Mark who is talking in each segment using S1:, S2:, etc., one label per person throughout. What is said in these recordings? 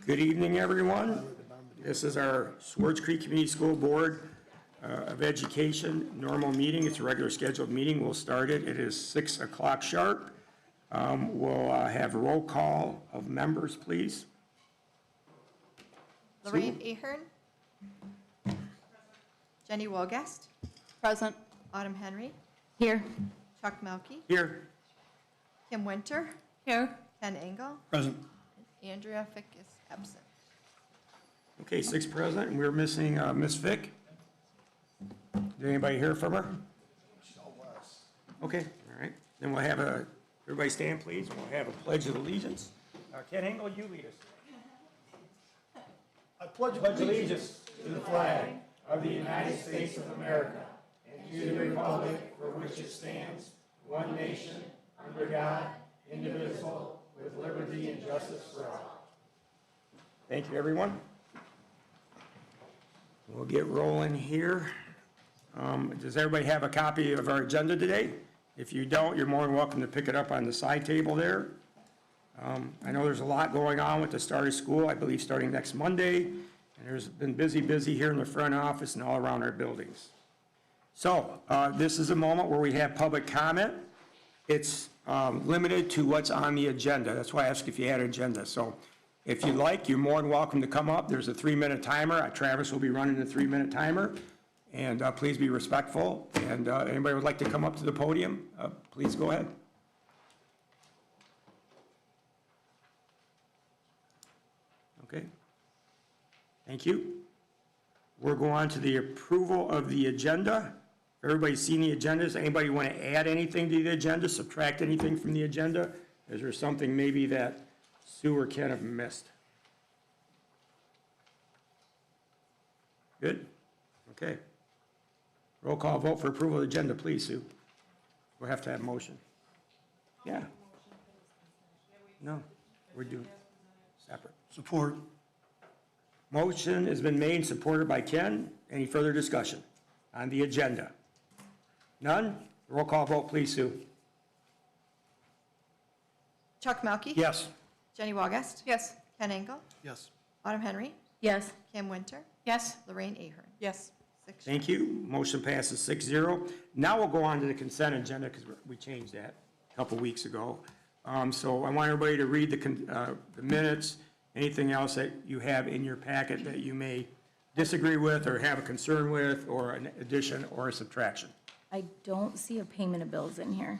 S1: Good evening, everyone. This is our Swartz Creek Community School Board of Education normal meeting. It's a regular scheduled meeting. We'll start it. It is 6 o'clock sharp. We'll have a roll call of members, please.
S2: Lorraine Ahern. Jenny Wolgast.
S3: Present.
S2: Autumn Henry.
S3: Here.
S2: Chuck Melkey.
S1: Here.
S2: Kim Winter.
S3: Here.
S2: Ken Engel.
S1: Present.
S2: Andrea Fick is absent.
S1: Okay, 6 present, and we're missing Miss Fick. Did anybody hear from her? Okay, all right. Then we'll have everybody stand, please, and we'll have a pledge of allegiance. Ken Engel, you lead us.
S4: I pledge
S1: Allegiance to the flag of the United States of America and to the republic for which it stands, one nation, under God, indivisible, with liberty and justice for all. Thank you, everyone. We'll get rolling here. Does everybody have a copy of our agenda today? If you don't, you're more than welcome to pick it up on the side table there. I know there's a lot going on with the start of school, I believe starting next Monday, and there's been busy here in the front office and all around our buildings. So this is a moment where we have public comment. It's limited to what's on the agenda. That's why I asked if you had an agenda. So if you'd like, you're more than welcome to come up. There's a 3-minute timer. Travis will be running the 3-minute timer. And please be respectful. And anybody would like to come up to the podium, please go ahead. Okay. Thank you. We'll go on to the approval of the agenda. Everybody's seen the agenda. Does anybody want to add anything to the agenda, subtract anything from the agenda? Is there something maybe that Sue or Ken have missed? Good? Okay. Roll call vote for approval of the agenda, please, Sue. We'll have to have a motion. Yeah. No, we're doing separate.
S4: Support.
S1: Motion has been made and supported by Ken. Any further discussion on the agenda? None? Roll call vote, please, Sue.
S2: Chuck Melkey.
S1: Yes.
S2: Jenny Wolgast.
S3: Yes.
S2: Ken Engel.
S4: Yes.
S2: Autumn Henry.
S3: Yes.
S2: Kim Winter.
S3: Yes.
S2: Lorraine Ahern.
S3: Yes.
S2: 6.
S1: Thank you. Motion passes 6-0. Now we'll go on to the consent agenda because we changed that a couple weeks ago. So I want everybody to read the minutes, anything else that you have in your packet that you may disagree with or have a concern with, or an addition or a subtraction.
S5: I don't see a payment of bills in here.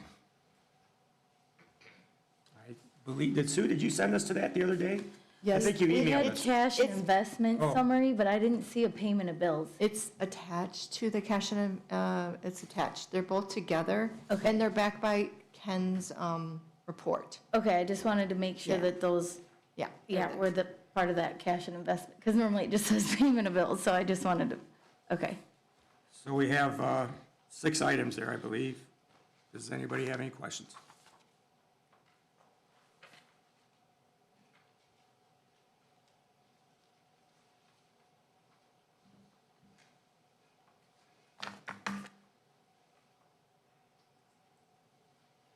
S1: I believe, did you send us to that the other day?
S2: Yes.
S1: I think you
S5: It
S1: emailed
S5: had
S1: us.
S5: cash and investment
S1: Oh.
S5: summary, but I didn't see a payment of bills.
S2: It's attached to the cash and, it's attached. They're both together.
S5: Okay.
S2: And they're backed by Ken's report.
S5: Okay, I just wanted to make sure
S2: Yeah.
S5: that those,
S2: Yeah.
S5: were the part of that cash and investment, because normally it just says payment of bills, so I just wanted to, okay.
S1: So we have 6 items there, I believe. Does anybody have any questions?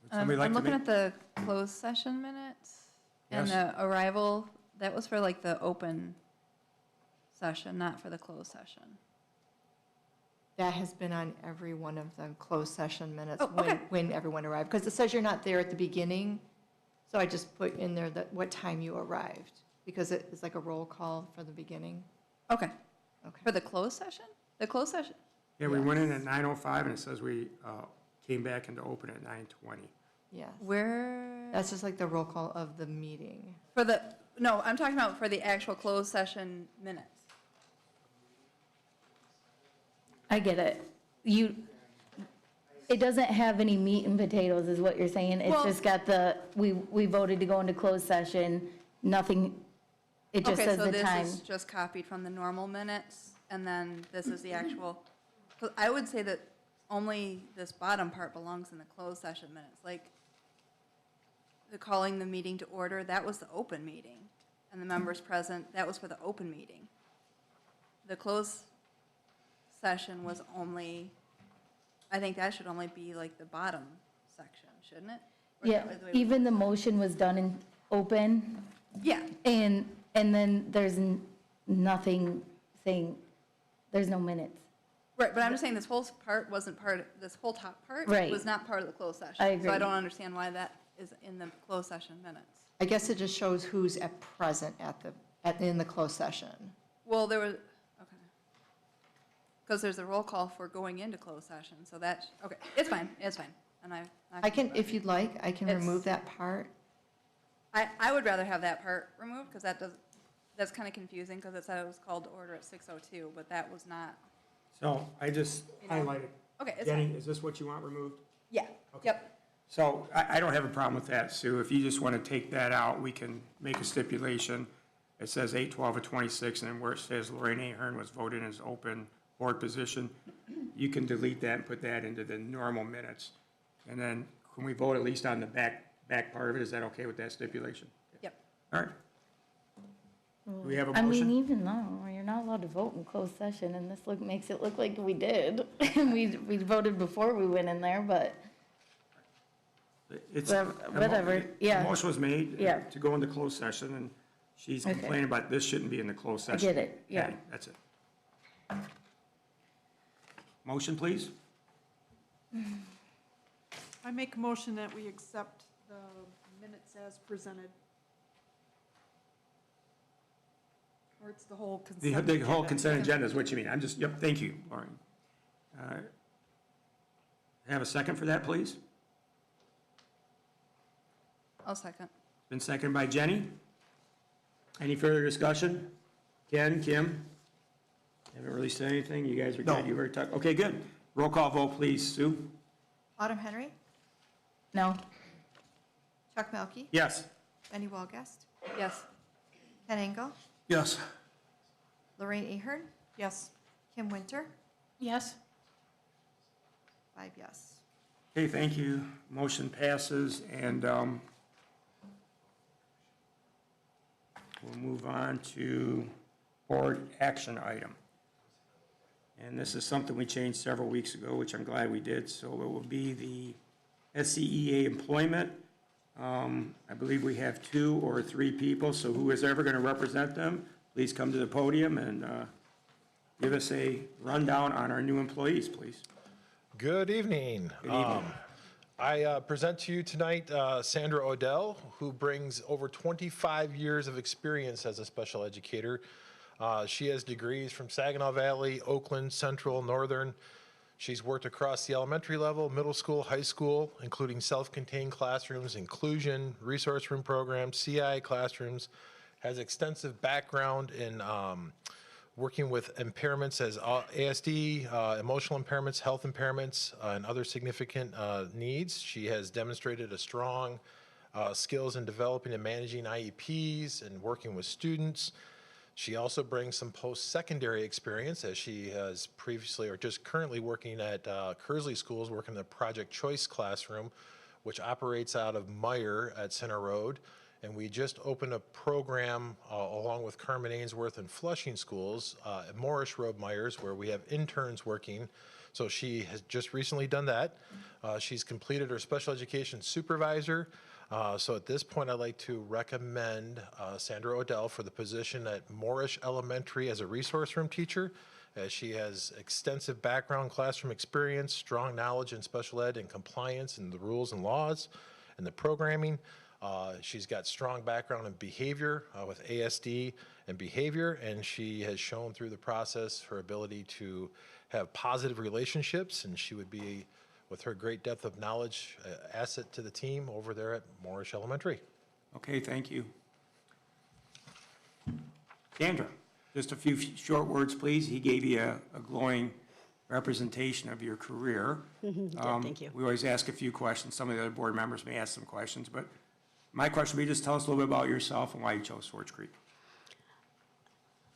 S1: Would somebody like
S3: I'm
S1: to
S3: looking
S1: make-
S3: at the closed session minutes and
S1: Yes.
S3: the arrival, that was for like the open session, not for the closed session.
S2: That has been on every one of the closed session minutes
S3: Oh, okay.
S2: when everyone arrived. Because it says you're not there at the beginning, so I just put in there what time you arrived, because it's like a roll call for the beginning.
S3: Okay.
S2: Okay.
S3: For the closed session? The closed session?
S1: Yeah, we went in at 9:05, and it says we came back into open at 9:20.
S2: Yes.
S3: Where?
S2: That's just like the roll call of the meeting.
S3: For the, no, I'm talking about for the actual closed session minutes.
S5: I get it. It doesn't have any meat and potatoes, is what you're saying? It's
S3: Well-
S5: just got we voted to go into closed session, nothing, it just says the time.
S3: Okay, so this is just copied from the normal minutes, and then this is the actual, 'cause I would say that only this bottom part belongs in the closed session minutes, like the calling the meeting to order, that was the open meeting, and the members present, that was for the open meeting. The closed session was only, I think that should only be like the bottom section, shouldn't it? Or
S5: Yeah,
S3: that was the way we-
S5: even the motion was done in open,
S3: Yeah,
S5: and And then there's nothing saying, there's no minutes.
S3: Right, but I'm just saying this whole part wasn't this whole top part
S5: Right.
S3: was not part of the closed session.
S5: I
S3: So I
S5: agree.
S3: don't understand why that is in the closed session minutes.
S2: I guess it just shows who's present in the closed session.
S3: Well, there was, okay. Because there's a roll call for going into closed session, so that, okay, it's fine. And
S2: I can, if you'd like, I can
S3: It's-
S2: remove that part.
S3: I would rather have that part removed, because that's kind of confusing, because it said it was called to order at 6:02, but that was not,
S1: So I just
S3: You know.
S1: highlighted.
S3: okay, it's
S1: Jenny,
S3: fine.
S1: is this what you want removed?
S3: Yeah,
S1: Okay.
S3: yep,
S1: So I don't have a problem with that, Sue. If you just want to take that out, we can make a stipulation. It says 8/12 of 26, and then where it says Lorraine Ahern was voted as open board position, you can delete that and put that into the normal minutes. And then can we vote at least on the back part of it? Is that okay with that stipulation?
S3: yep.
S1: All right. Do we have a
S5: I mean,
S1: motion?
S5: even though you're not allowed to vote in closed session, and this makes it look like we did. We voted before we went in there, but
S1: It's-
S5: whatever, yeah.
S1: The motion was made
S5: Yeah.
S1: to go into closed session, and she's
S5: Okay.
S1: complaining about this shouldn't be in the closed
S5: I
S1: session.
S5: get it, yeah.
S1: Okay, that's it. Motion, please?
S4: I make a motion that we accept the minutes as presented. Or it's the whole consent
S1: The
S4: agenda.
S1: whole consent agenda is what you mean. I'm just, yep, thank you, Lauren. Have a second for that, please?
S3: I'll second.
S1: Been seconded by Jenny. Any further discussion? Ken, Kim? Haven't really said anything? You guys are good? You were talking, okay, good. Roll call vote, please. Sue?
S2: Autumn Henry,
S5: no,
S2: Chuck Melkey,
S1: Yes.
S2: Benny Walgast,
S3: Yes,
S2: Ken Engel,
S1: Yes.
S2: Lorraine Ahern,
S4: Yes.
S2: Kim Winter,
S4: Yes.
S2: 5 yes.
S1: Okay, thank you. Motion passes, and we'll move on to board action item. And this is something we changed several weeks ago, which I'm glad we did. So it will be the SCEA employment. I believe we have 2 or 3 people, so who is ever going to represent them, please come to the podium and give us a rundown on our new employees, please.
S6: Good evening.
S1: Good evening.
S6: I present to you tonight Sandra Odell, who brings over 25 years of experience as a special educator. She has degrees from Saginaw Valley, Oakland, Central, Northern. She's worked across the elementary level, middle school, high school, including self-contained classrooms, inclusion, resource room programs, CI classrooms, has extensive background in working with impairments as ASD, emotional impairments, health impairments, and other significant needs. She has demonstrated a strong skills in developing and managing IEPs and working with students. She also brings some post-secondary experience, as she has previously or just currently working at Kersley Schools, working in the Project Choice classroom, which operates out of Meyer at Center Road. And we just opened a program along with Carmen Ainsworth and Flushing Schools at Morris Road Myers, where we have interns working. So she has just recently done that. She's completed her special education supervisor. So at this point, I'd like to recommend Sandra Odell for the position at Morris Elementary as a resource room teacher, as she has extensive background classroom experience, strong knowledge in special ed and compliance and the rules and laws and the programming. She's got strong background in behavior with ASD and behavior, and she has shown through the process her ability to have positive relationships, and she would be, with her great depth of knowledge, asset to the team over there at Morris Elementary.
S1: Okay, thank you. Sandra, just a few short words, please. He gave you a glowing representation of your career.
S7: Thank you.
S1: We always ask a few questions. Some of the other board members may ask some questions, but my question would be, just tell us a little bit about yourself and why you chose Swartz Creek.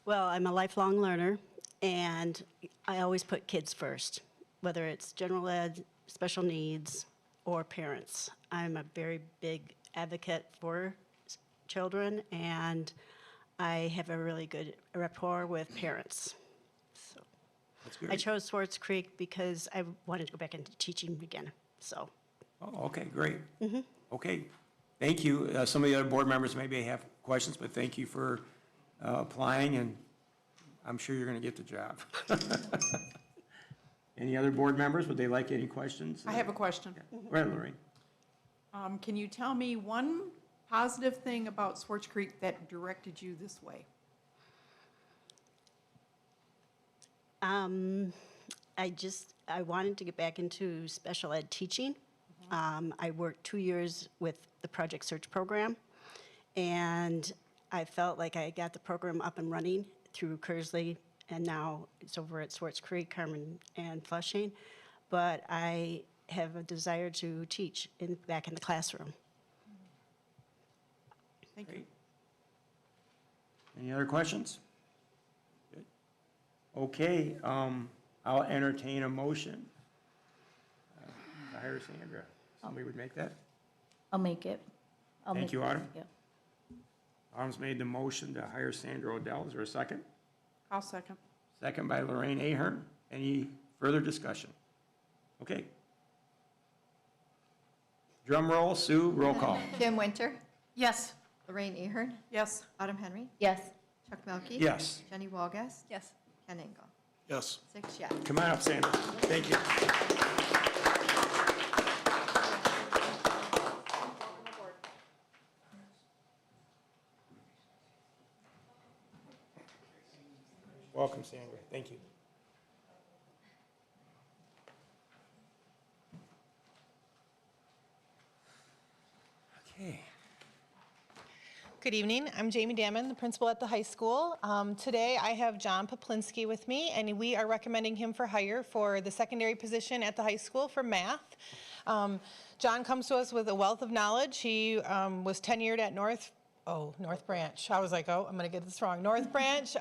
S7: Well, I'm a lifelong learner, and I always put kids first, whether it's general ed, special needs, or parents. I'm a very big advocate for children, and I have a really good rapport with parents. So
S1: That's
S7: I
S1: good.
S7: chose Swartz Creek because I wanted to go back into teaching again, so.
S1: Oh, okay, great. Okay, thank you. Some of the other board members maybe have questions, but thank you for applying, and I'm sure you're going to get the job. Any other board members, would they like any questions?
S4: I have a question.
S1: Go ahead, Lorraine.
S4: Can you tell me one positive thing about Swartz Creek that directed you this way?
S7: I wanted to get back into special ed teaching. I worked 2 years with the Project Search program, and I felt like I got the program up and running through Kersley, and now it's over at Swartz Creek, Carmen, and Flushing. But I have a desire to teach back in the classroom.
S4: Thank you.
S1: Any other questions? Good. Okay, I'll entertain a motion. To hire Sandra. Somebody would make that?
S5: I'll make it.
S1: Thank you, Autumn.
S5: Yeah.
S1: Autumn's made the motion to hire Sandra Odell. Is there a second?
S4: I'll second.
S1: Second by Lorraine Ahern. Any further discussion? Okay. Drum roll, Sue, roll call.
S2: Kim Winter,
S4: Yes.
S2: Lorraine Ahern,
S4: Yes.
S2: Autumn Henry,
S5: Yes.
S2: Chuck Melkey.
S1: Yes.
S2: Jenny Walgast,
S3: Yes.
S2: Ken Engel.
S6: Yes.
S2: 6 yes.
S1: Come on up, Sandra. Thank you. Welcome, Sandra. Thank you. Okay.
S8: Good evening. I'm Jamie Damon, the principal at the high school. Today I have John Poplinski with me, and we are recommending him for hire for the secondary position at the high school for math. John comes to us with a wealth of knowledge. He was tenured at North Branch. I was like, oh, I'm going to get this wrong. North Branch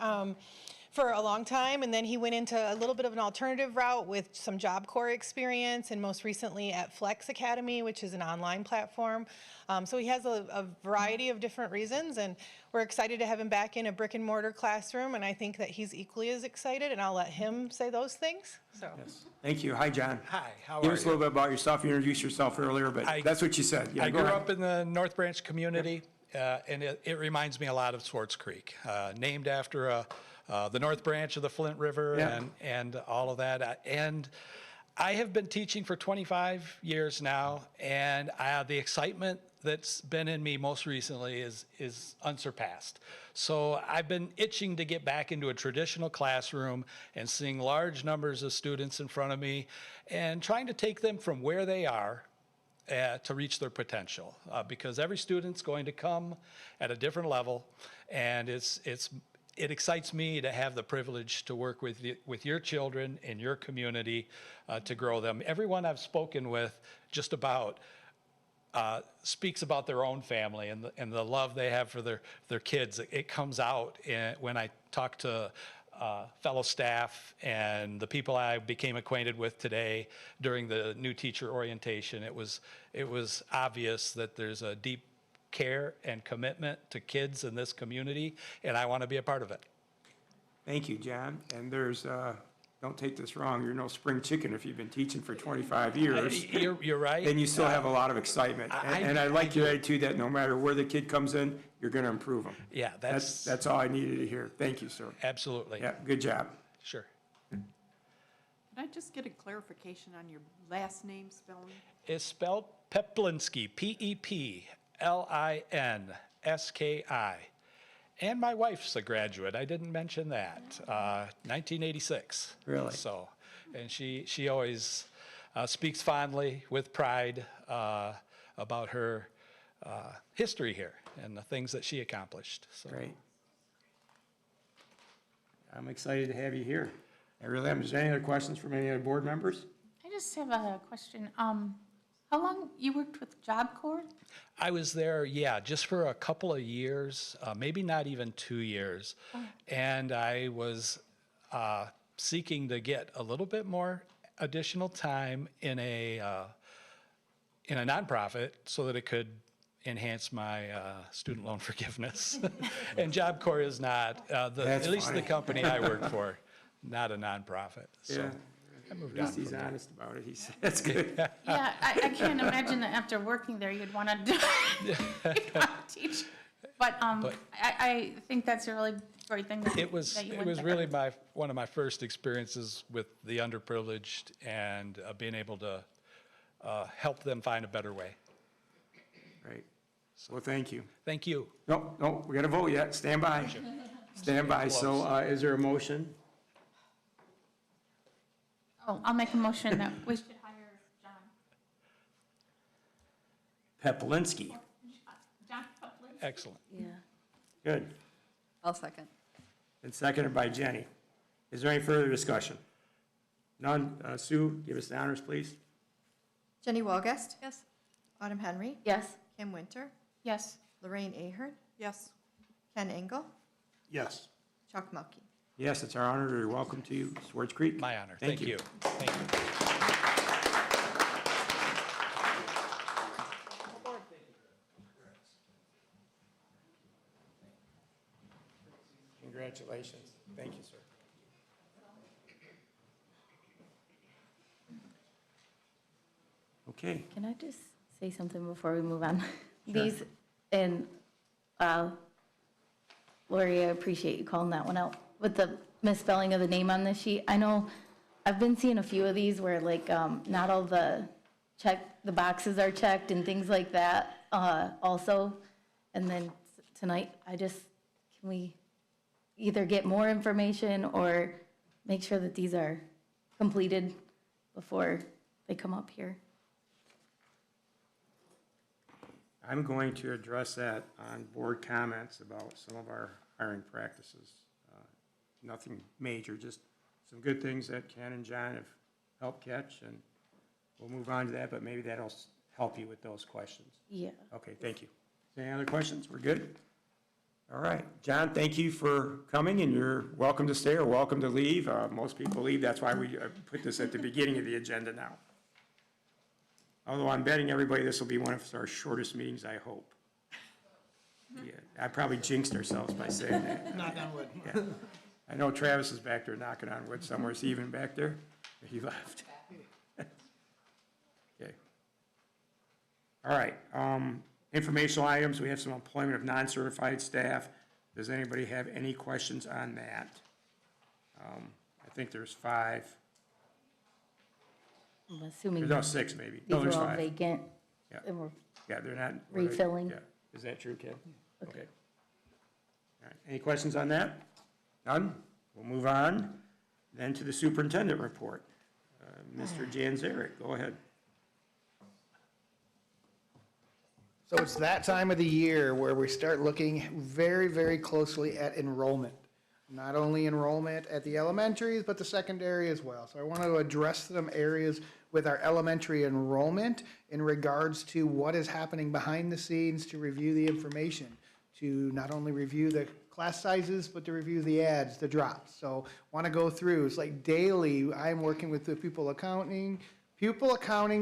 S8: for a long time, and then he went into a little bit of an alternative route with some Job Corps experience, and most recently at Flex Academy, which is an online platform. So he has a variety of different reasons, and we're excited to have him back in a brick and mortar classroom, and I think that he's equally as excited, and I'll let him say those things. So.
S1: Yes. Thank you. Hi, John.
S9: Hi, how
S1: Give
S9: are
S1: us a little
S9: you?
S1: bit about yourself. You introduced yourself earlier, but that's what you said. Yeah,
S9: I
S1: go
S9: grew
S1: ahead.
S9: up in the North Branch community, and it reminds me a lot of Swartz Creek, named after the North Branch of the Flint River
S1: Yeah.
S9: and all of that. And I have been teaching for 25 years now, and the excitement that's been in me most recently is unsurpassed. So I've been itching to get back into a traditional classroom and seeing large numbers of students in front of me and trying to take them from where they are to reach their potential, because every student's going to come at a different level, and it excites me to have the privilege to work with your children in your community to grow them. Everyone I've spoken with just about speaks about their own family and the love they have for their kids. It comes out when I talk to fellow staff and the people I became acquainted with today during the new teacher orientation. It was obvious that there's a deep care and commitment to kids in this community, and I want to be a part of it.
S1: Thank you, John. And there's, don't take this wrong, you're no spring chicken if you've been teaching for 25 years.
S9: You're right.
S1: Then you still have a lot of excitement. And I like your attitude that no matter where the kid comes in, you're going to improve them.
S9: Yeah,
S1: That's all I needed to hear. Thank you, sir.
S9: absolutely.
S1: Yeah, good job.
S9: Sure.
S4: Can I just get a clarification on your last name spelling?
S9: It's spelled Peplinski, P-E-P-L-I-N-S-K-I. And my wife's a graduate. I didn't mention that. 1986.
S1: Really?
S9: So, and she always speaks fondly with pride about her history here and the things that she accomplished. So.
S1: Great. I'm excited to have you here. I really am. Is there any other questions from any other board members?
S10: I just have a question. How long you worked with Job Corps?
S9: I was there, just for a couple of years, maybe not even 2 years. And I was seeking to get a little bit more additional time in a nonprofit so that it could enhance my student loan forgiveness. And Job Corps is not,
S1: That's
S9: at least
S1: funny.
S9: the company I work for, not a nonprofit. So
S1: Yeah.
S9: I moved
S1: At
S9: on
S1: least he's
S9: from there.
S1: honest about it. That's good.
S10: Yeah, I can't imagine that after working there, you'd want to teach. But
S9: But-
S10: I think that's a really great thing that
S9: It was,
S10: that you
S9: it
S10: went
S9: was
S10: there.
S9: really one of my first experiences with the underprivileged and being able to help them find a better way.
S1: Great. Well, thank you.
S9: Thank you.
S1: No, we got to vote yet. Stand by. Stand by. So is there a motion?
S10: Oh, I'll make a motion that we should hire John.
S1: Peplinsky.
S10: John Pepler.
S9: Excellent.
S5: Yeah.
S1: Good.
S3: I'll second.
S1: And seconded by Jenny. Is there any further discussion? None? Sue, give us the honors, please.
S2: Jenny Walgest,
S3: Yes.
S2: Autumn Henry,
S5: Yes.
S2: Kim Winter,
S10: Yes.
S2: Lorraine Ahern,
S4: Yes.
S2: Ken Engel,
S1: Yes.
S2: Chuck Melkey.
S1: Yes, it's our honor to welcome to you Swartz Creek.
S9: My honor.
S1: Thank
S9: Thank
S1: you.
S9: you. Thank you.
S1: Congratulations. Thank you, sir. Okay.
S5: Can I just say something before we move on?
S1: Sure.
S5: These, and Lori, I appreciate you calling that one out. With the misspelling of the name on this sheet, I know, I've been seeing a few of these where like, not all the boxes are checked and things like that, also. And then tonight, can we either get more information or make sure that these are completed before they come up here?
S1: I'm going to address that on board comments about some of our hiring practices. Nothing major, just some good things that Ken and John have helped catch, and we'll move on to that, but maybe that'll help you with those questions.
S5: Yeah.
S1: Okay, thank you. Any other questions? We're good? All right. John, thank you for coming, and you're welcome to stay or welcome to leave. Most people leave. That's why we put this at the beginning of the agenda now. Although I'm betting everybody this will be one of our shortest meetings, I hope. Yeah, I probably jinxed ourselves by saying that.
S11: Knock on wood.
S1: Yeah. I know Travis is back there knocking on wood somewhere. Is he even back there? He left. Okay. All right. Informational items. We have some employment of non-certified staff. Does anybody have any questions on that? I think there's 5.
S5: I'm assuming
S1: There's no 6 maybe.
S5: these
S1: No, there's
S5: are all
S1: 5.
S5: vacant.
S1: Yeah.
S5: And we're
S1: Yeah, they're not.
S5: refilling.
S1: Yeah. Is that true, Ken? Okay. All right. Any questions on that? None? We'll move on then to the superintendent report. Mr. Janzarek, go ahead.
S11: So it's that time of the year where we start looking very, very closely at enrollment. Not only enrollment at the elementaries, but the secondary as well. So I want to address some areas with our elementary enrollment in regards to what is happening behind the scenes to review the information, to not only review the class sizes, but to review the ads, the drops. So want to go through, it's like daily, I'm working with the pupil accounting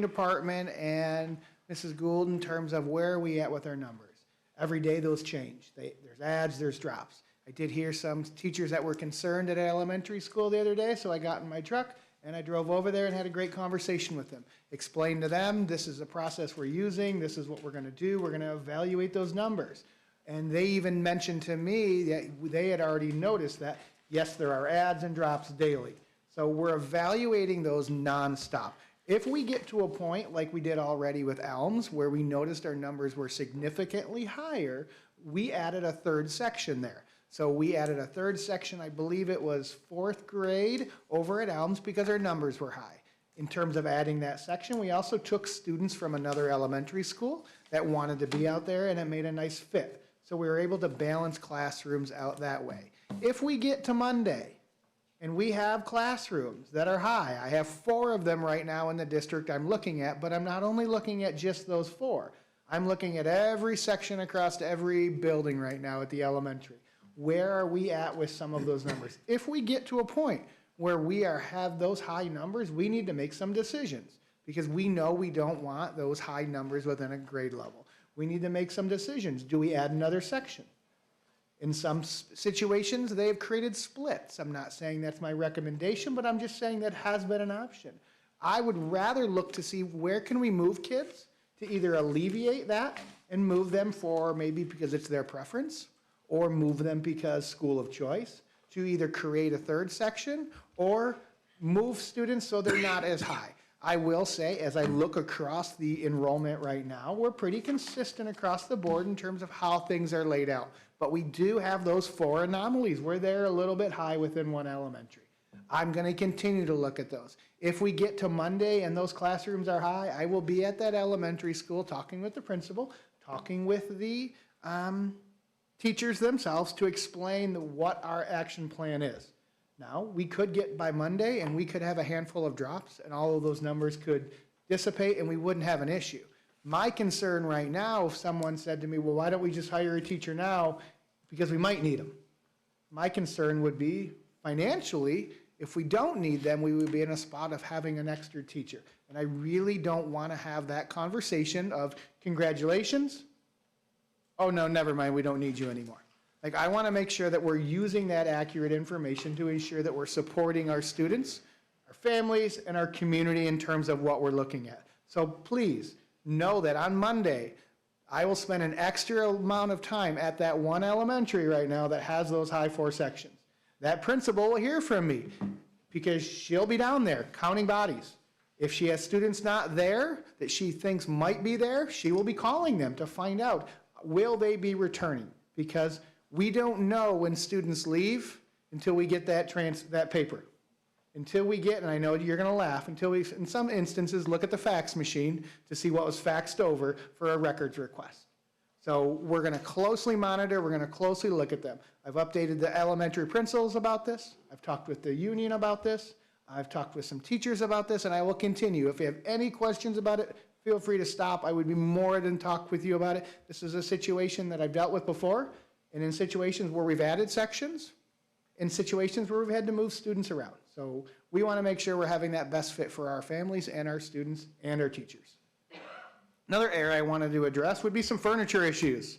S11: department and Mrs. Gould in terms of where are we at with our numbers. Every day those change. There's ads, there's drops. I did hear some teachers that were concerned at elementary school the other day, so I got in my truck and I drove over there and had a great conversation with them. Explained to them, this is the process we're using, this is what we're gonna do, we're gonna evaluate those numbers. And they even mentioned to me that they had already noticed that, yes, there are ads and drops daily. So we're evaluating those nonstop. If we get to a point like we did already with Elms, where we noticed our numbers were significantly higher, we added a 3rd section there. So we added a 3rd section, I believe it was 4th grade over at Elms because our numbers were high. In terms of adding that section, we also took students from another elementary school that wanted to be out there and it made a nice fit. So we were able to balance classrooms out that way. If we get to Monday and we have classrooms that are high, I have 4 of them right now in the district I'm looking at, but I'm not only looking at just those 4. I'm looking at every section across every building right now at the elementary. Where are we at with some of those numbers? If we get to a point where we have those high numbers, we need to make some decisions because we know we don't want those high numbers within a grade level. We need to make some decisions. Do we add another section? In some situations, they have created splits. I'm not saying that's my recommendation, but I'm just saying that has been an option. I would rather look to see where can we move kids to either alleviate that and move them for maybe because it's their preference, or move them because school of choice, to either create a third section or move students so they're not as high. I will say, as I look across the enrollment right now, we're pretty consistent across the board in terms of how things are laid out. But we do have those 4 anomalies where they're a little bit high within one elementary. I'm going to continue to look at those. If we get to Monday and those classrooms are high, I will be at that elementary school talking with the principal, talking with the teachers themselves to explain what our action plan is. Now, we could get by Monday and we could have a handful of drops and all of those numbers could dissipate and we wouldn't have an issue. My concern right now, if someone said to me, well, why don't we just hire a teacher now? Because we might need them. My concern would be financially, if we don't need them, we would be in a spot of having an extra teacher. And I really don't want to have that conversation of congratulations. Oh, no, never mind, we don't need you anymore. Like, I want to make sure that we're using that accurate information to ensure that we're supporting our students, our families, and our community in terms of what we're looking at. So please know that on Monday, I will spend an extra amount of time at that one elementary right now that has those high 4 sections. That principal will hear from me because she'll be down there counting bodies. If she has students not there that she thinks might be there, she will be calling them to find out, will they be returning? Because we don't know when students leave until we get that paper. Until we get, and I know you're going to laugh, until we, in some instances, look at the fax machine to see what was faxed over for a records request. So we're going to closely monitor, we're going to closely look at them. I've updated the elementary principals about this. I've talked with the union about this. I've talked with some teachers about this, and I will continue. If you have any questions about it, feel free to stop. I would be more than talk with you about it. This is a situation that I've dealt with before, and in situations where we've added sections, in situations where we've had to move students around. So we want to make sure we're having that best fit for our families and our students and our teachers. Another area I wanted to address would be some furniture issues.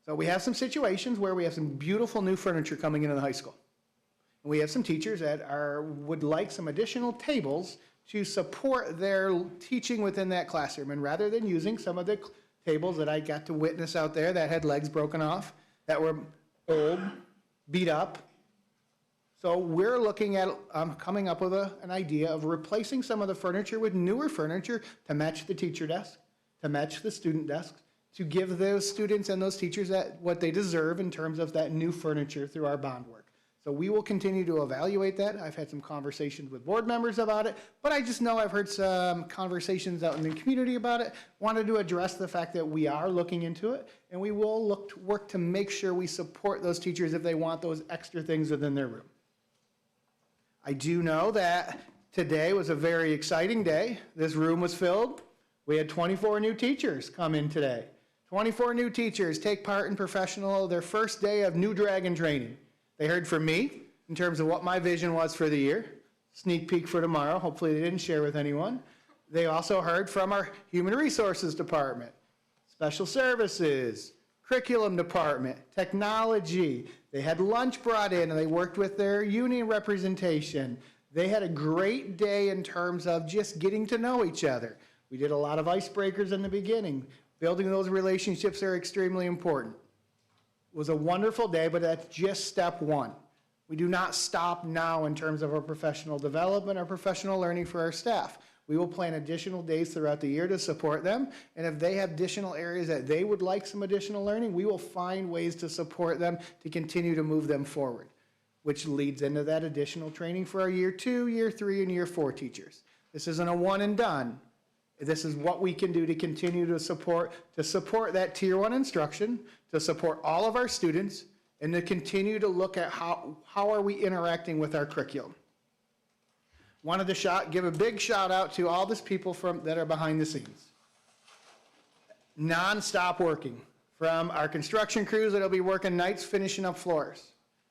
S11: So we have some situations where we have some beautiful new furniture coming into the high school. And we have some teachers that would like some additional tables to support their teaching within that classroom. And rather than using some of the tables that I got to witness out there that had legs broken off, that were old, beat up. So we're looking at coming up with an idea of replacing some of the furniture with newer furniture to match the teacher desk, to match the student desks, to give those students and those teachers what they deserve in terms of that new furniture through our bond work. So we will continue to evaluate that. I've had some conversations with board members about it, but I just know I've heard some conversations out in the community about it. Wanted to address the fact that we are looking into it, and we will work to make sure we support those teachers if they want those extra things within their room. I do know that today was a very exciting day. This room was filled. We had 24 new teachers come in today. 24 new teachers take part in their first day of new dragon training. They heard from me in terms of what my vision was for the year. Sneak peek for tomorrow. Hopefully they didn't share with anyone. They also heard from our Human Resources Department, Special Services, Curriculum Department, Technology. They had lunch brought in and they worked with their union representation. They had a great day in terms of just getting to know each other. We did a lot of icebreakers in the beginning. Building those relationships are extremely important. It was a wonderful day, but that's just step one. We do not stop now in terms of our professional development, our professional learning for our staff. We will plan additional days throughout the year to support them, and if they have additional areas that they would like some additional learning, we will find ways to support them to continue to move them forward, which leads into that additional training for our year 2, year 3, and year 4 teachers. This isn't a one and done. This is what we can do to continue to support that Tier 1 instruction, to support all of our students, and to continue to look at how are we interacting with our curriculum. Wanted to give a big shout out to all these people that are behind the scenes. Non-stop working, from our construction crews that'll be working nights finishing up floors,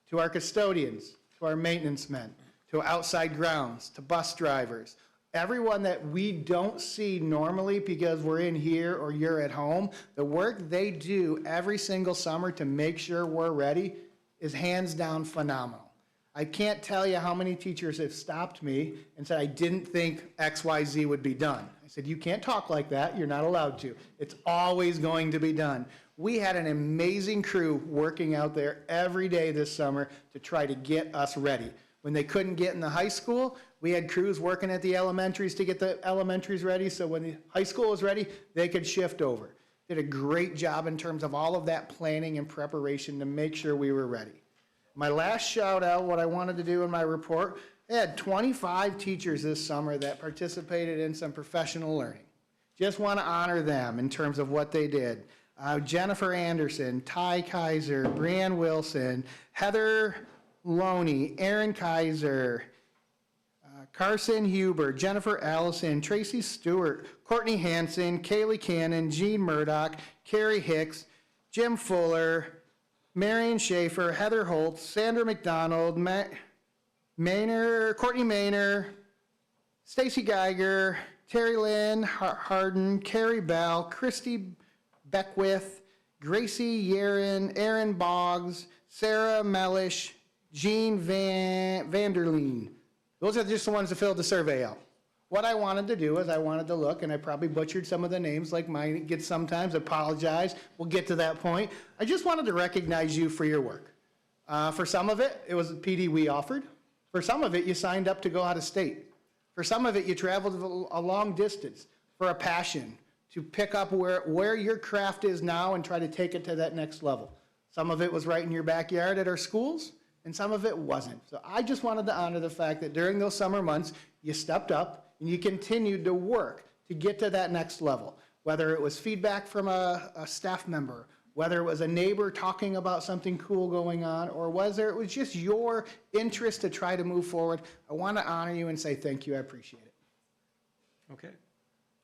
S11: to our custodians, to our maintenance men, to outside grounds, to bus drivers, everyone that we don't see normally because we're in here or you're at home, the work they do every single summer to make sure we're ready is hands down phenomenal. I can't tell you how many teachers have stopped me and said, I didn't think XYZ would be done. I said, you can't talk like that. You're not allowed to. It's always going to be done. We had an amazing crew working out there every day this summer to try to get us ready. When they couldn't get in the high school, we had crews working at the elementaries to get the elementaries ready, so when the high school was ready, they could shift over. Did a great job in terms of all of that planning and preparation to make sure we were ready. My last shout out, what I wanted to do in my report, I had 25 teachers this summer that participated in some professional learning. Just want to honor them in terms of what they did. Jennifer Anderson, Ty Kaiser, Brianne Wilson, Heather Loney, Aaron Kaiser, Carson Huber, Jennifer Allison, Tracy Stewart, Courtney Hanson, Kaylee Cannon, Jean Murdoch, Carrie Hicks, Jim Fuller, Marion Schaefer, Heather Holt, Sandra McDonald, Courtney Maynor, Stacy Geiger, Terry Lynn Harden, Carrie Bell, Christy Beckwith, Gracie Yaren, Aaron Boggs, Sarah Mellish, Jean Vanderleen. Those are just the ones that filled the survey out. What I wanted to do is I wanted to look, and I probably butchered some of the names like mine gets sometimes, apologize, we'll get to that point. I just wanted to recognize you for your work. For some of it, it was a PD we offered. For some of it, you signed up to go out of state. For some of it, you traveled a long distance for a passion to pick up where your craft is now and try to take it to that next level. Some of it was right in your backyard at our schools, and some of it wasn't. So I just wanted to honor the fact that during those summer months, you stepped up and you continued to work to get to that next level, whether it was feedback from a staff member, whether it was a neighbor talking about something cool going on, or whether it was just your interest to try to move forward. I want to honor you and say thank you. I appreciate it.
S1: Okay.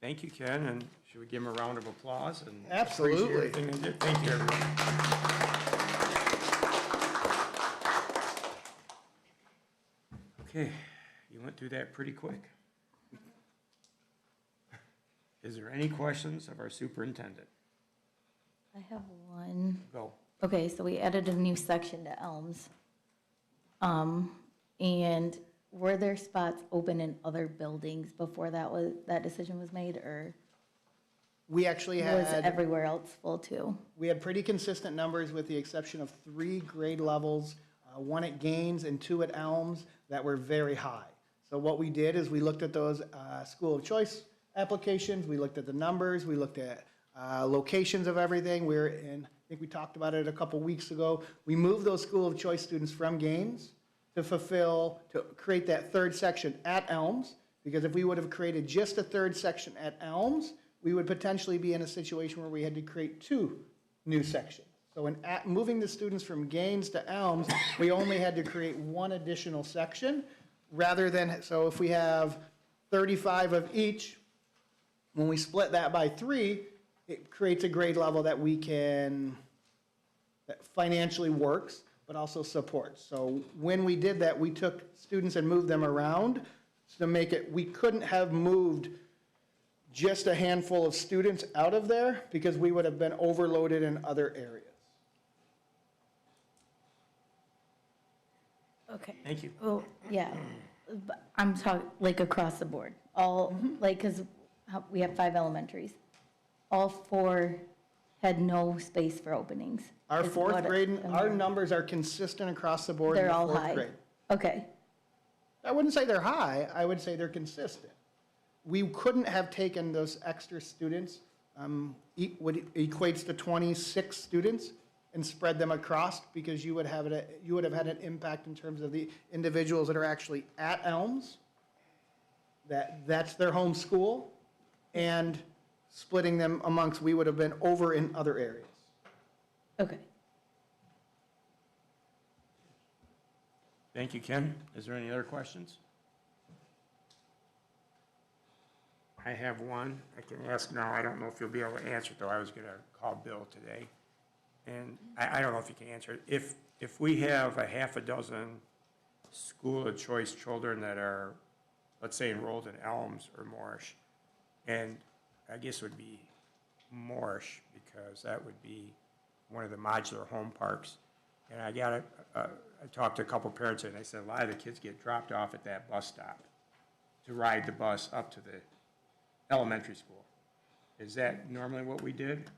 S1: Thank you, Ken, and should we give him a round of applause? And
S11: Absolutely.
S1: appreciate everything they did? Thank you, everyone. Okay, you went through that pretty quick. Is there any questions of our superintendent?
S5: I have one.
S1: Go.
S5: Okay, so we added a new section to Elms. And were there spots open in other buildings before that decision was made, or
S11: We actually
S5: was
S11: had,
S5: everywhere else full too?
S11: we had pretty consistent numbers with the exception of 3 grade levels, 1 at Gaines and 2 at Elms that were very high. So what we did is we looked at those school of choice applications, we looked at the numbers, we looked at locations of everything. We're in, I think we talked about it a couple weeks ago. We moved those school of choice students from Gaines to create that 3rd section at Elms, because if we would have created just a 3rd section at Elms, we would potentially be in a situation where we had to create 2 new sections. So moving the students from Gaines to Elms, we only had to create 1 additional section, rather than, so if we have 35 of each, when we split that by 3, it creates a grade level that that financially works, but also supports. So when we did that, we took students and moved them around to make it, we couldn't have moved just a handful of students out of there because we would have been overloaded in other areas.
S5: Okay.
S1: Thank you.
S5: Well, yeah, but I'm talking like across the board, all, like, because we have 5 elementaries. All 4 had no space for openings.
S11: Our
S5: is
S11: 4th
S5: what
S11: grade,
S5: I'm
S11: our
S5: hearing.
S11: numbers are consistent across the board in
S5: They're
S11: the
S5: all
S11: 4th
S5: high.
S11: grade.
S5: Okay,
S11: I wouldn't say they're high, I would say they're consistent. We couldn't have taken those extra students, what equates to 26 students, and spread them across, because you would have had an impact in terms of the individuals that are actually at Elms, that's their home school, and splitting them amongst, we would have been over in other areas.
S5: okay.
S1: Thank you, Ken. Is there any other questions? I have one. I can ask now. I don't know if you'll be able to answer it, though. I was going to call Bill today. And I don't know if you can answer it. If we have a half a dozen school of choice children that are, let's say, enrolled in Elms or Morrish, and I guess it would be Morrish because that would be one of the modular home parks. And I talked to a couple parents and they said a lot of the kids get dropped off at that bus stop to ride the bus up to elementary school. Is that normally what we did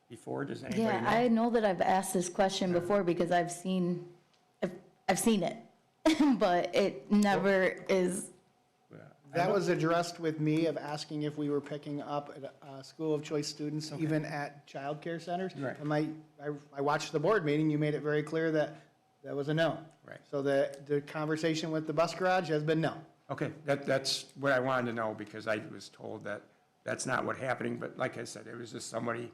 S1: before? Does anybody know?
S5: Yeah, I know that I've asked this question before because I've seen it, but it never is.
S11: That was addressed with me of asking if we were picking up at school of choice students, even at childcare centers.
S1: Right.
S11: And I watched the board meeting, you made it very clear that that was a no.
S1: Right.
S11: So the conversation with the bus garage has been no.
S1: Okay, that's what I wanted to know, because I was told that that's not what happening, but like I said, it was just somebody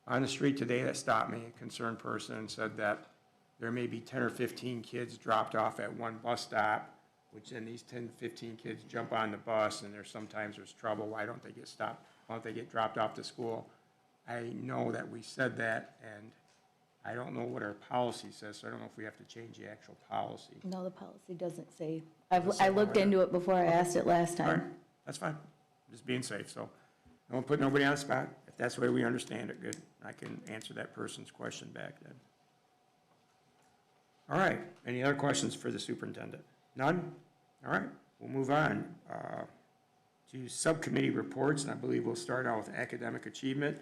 S1: on the street today that stopped me, a concerned person, and said that there may be 10 or 15 kids dropped off at one bus stop, which then these 10, 15 kids jump on the bus, and sometimes there's trouble. Why don't they get stopped? Why don't they get dropped off to school? I know that we said that, and I don't know what our policy says, so I don't know if we have to change the actual policy.
S5: No, the policy doesn't say. I looked into it before I asked it last
S1: All right,
S5: time.
S1: that's fine. Just being safe, so I won't put nobody on the spot. If that's the way we understand it, good. I can answer that person's question back then. All right, any other questions for the superintendent? None? All right, we'll move on to subcommittee reports, and I believe we'll start out with academic achievement.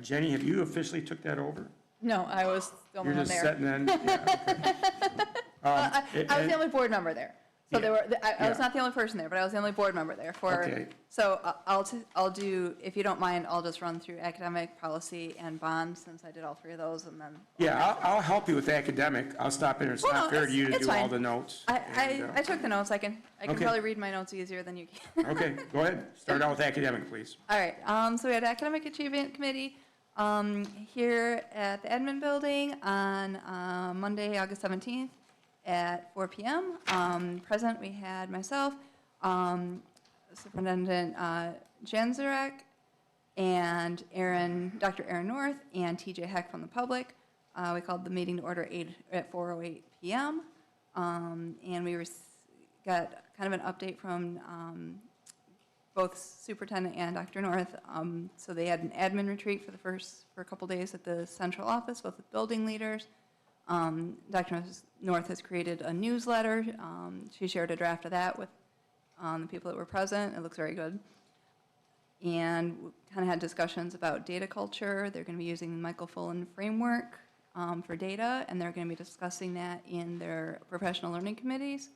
S1: Jenny, have you officially took that over?
S3: No, I was the only
S1: You're
S3: one
S1: just
S3: there.
S1: sitting in? Yeah, okay.
S3: I was the only board member there. So
S1: Yeah.
S3: there were, I was
S1: Yeah.
S3: not the only person there, but I was the only board member there for,
S1: Okay.
S3: so I'll do, if you don't mind, I'll just run through academic, policy, and bonds, since I did all three of those, and then.
S1: Yeah, I'll help you with academic. I'll stop in. It's
S3: Well,
S1: not
S3: no,
S1: fair to you to
S3: it's
S1: do all
S3: fine.
S1: the notes.
S3: I
S1: And,
S3: took the notes, I can
S1: Okay.
S3: probably read my notes easier than you can.
S1: Okay, go ahead. Start out with academic, please.
S3: All right, so we had Academic Achievement Committee here at the admin building on Monday, August 17th at 4 PM. Present, we had myself, Superintendent Janzarek, and Dr. Aaron North, and TJ Heck from the public. We called the meeting to order at 4:08 PM. And we got kind of an update from both Superintendent and Dr. North. So they had an admin retreat for a couple days at the central office, both with building leaders. Dr. North has created a newsletter. She shared a draft of that with the people that were present. It looks very good. And kind of had discussions about data culture. They're going to be using the Michael Fullen framework for data, and they're going to be discussing that in their professional learning committees.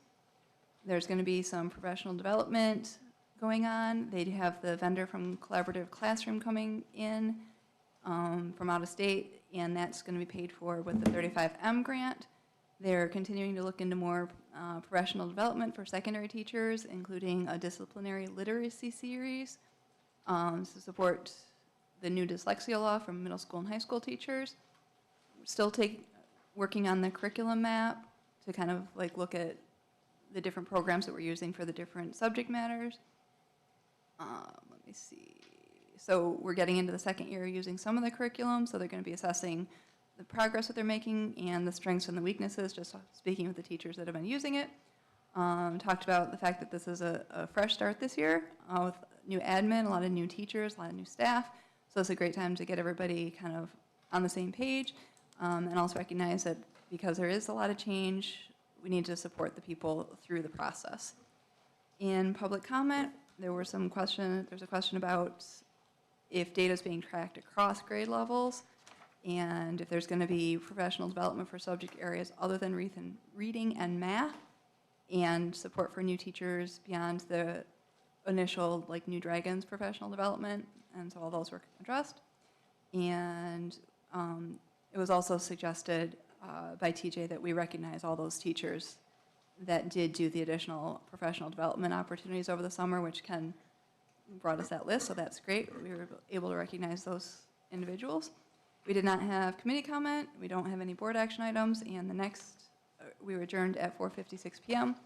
S3: There's going to be some professional development going on. They have the vendor from Collaborative Classroom coming in from out of state, and that's going to be paid for with the 35M grant. They're continuing to look into more professional development for secondary teachers, including a disciplinary literacy series to support the new dyslexia law from middle school and high school teachers. Still working on the curriculum map to kind of like look at the different programs that we're using for the different subject matters. Let me see. So we're getting into the second year using some of the curriculum, so they're going to be assessing the progress that they're making and the strengths and the weaknesses, just speaking with the teachers that have been using it. Talked about the fact that this is a fresh start this year with new admin, a lot of new teachers, a lot of new staff. So it's a great time to get everybody kind of on the same page, and also recognize that because there is a lot of change, we need to support the people through the process. In public comment, there's a question about if data is being tracked across grade levels, and if there's going to be professional development for subject areas other than reading and math, and support for new teachers beyond the initial, like, New Dragons professional development, and so all those were addressed. And it was also suggested by TJ that we recognize all those teachers that did do the additional professional development opportunities over the summer, which Ken brought us that list, so that's great. We were able to recognize those individuals. We did not have committee comment. We don't have any board action items, and the next, we were adjourned at 4:56 PM,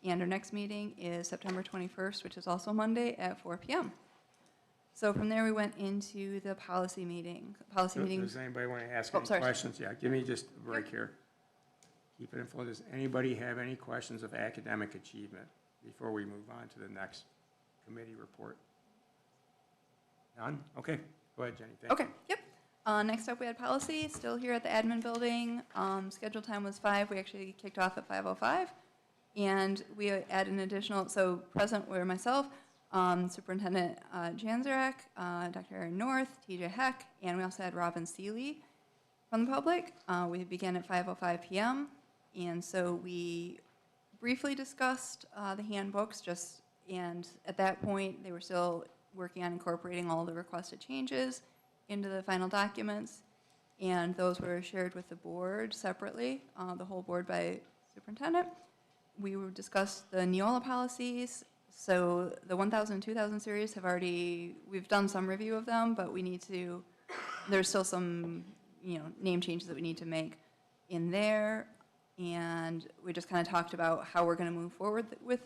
S3: and our next meeting is September 21st, which is also Monday at 4 PM. So from there, we went into the policy meeting.
S1: Does anybody want to ask
S3: Oh,
S1: any
S3: sorry.
S1: questions? Yeah, give me just a break here. Keep it in flow. Does anybody have any questions of academic achievement before we move on to the next committee report? None? Okay, go ahead, Jenny. Thank you.
S3: Okay, yep. Next up, we had policy, still here at the admin building. Scheduled time was 5. We actually kicked off at 5:05. And we added an additional, so present were myself, Superintendent Janzarek, Dr. Aaron North, TJ Heck, and we also had Robin Seeley from the public. We began at 5:05 PM, and so we briefly discussed the handbooks, and at that point, they were still working on incorporating all the requested changes into the final documents, and those were shared with the board separately, the whole board by superintendent. We discussed the Neola policies. So the 1,000 and 2,000 series we've done some review of them, but there's still some, name changes that we need to make in there. And we just kind of talked about how we're going to move forward with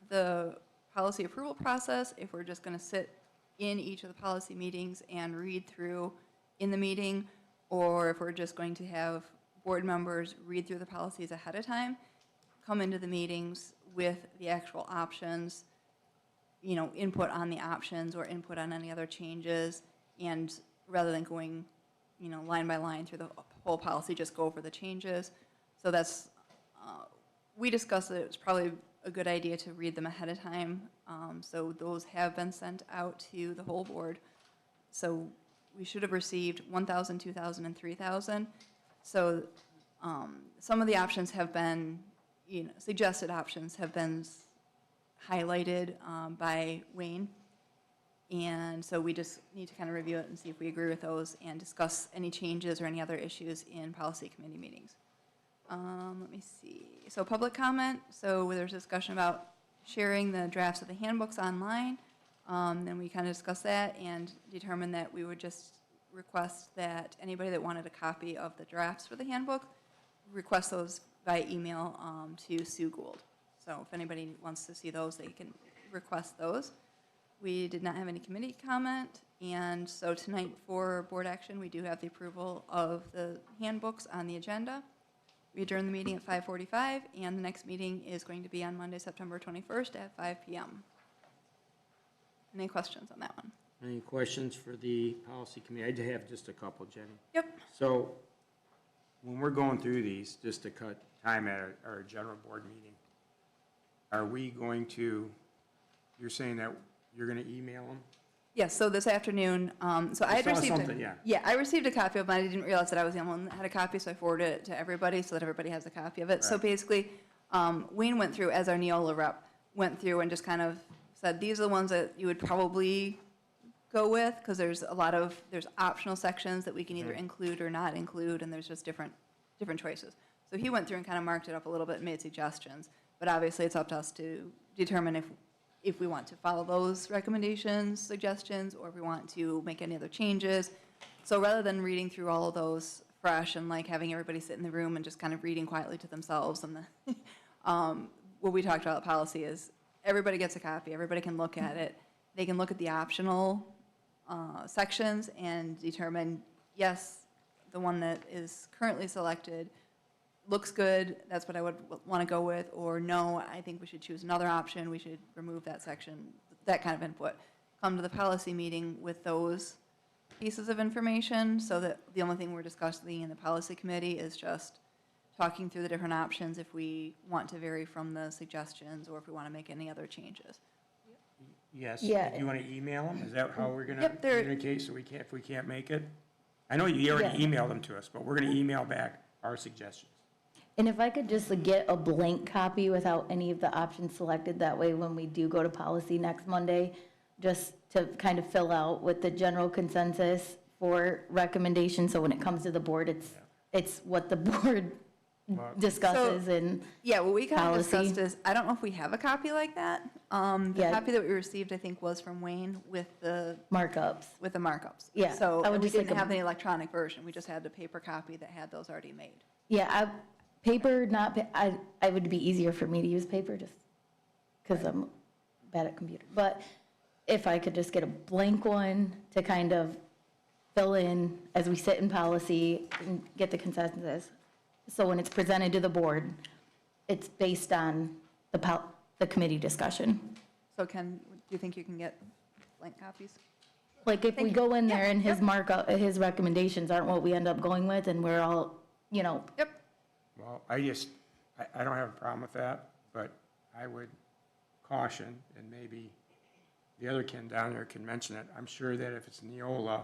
S3: the policy approval process, if we're just going to sit in each of the policy meetings and read through in the meeting, or if we're just going to have board members read through the policies ahead of time, come into the meetings with the actual options, input on the options or input on any other changes, and rather than going, line by line through the whole policy, just go over the changes. So that's, we discussed that it's probably a good idea to read them ahead of time. So those have been sent out to the whole board. So we should have received 1,000, 2,000, and 3,000. So some of the options have been, suggested options have been highlighted by Wayne. And so we just need to kind of review it and see if we agree with those and discuss any changes or any other issues in policy committee meetings. Let me see. So public comment. So there's discussion about sharing the drafts of the handbooks online. Then we kind of discussed that and determined that we would just request that anybody that wanted a copy of the drafts for the handbook request those by email to Sue Gould. So if anybody wants to see those, they can request those. We did not have any committee comment, and so tonight for board action, we do have the approval of the handbooks on the agenda. We adjourn the meeting at 5:45, and the next meeting is going to be on Monday, September 21st at 5 p.m. Any questions on that one?
S1: Any questions for the policy committee? I have just a couple, Jenny.
S3: Yep.
S1: So when we're going through these, just to cut time at our general board meeting, are we going to, you're saying that you're going to email them?
S3: Yes, so this afternoon, so I had
S1: saw
S3: received,
S1: something, yeah.
S3: Yeah, I received a copy of it, I didn't realize that I was the only one that had a copy, so I forwarded it to everybody so that everybody has a copy of it. So
S1: Right.
S3: basically, Wayne went through, as our Neola rep, went through and just kind of said, these are the ones that you would probably go with, because there's optional sections that we can either include or not include, and there's just different choices. So he went through and kind of marked it up a little bit and made suggestions, but obviously it's up to us to determine if we want to follow those recommendations, suggestions, or if we want to make any other changes. So rather than reading through all of those fresh and like having everybody sit in the room and just kind of reading quietly to themselves, and what we talked about policy is everybody gets a copy, everybody can look at it. They can look at the optional sections and determine, yes, the one that is currently selected looks good, that's what I would want to go with, or no, I think we should choose another option, we should remove that section, that kind of input. Come to the policy meeting with those pieces of information, so that the only thing we're discussing in the policy committee is just talking through the different options if we want to vary from the suggestions or if we want to make any other changes.
S1: Yes.
S5: Yeah.
S1: Do you want to email them? Is that how we're going to
S3: Yep, they're-
S1: communicate, so if we can't make it? I know you already
S5: Yeah.
S1: emailed them to us, but we're going to email back our suggestions.
S5: And if I could just get a blank copy without any of the options selected, that way when we do go to policy next Monday, just to kind of fill out with the general consensus for recommendations, so when it comes to the board, it's what the board discusses and,
S3: Yeah, what we kind of
S5: Policy.
S3: discussed is, I don't know if we have a copy like that. The
S5: Yeah.
S3: copy that we received, I think, was from Wayne with the
S5: markups.
S3: markups.
S5: Yeah,
S3: So
S5: I would
S3: and we
S5: just like
S3: didn't
S5: a-
S3: have the electronic version, we just had the paper copy that had those already made.
S5: Yeah, paper, I would be easier for me to use paper, just because I'm bad at computer. But if I could just get a blank one to kind of fill in as we sit in policy and get the consensus. So when it's presented to the board, it's based on the committee discussion.
S3: So do you think you can get blank copies?
S5: Like if we
S3: Thank you.
S5: go in there
S3: Yeah,
S5: and his
S3: yep.
S5: markup, his recommendations aren't what we end up going with, and we're all,
S3: Yep.
S1: Well, I don't have a problem with that, but I would caution and maybe the other Ken down there can mention it. I'm sure that if it's Neola,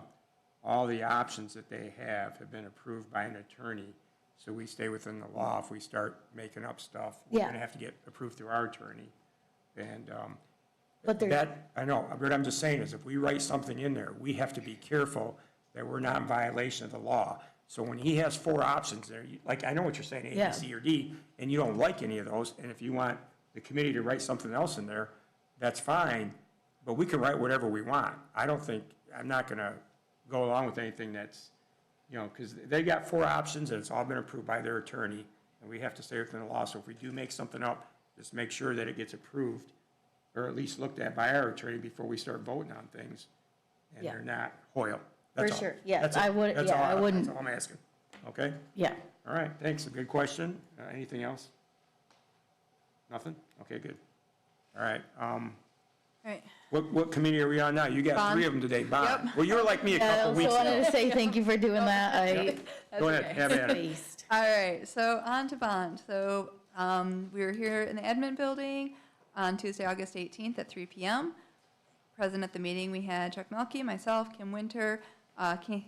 S1: all the options that they have been approved by an attorney. So we stay within the law. If we start making up stuff, we're
S5: Yeah.
S1: gonna have to get approved through our attorney. And,
S5: But there's,
S1: that, I know, but I'm just saying is if we write something in there, we have to be careful that we're not in violation of the law. So when he has 4 options there, like, I know what you're saying, A,
S5: Yeah.
S1: B, C, or D, and you don't like any of those, and if you want the committee to write something else in there, that's fine, but we can write whatever we want. I'm not gonna go along with anything that's, because they got 4 options, and it's all been approved by their attorney, and we have to stay within the law. So if we do make something up, just make sure that it gets approved, or at least looked at by our attorney before we start voting on things, and
S5: Yeah.
S1: they're not Hoyle.
S5: For
S1: That's all.
S5: sure. Yes,
S1: That's it.
S5: I would-
S1: That's
S5: yeah,
S1: all
S5: I wouldn't-
S1: That's all I'm asking. Okay?
S5: yeah.
S1: All right, thanks. A good question. Anything else? Nothing? Okay, good. All right,
S3: Right.
S1: what committee are we on now? You got
S3: Bond.
S1: 3 of them today, bond. Well, you were like me a
S5: I
S1: couple
S5: also
S1: weeks
S5: wanted
S1: ago.
S5: to say thank you for doing that.
S1: Go ahead,
S3: okay.
S1: have at it.
S5: Based.
S3: All right, so on to bond. So we were here in the admin building on Tuesday, August 18th at 3 p.m. Present at the meeting, we had Chuck Melkey, myself, Kim Winter, Ken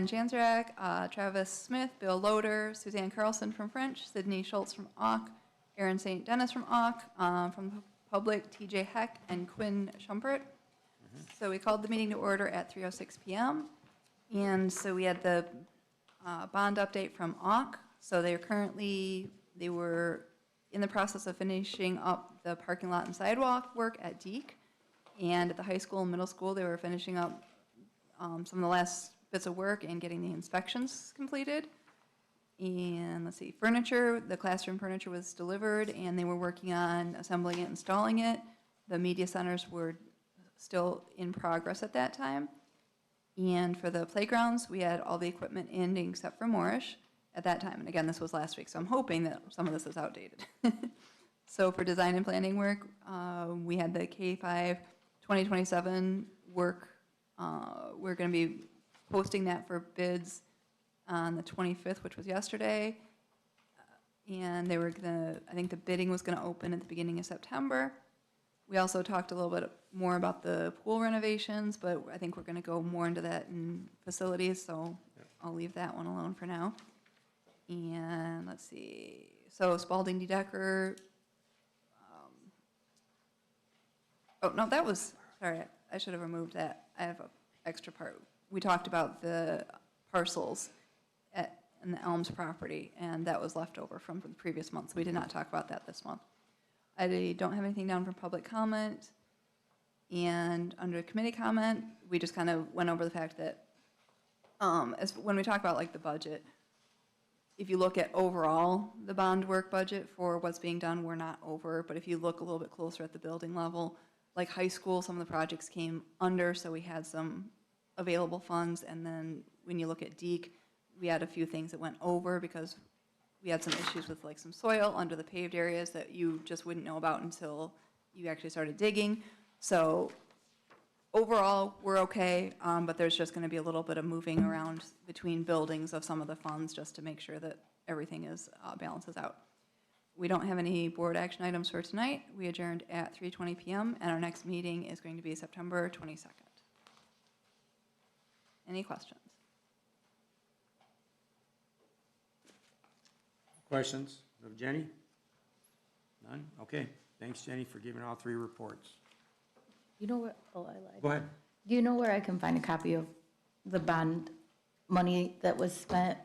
S3: Janzrak, Travis Smith, Bill Loader, Suzanne Carlson from French, Sydney Schultz from AUK, Aaron St. Dennis from AUK, from Public, TJ Heck, and Quinn Schumpert. So we called the meeting to order at 3:06 p.m. And so we had the bond update from AUK. So they were in the process of finishing up the parking lot and sidewalk work at Deke. And at the high school and middle school, they were finishing up some of the last bits of work and getting the inspections completed. And let's see, furniture, the classroom furniture was delivered, and they were working on assembling it, installing it. The media centers were still in progress at that time. And for the playgrounds, we had all the equipment in except for Moorish at that time. And again, this was last week, so I'm hoping that some of this is outdated. So for design and planning work, we had the K-5 2027 work. We're going to be posting that for bids on the 25th, which was yesterday. And they were I think the bidding was gonna open at the beginning of September. We also talked a little bit more about the pool renovations, but I think we're gonna go more into that in facilities, so I'll leave that one alone for now. And let's see, so Spalding DeDecker, oh, no, that was, sorry, I should have removed that. I have an extra part. We talked about the parcels in the Elms property, and that was left over from the previous month, so we did not talk about that this month. I don't have anything down for public comment, and under committee comment, we just kind of went over the fact that when we talk about like the budget, if you look at overall the bond work budget for what's being done, we're not over, but if you look a little bit closer at the building level, like high school, some of the projects came under, so we had some available funds, and then when you look at Deke, we had a few things that went over because we had some issues with like some soil under the paved areas that you just wouldn't know about until you actually started digging. So overall, we're okay, but there's just gonna be a little bit of moving around between buildings of some of the funds just to make sure that everything is, balances out. We don't have any board action items for tonight. We adjourned at 3:20 p.m. and our next meeting is going to be September 22nd. Any questions?
S1: Questions of Jenny? None? Okay. Thanks, Jenny, for giving all 3 reports.
S5: You know where, oh, I lied.
S1: Go ahead.
S5: Do you know where I can find a copy of the bond money that was spent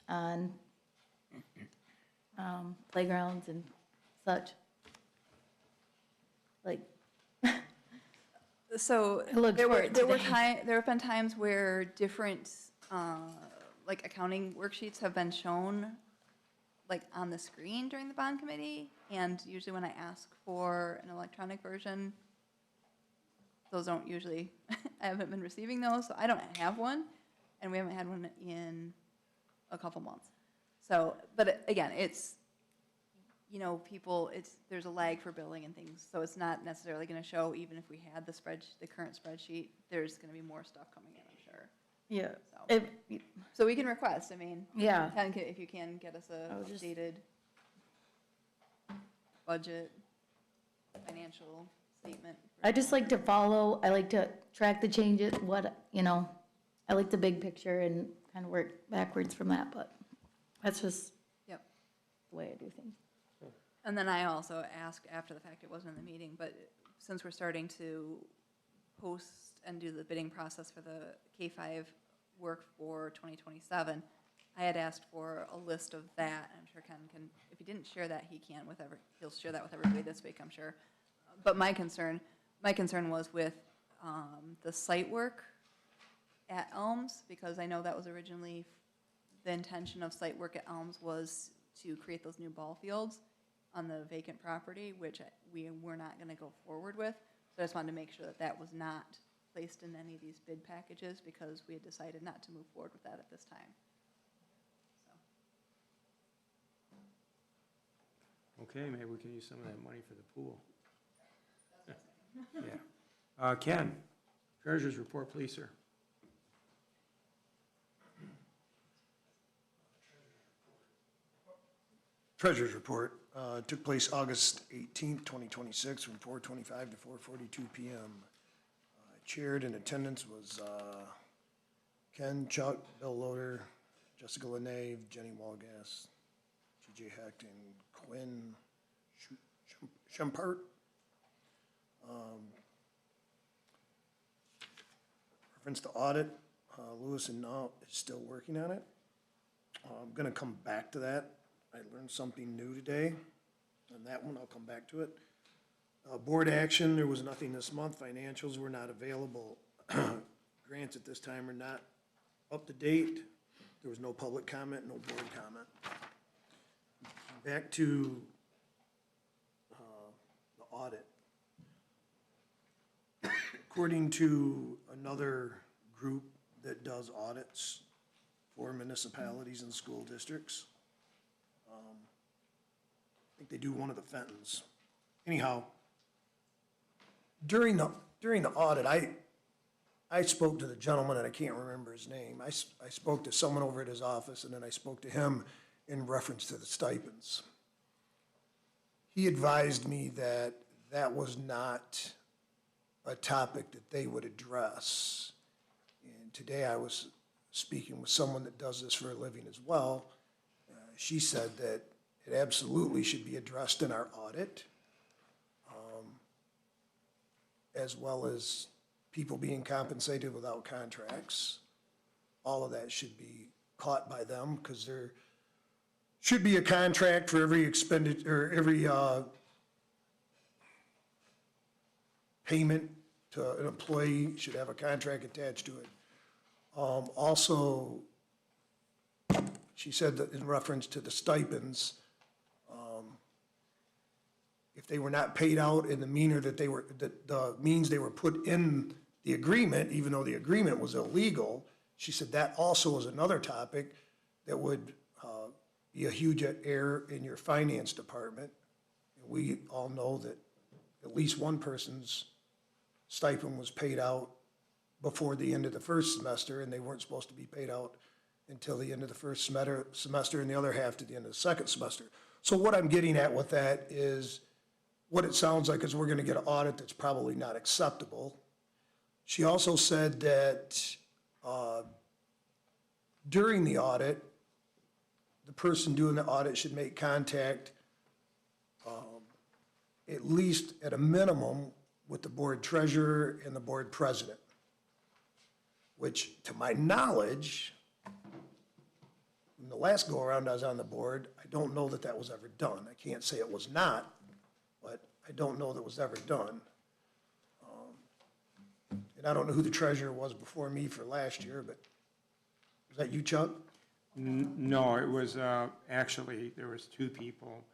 S5: on playgrounds and such? Like,
S3: So
S5: I looked for it today.
S3: there have been times where different, like accounting worksheets have been shown like on the screen during the bond committee. And usually when I ask for an electronic version, those don't usually, I haven't been receiving those, so I don't have one. And we haven't had one in a couple months. So, but again, it's, there's a lag for billing and things, so it's not necessarily gonna show, even if we had the current spreadsheet, there's gonna be more stuff coming in, I'm sure.
S5: yeah,
S3: So, so we can request,
S5: yeah.
S3: if you can get us a
S5: I was just-
S3: updated budget, financial statement.
S5: I just like to follow, I like to track the changes, I like the big picture and kind of work backwards from that, but that's just
S3: Yep.
S5: the way I do things.
S3: And then I also asked after the fact, it wasn't in the meeting, but since we're starting to post and do the bidding process for the K-5 work for 2027, I had asked for a list of that. I'm sure Ken can, if he didn't share that, he'll share that with everybody this week, I'm sure. But my concern was with the site work at Elms, because I know that was originally the intention of site work at Elms was to create those new ball fields on the vacant property, which we were not gonna go forward with. So I just wanted to make sure that that was not placed in any of these bid packages, because we had decided not to move forward with that at this time. So.
S1: Okay, maybe we can use some of that money for the pool. Yeah. Ken, treasurer's report, please, sir.
S12: Treasurer's report took place August 18th, 2026, from 4:25 to 4:42 p.m. Chaired in attendance was Ken, Chuck, Bill Loader, Jessica Lenave, Jenny Walgas, TJ Hecht, and Quinn Schempart. Reference to audit, Lewis and Nault is still working on it. I'm gonna come back to that. I learned something new today. On that one, I'll come back to it. Board action, there was nothing this month. Financials were not available. Grants at this time are not up to date. There was no public comment, no board comment. Back to the audit. According to another group that does audits for municipalities and school districts, I think they do one of the Fentons. Anyhow, during the audit, I spoke to the gentleman, and I can't remember his name. I spoke to someone over at his office, and then I spoke to him in reference to the stipends. He advised me that that was not a topic that they would address. And today I was speaking with someone that does this for a living as well. She said that it absolutely should be addressed in our audit, as well as people being compensated without contracts. All of that should be caught by them, because there should be a contract for every expenditure, or every payment to an employee should have a contract attached to it. Also, she said that in reference to the stipends, if they were not paid out in the manner that the means they were put in the agreement, even though the agreement was illegal, she said that also is another topic that would be a huge error in your finance department. We all know that at least one person's stipend was paid out before the end of the first semester, and they weren't supposed to be paid out until the end of the first semester, and the other half to the end of the second semester. So what I'm getting at with that is, what it sounds like is we're gonna get an audit that's probably not acceptable. She also said that during the audit, the person doing the audit should make contact, at least at a minimum, with the board treasurer and the board president, which, to my knowledge, in the last go-around I was on the board, I don't know that that was ever done. I can't say it was not, but I don't know that it was ever done. And I don't know who the treasurer was before me for last year, but was that you, Chuck?
S1: No, it was, actually, there was two people.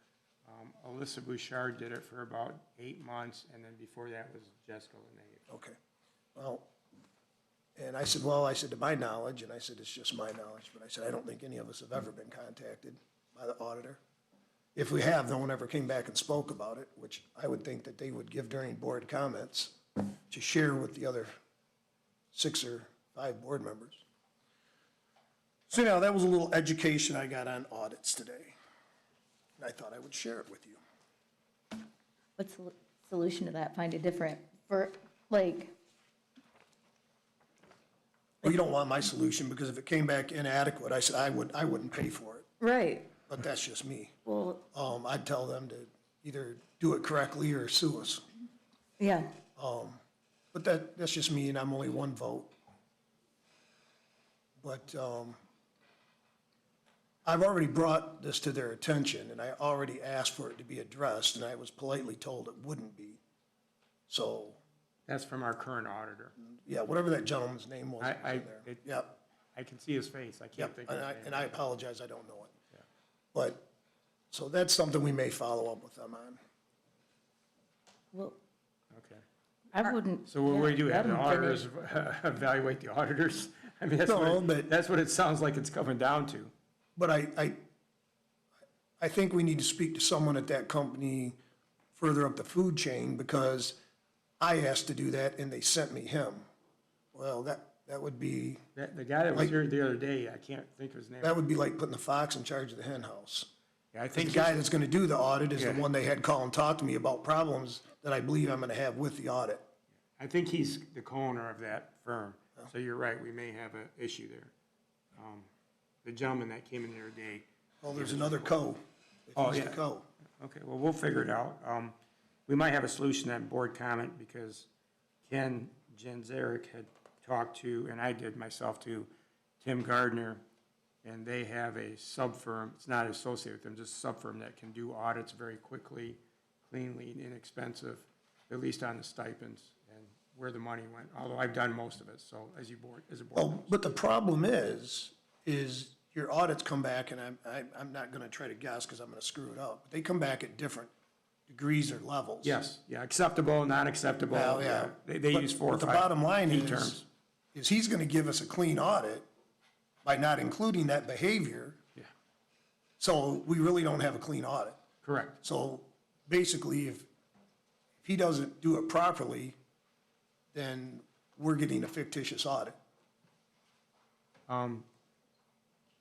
S1: Alyssa Bouchard did it for about 8 months, and then before that was Jessica Lenave.
S12: Okay, well, and I said, to my knowledge, and I said, it's just my knowledge, but I said, I don't think any of us have ever been contacted by the auditor. If we have, no one ever came back and spoke about it, which I would think that they would give during board comments to share with the other 6 or 5 board members. So now, that was a little education I got on audits today, and I thought I would share it with you.
S5: What's solution to that, find a different, for, like,
S12: Well, you don't want my solution, because if it came back inadequate, I said I wouldn't pay for it,
S5: right,
S12: but that's just me.
S5: well,
S12: I'd tell them to either do it correctly or sue us.
S5: yeah,
S12: But that's just me, and I'm only one vote. But, I've already brought this to their attention, and I already asked for it to be addressed, and I was politely told it wouldn't be. So,
S1: That's from our current auditor.
S12: yeah, whatever that gentleman's name was, that was in there.
S1: it-
S12: Yep,
S1: I can see his face, I can't
S12: yep,
S1: think of his name.
S12: and I apologize, I don't know it.
S1: Yeah.
S12: But, so that's something we may follow up with them on.
S5: well,
S1: Okay.
S5: I wouldn't.
S1: So what do we
S5: yeah,
S1: do, have
S5: let
S1: the
S5: 'em finish.
S1: auditors evaluate the auditors? I mean,
S12: No, but-
S1: that's what it sounds like it's coming down to.
S12: But I think we need to speak to someone at that company further up the food chain, because I asked to do that and they sent me him. Well, that would be,
S1: The guy that was
S12: Like-
S1: here the other day, I can't think of his name.
S12: that would be like putting the fox in charge of the hen house.
S1: Yeah, I
S12: The
S1: think
S12: guy that's gonna do the audit is the
S1: Yeah.
S12: one they had call and talk to me about problems that I believe I'm gonna have with the audit.
S1: I think he's the co-owner of that firm, so you're right, we may have an issue there. The gentleman that came in the other day.
S12: Well, there's another co.
S1: Oh,
S12: He's the
S1: yeah.
S12: co.
S1: Okay, well, we'll figure it out. We might have a solution at board comment, because Ken Jenzarek had talked to, and I did myself too, Tim Gardner, and they have a sub-firm, it's not associated with them, just a sub-firm that can do audits very quickly, cleanly, and inexpensive, at least on the stipends and where the money went, although I've done most of it, so as a board
S12: Well,
S1: knows.
S12: but the problem is your audits come back, and I'm not gonna try to guess, because I'm gonna screw it up. But they come back at different degrees or levels.
S1: Yes, yeah, acceptable, non-acceptable.
S12: Well, yeah.
S1: They
S12: But-
S1: use 4 or
S12: but
S1: 5
S12: the bottom line
S1: key
S12: is,
S1: terms.
S12: he's gonna give us a clean audit by not including that behavior.
S1: Yeah.
S12: So we really don't have a clean audit.
S1: Correct.
S12: So basically, if he doesn't do it properly, then we're getting a fictitious audit.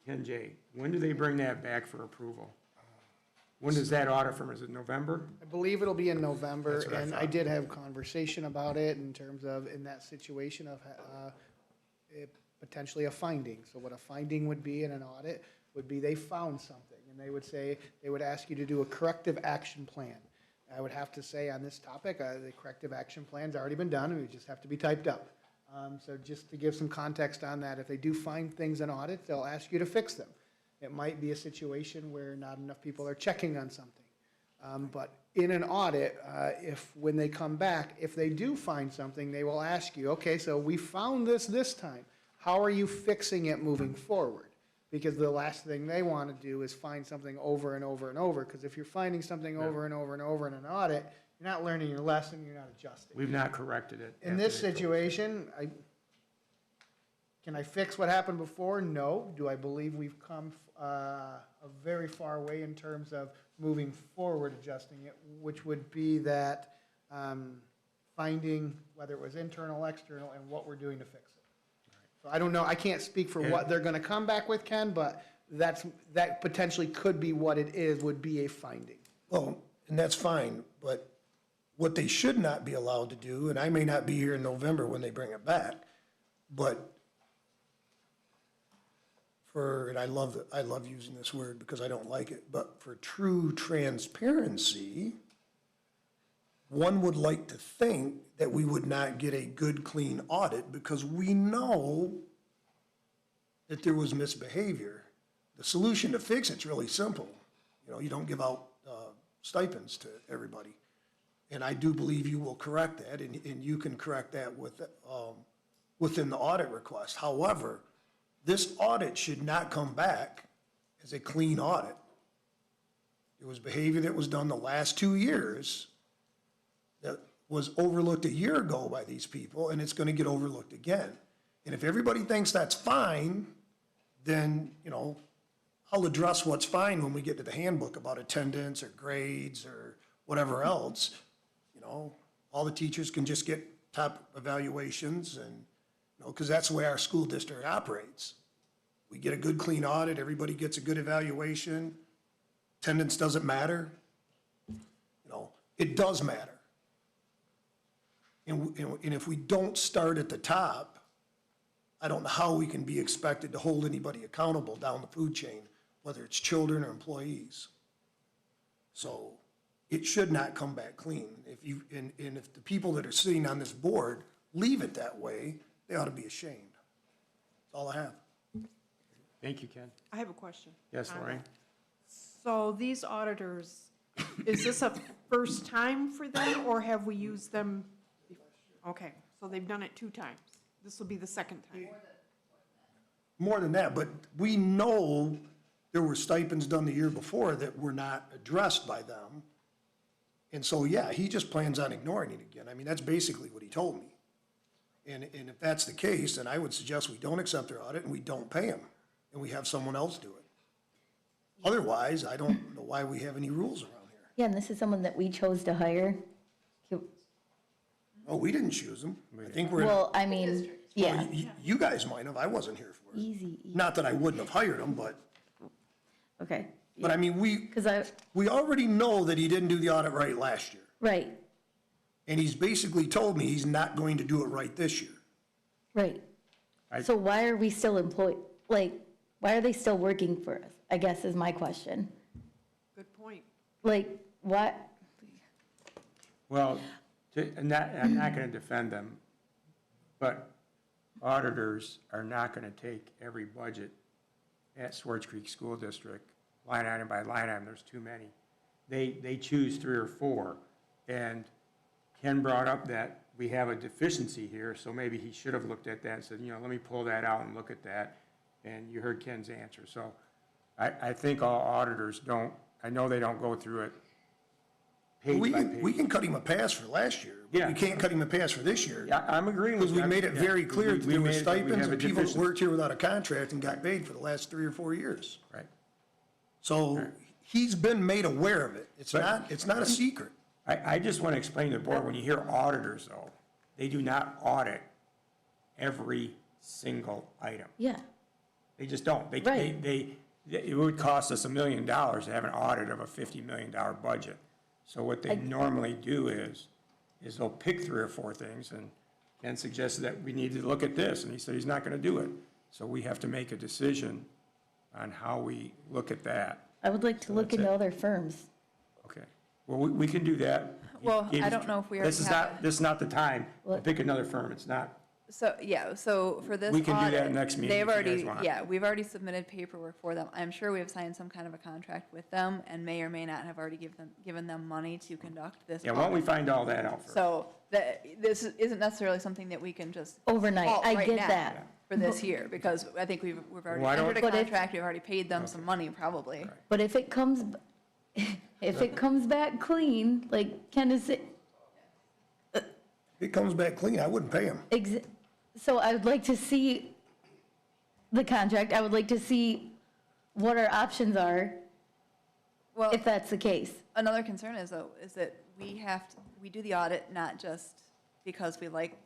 S1: Ken J., when do they bring that back for approval? When does that audit from, is it November?
S11: I believe it'll be in November,
S1: That's what I
S11: and I
S1: thought.
S11: did have conversation about it in terms of, in that situation of potentially a finding. So what a finding would be in an audit would be they found something, and they would say, they would ask you to do a corrective action plan. I would have to say on this topic, the corrective action plan's already been done, and it would just have to be typed up. So just to give some context on that, if they do find things in audits, they'll ask you to fix them. It might be a situation where not enough people are checking on something. But in an audit, when they come back, if they do find something, they will ask you, okay, so we found this time. How are you fixing it moving forward? Because the last thing they want to do is find something over and over and over. Because if you're finding something over and over and over in an audit, you're not learning your lesson, you're not adjusting.
S1: We've not corrected it.
S11: In this situation, can I fix what happened before? No. Do I believe we've come a very far way in terms of moving forward, adjusting it, which would be that finding whether it was internal, external, and what we're doing to fix it. So I don't know, I can't speak for what they're gonna come back with, Ken, but that potentially could be what it is, would be a finding.
S12: Well, and that's fine, but what they should not be allowed to do, and I may not be here in November when they bring it back, but and I love using this word because I don't like it, but for true transparency, one would like to think that we would not get a good, clean audit because we know that there was misbehavior. The solution to fix it's really simple. You know, you don't give out stipends to everybody. And I do believe you will correct that, and you can correct that within the audit request. However, this audit should not come back as a clean audit. It was behavior that was done the last 2 years that was overlooked a year ago by these people, and it's gonna get overlooked again. And if everybody thinks that's fine, then, you know, I'll address what's fine when we get to the handbook about attendance or grades or whatever else. You know, all the teachers can just get top evaluations and, you know, because that's the way our school district operates. We get a good, clean audit, everybody gets a good evaluation, attendance doesn't matter. You know, it does matter. And if we don't start at the top, I don't know how we can be expected to hold anybody accountable down the food chain, whether it's children or employees. So it should not come back clean. And if the people that are sitting on this board leave it that way, they ought to be ashamed. That's all I have.
S1: Thank you, Ken.
S4: I have a question.
S1: Yes,
S4: on
S1: Lorraine?
S4: that. So these auditors, is this a first time for them, or have we used them? Okay, so they've done it 2 times. This will be the second time.
S12: More than that, but we know there were stipends done the year before that were not addressed by them. And so, yeah, he just plans on ignoring it again. I mean, that's basically what he told me. And if that's the case, then I would suggest we don't accept their audit and we don't pay them, and we have someone else do it. Otherwise, I don't know why we have any rules around here.
S5: Yeah, and this is someone that we chose to hire.
S12: Oh, we didn't choose them. I think we're,
S5: Well, I mean, yeah,
S12: you guys might have, I wasn't here for it.
S5: easy,
S12: Not that I wouldn't have hired him, but
S5: okay.
S12: I mean,
S5: Because
S12: we already know that he didn't do the audit right last year.
S5: right,
S12: And he's basically told me he's not going to do it right this year.
S5: right.
S1: I-
S5: So why are we still employed, like, why are they still working for us, I guess is my question.
S4: Good point.
S5: Like, what,
S1: Well, I'm not going to defend them, but auditors are not going to take every budget at Swartz Creek School District, line item by line item, there's too many. They choose 3 or 4, and Ken brought up that we have a deficiency here, so maybe he should have looked at that and said, let me pull that out and look at that, and you heard Ken's answer. So I think all auditors don't, I know they don't go through it page
S12: We
S1: by
S12: can, we
S1: page.
S12: can cut him a pass for last year, but
S1: Yeah.
S12: we can't cut him a pass for this year.
S1: Yeah, I'm agreeing with
S12: Because
S1: you.
S12: we made it very
S1: Yeah,
S12: clear that
S1: we
S12: there were
S1: made it that we
S12: stipends
S1: have a
S12: and people that
S1: deficiency.
S12: worked here without a contract and got paid for the last 3 or 4 years.
S1: Right.
S12: So he's been made aware of it. It's not a secret.
S1: I just want to explain to the board, when you hear auditors, though, they do not audit every single item.
S5: yeah,
S1: They just don't.
S5: Right.
S1: It would cost us $1 million to have an audit of a $50 million budget. So what they normally do is they'll pick 3 or 4 things, and Ken suggested that we need to look at this, and he said he's not going to do it. So we have to make a decision on how we look at that.
S5: I would like to look
S1: that's
S5: into
S1: it.
S5: other firms.
S1: Okay. Well, we can do that.
S3: Well, I don't know if we
S1: This is
S3: already have
S1: not, this is not the time to
S5: What?
S1: pick another firm. It's not.
S3: So, yeah, so for this
S1: We can do that
S3: audit,
S1: next meeting
S3: they've
S1: if you guys
S3: already,
S1: want.
S3: yeah, we've already submitted paperwork for them. I'm sure we have signed some kind of a contract with them and may or may not have already given them money to conduct this
S1: Yeah, why don't we
S3: audit.
S1: find all that out first?
S3: So this isn't necessarily something that we can just.
S5: Overnight,
S3: halt
S5: I
S3: right
S5: get
S3: now
S5: that.
S3: For this year, because I think we've already
S1: Why don't-
S3: entered a
S5: But if-
S3: contract, we've already paid them some money probably.
S5: But if it comes, if it comes back clean, like Ken is,
S12: If it comes back clean, I wouldn't pay him.
S5: so I would like to see the contract, I would like to see what our options are,
S3: Well,
S5: if that's the case.
S3: another concern is though, is that we do the audit not just because we like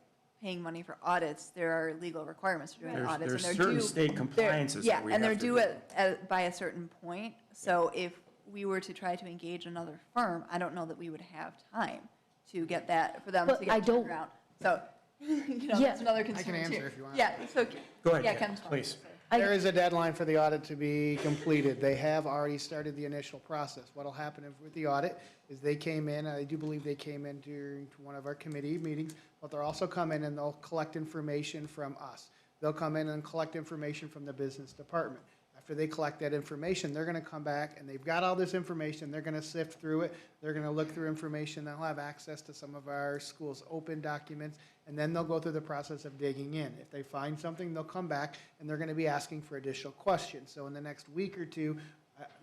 S3: paying money for audits. There are legal requirements for doing
S1: There's-
S3: audits.
S1: there's
S3: and they're
S1: certain
S3: due-
S1: state
S3: they're-
S1: compliances
S3: Yeah,
S1: that we
S3: and they're
S1: have to
S3: due
S1: do.
S3: by a certain point. So if we were to try to engage another firm, I don't know that we would have time to get that, for them
S5: But
S3: to get
S5: I
S3: it
S5: don't-
S3: turned around. So,
S5: Yeah.
S3: that's another concern too.
S11: answer if you want.
S3: Yeah, so.
S1: Go ahead,
S3: Yeah,
S1: Ken,
S3: Ken's fine.
S1: please.
S11: There is a deadline for the audit to be completed. They have already started the initial process. What'll happen with the audit is they came in, I do believe they came in during one of our committee meetings, but they'll also come in and they'll collect information from us. They'll come in and collect information from the business department. After they collect that information, they're gonna come back and they've got all this information, they're gonna sift through it, they're gonna look through information, they'll have access to some of our schools' open documents, and then they'll go through the process of digging in. If they find something, they'll come back and they're gonna be asking for additional questions. So in the next week or two,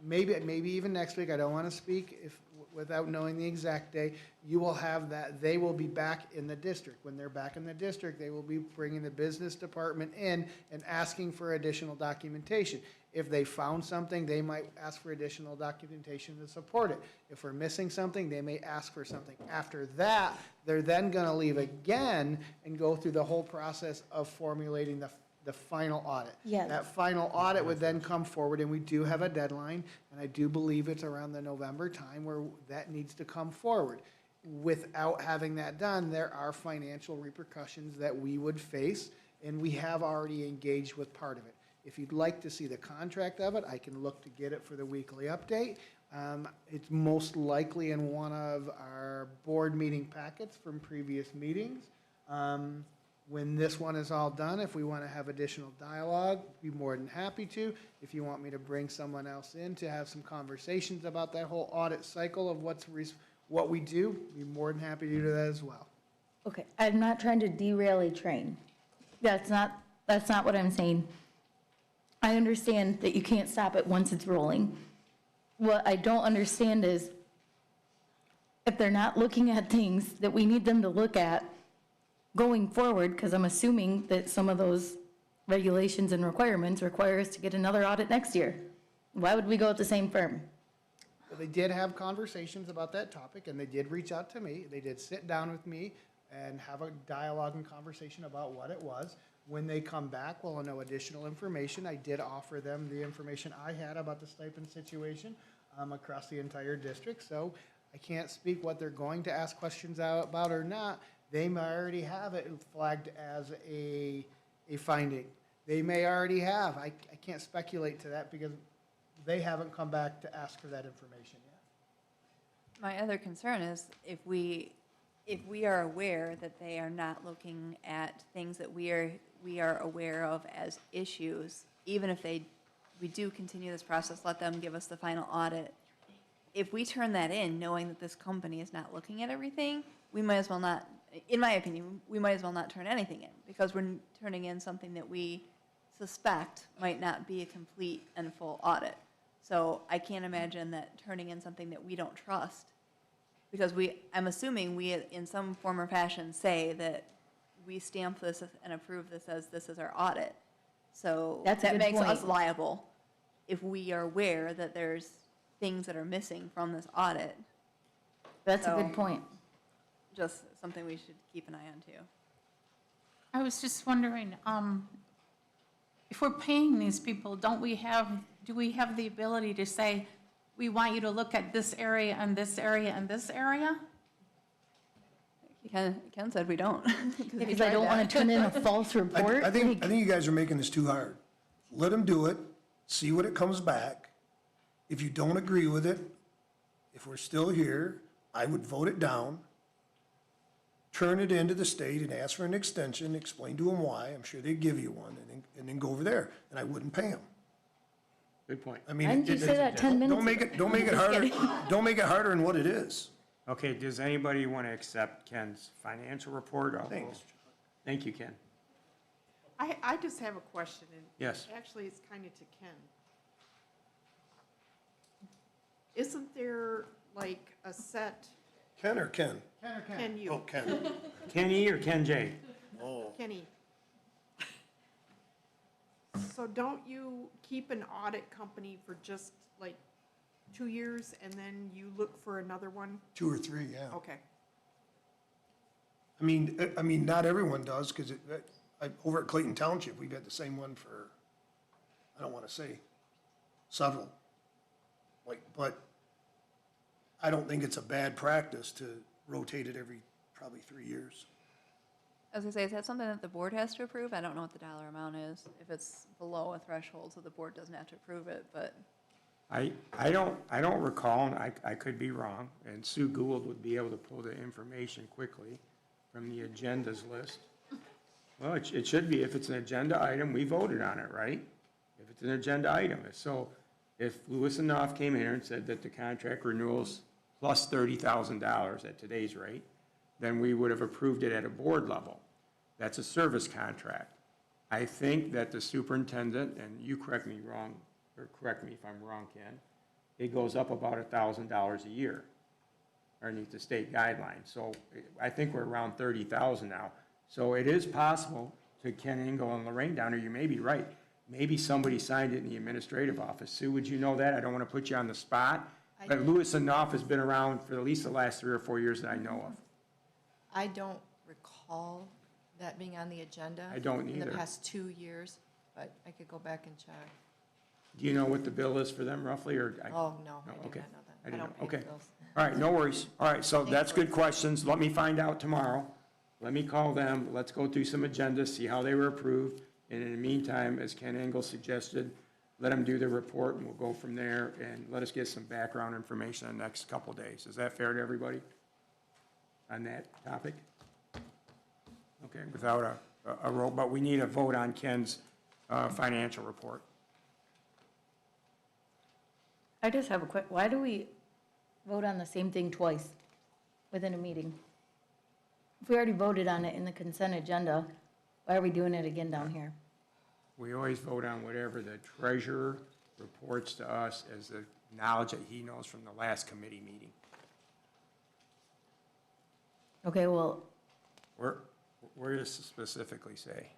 S11: maybe even next week, I don't wanna speak without knowing the exact day, you will have that, they will be back in the district. When they're back in the district, they will be bringing the business department in and asking for additional documentation. If they found something, they might ask for additional documentation to support it. If we're missing something, they may ask for something. After that, they're then gonna leave again and go through the whole process of formulating the final audit.
S5: Yeah.
S11: That final audit would then come forward, and we do have a deadline, and I do believe it's around the November time where that needs to come forward. without having that done, there are financial repercussions that we would face, and we have already engaged with part of it. If you'd like to see the contract of it, I can look to get it for the weekly update. It's most likely in one of our board meeting packets from previous meetings. When this one is all done, if we want to have additional dialogue, be more than happy to. If you want me to bring someone else in to have some conversations about that whole audit cycle of what we do, be more than happy to do that as well.
S5: Okay, I'm not trying to derail a train. That's not what I'm saying. I understand that you can't stop it once it's rolling. What I don't understand is if they're not looking at things that we need them to look at going forward, because I'm assuming that some of those regulations and requirements require us to get another audit next year. Why would we go with the same firm?
S11: They did have conversations about that topic, and they did reach out to me. They did sit down with me and have a dialogue and conversation about what it was. When they come back, we'll know additional information. I did offer them the information I had about the stipend situation across the entire district, so I can't speak what they're going to ask questions about or not. They may already have it flagged as a finding. They may already have. I can't speculate to that because they haven't come back to ask for that information yet.
S3: My other concern is if we are aware that they are not looking at things that we are aware of as issues, even if we do continue this process, let them give us the final audit. If we turn that in, knowing that this company is not looking at everything, we might as well not, in my opinion, we might as well not turn anything in, because we're turning in something that we suspect might not be a complete and full audit. So I can't imagine that turning in something that we don't trust, because I'm assuming we, in some form or fashion, say that we stamp this and approve this as this is our audit. So
S5: That's a
S3: that
S5: good
S3: makes us
S5: point.
S3: liable if we are aware that there's things that are missing from this audit.
S5: That's a
S3: So-
S5: good point.
S3: Just something we should keep an eye on too.
S10: I was just wondering, if we're paying these people, do we have the ability to say, we want you to look at this area and this area and this area?
S3: Ken said we don't.
S5: Because I don't want to turn in a false report.
S12: I think
S5: like-
S12: you guys are making this too hard. Let them do it, see what it comes back. If you don't agree with it, if we're still here, I would vote it down, turn it into the state and ask for an extension, explain to them why, I'm sure they'd give you one, and then go over there, and I wouldn't pay them.
S1: Good point.
S12: I mean.
S5: Why didn't you say that 10 minutes
S12: Don't make it harder, don't make it harder than what it is.
S1: Okay, does anybody want to accept Ken's financial report?
S12: Thanks.
S1: Thank you, Ken.
S4: I just have a question, and
S1: Yes.
S4: actually, it's kind of to Ken. Isn't there like a set,
S12: Ken or Ken?
S4: Ken you,
S12: Oh, Ken.
S1: Kenny or Ken J?
S12: Oh,
S4: Kenny? So don't you keep an audit company for just like 2 years and then you look for another one?
S12: 2 or 3, yeah.
S4: Okay.
S12: I mean, not everyone does, because over at Clayton Township, we've had the same one for, I don't want to say, several. But I don't think it's a bad practice to rotate it every probably 3 years.
S3: As I say, is that something that the board has to approve? I don't know what the dollar amount is, if it's below a threshold, so the board doesn't have to approve it, but
S1: I don't recall, and I could be wrong, and Sue Gould would be able to pull the information quickly from the agendas list. Well, it should be, if it's an agenda item, we voted on it, right? If it's an agenda item, so if Lewis and Knopf came in here and said that the contract renewals plus $30,000 at today's rate, then we would have approved it at a board level. That's a service contract. I think that the superintendent, and you correct me wrong, or correct me if I'm wrong, Ken, it goes up about $1,000 a year underneath the state guidelines. So I think we're around 30,000 now. So it is possible, to Ken Engel and Lorraine Downer, you may be right. Maybe somebody signed it in the administrative office. Sue, would you know that? I don't want to put you on the spot. But Lewis and Knopf has been around for at least the last 3 or 4 years that I know of.
S2: I don't recall that being on the agenda.
S1: I don't
S2: In
S1: either.
S2: the past 2 years, but I could go back and check.
S1: Do you know what the bill is for them roughly, or?
S2: Oh, no,
S1: No,
S2: I do
S1: okay.
S2: not know that.
S1: I didn't
S2: don't
S1: know.
S2: pay
S1: Okay.
S2: the bills.
S1: All right, no worries. All right, so that's good questions. Let me find out tomorrow. Let me call them. Let's go through some agendas, see how they were approved. And in the meantime, as Ken Engel suggested, let them do their report and we'll go from there and let us get some background information in the next couple of days. Is that fair to everybody on that topic? Okay, without a roll, but we need a vote on Ken's financial report.
S5: I just have a quick, why do we vote on the same thing twice within a meeting? If we already voted on it in the consent agenda, why are we doing it again down here?
S1: We always vote on whatever the treasurer reports to us as the knowledge that he knows from the last committee meeting.
S5: Okay, well,
S1: Where does it specifically say?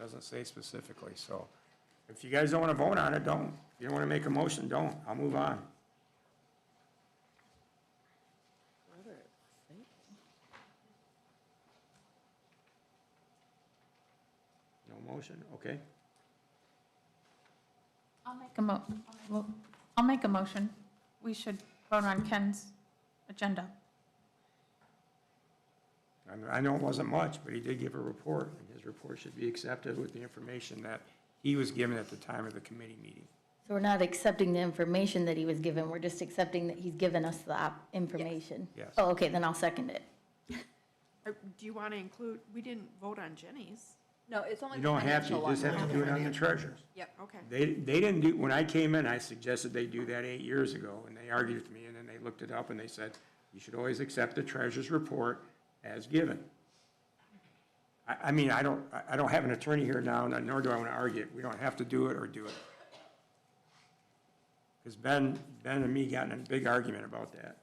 S1: Doesn't say specifically, so if you guys don't want to vote on it, don't. If you don't want to make a motion, don't. I'll move on. No motion, okay.
S10: I'll make a motion. We should vote on Ken's agenda.
S1: I know it wasn't much, but he did give a report, and his report should be accepted with the information that he was given at the time of the committee meeting.
S5: so we're not accepting the information that he was given, we're just accepting that he's given us the information?
S1: Yes.
S5: Oh, okay, then I'll second it.
S4: Do you want to include, we didn't vote on Jenny's.
S3: No, it's only
S1: You
S3: the
S1: don't have to,
S3: financial
S1: you
S3: one.
S1: just have to do it on the treasurers.
S3: Yep.
S4: Okay.
S1: They didn't do, when I came in, I suggested they do that 8 years ago, and they argued with me, and then they looked it up, and they said, you should always accept the treasurer's report as given. I mean, I don't have an attorney here now, nor do I want to argue it. We don't have to do it or do it. Because Ben and me got in a big argument about that.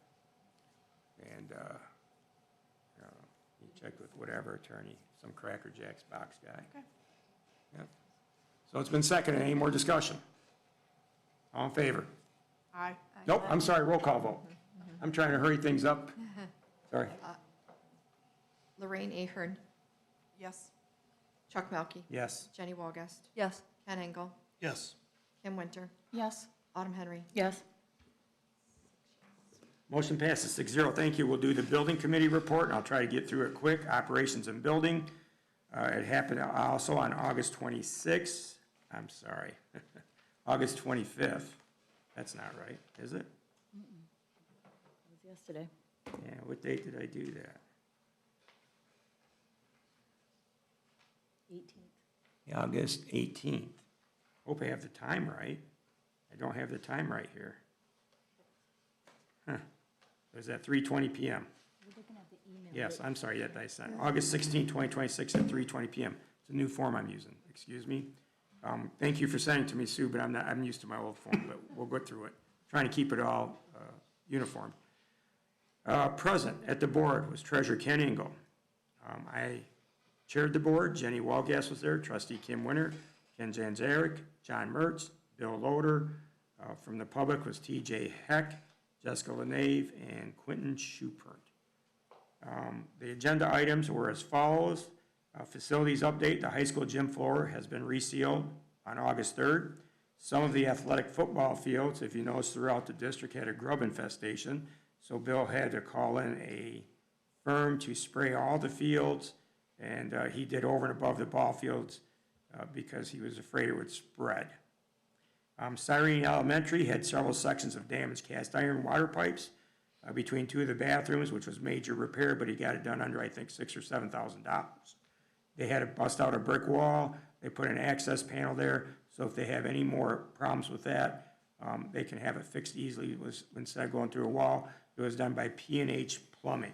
S1: And, he checked with whatever attorney, some Cracker Jacks box guy.
S4: Okay.
S1: Yep. So it's been seconded. Any more discussion? All in favor?
S4: Aye.
S1: Nope, I'm sorry, roll call vote. I'm trying to hurry things up. Sorry.
S2: Lorraine Ahern,
S4: Yes.
S2: Chuck Melkey,
S1: Yes.
S2: Jenny Walgast,
S3: Yes.
S2: Ken Engel,
S12: Yes.
S2: Kim Winter,
S10: Yes.
S2: Autumn Henry.
S5: Yes.
S1: Motion passes 6-0. Thank you. We'll do the building committee report, and I'll try to get through it quick. Operations and building. It happened also on August 26th. I'm sorry, August 25th. That's not right, is it?
S5: It was yesterday.
S1: Yeah, what date did I do that?
S5: 18th.
S1: August 18th. Hope I have the time right. I don't have the time right here. Huh. It was at 3:20 p.m.
S5: We're looking at the email.
S1: Yes, I'm sorry, that I sent. August 16, 2026 at 3:20 p.m. It's a new form I'm using, excuse me. Thank you for sending it to me, Sue, but I'm used to my old form, but we'll go through it. Trying to keep it all uniform. Present at the board was Treasurer Ken Engel. I chaired the board. Jenny Walgast was there, Trustee Kim Winter, Ken Janzarek, John Mertz, Bill Loader. From the public was T.J. Heck, Jessica LeNave, and Quentin Schupert. The agenda items were as follows. Facilities update, the high school gym floor has been resealed on August 3rd. Some of the athletic football fields, if you notice throughout the district, had a grub infestation. So Bill had to call in a firm to spray all the fields, and he did over and above the ball fields because he was afraid it would spread. Cyrene Elementary had several sections of damaged cast iron water pipes between two of the bathrooms, which was major repair, but he got it done under, I think, $6,000 or $7,000. They had to bust out a brick wall. They put an access panel there, so if they have any more problems with that, they can have it fixed easily. It was, instead of going through a wall, it was done by P&H Plumbing.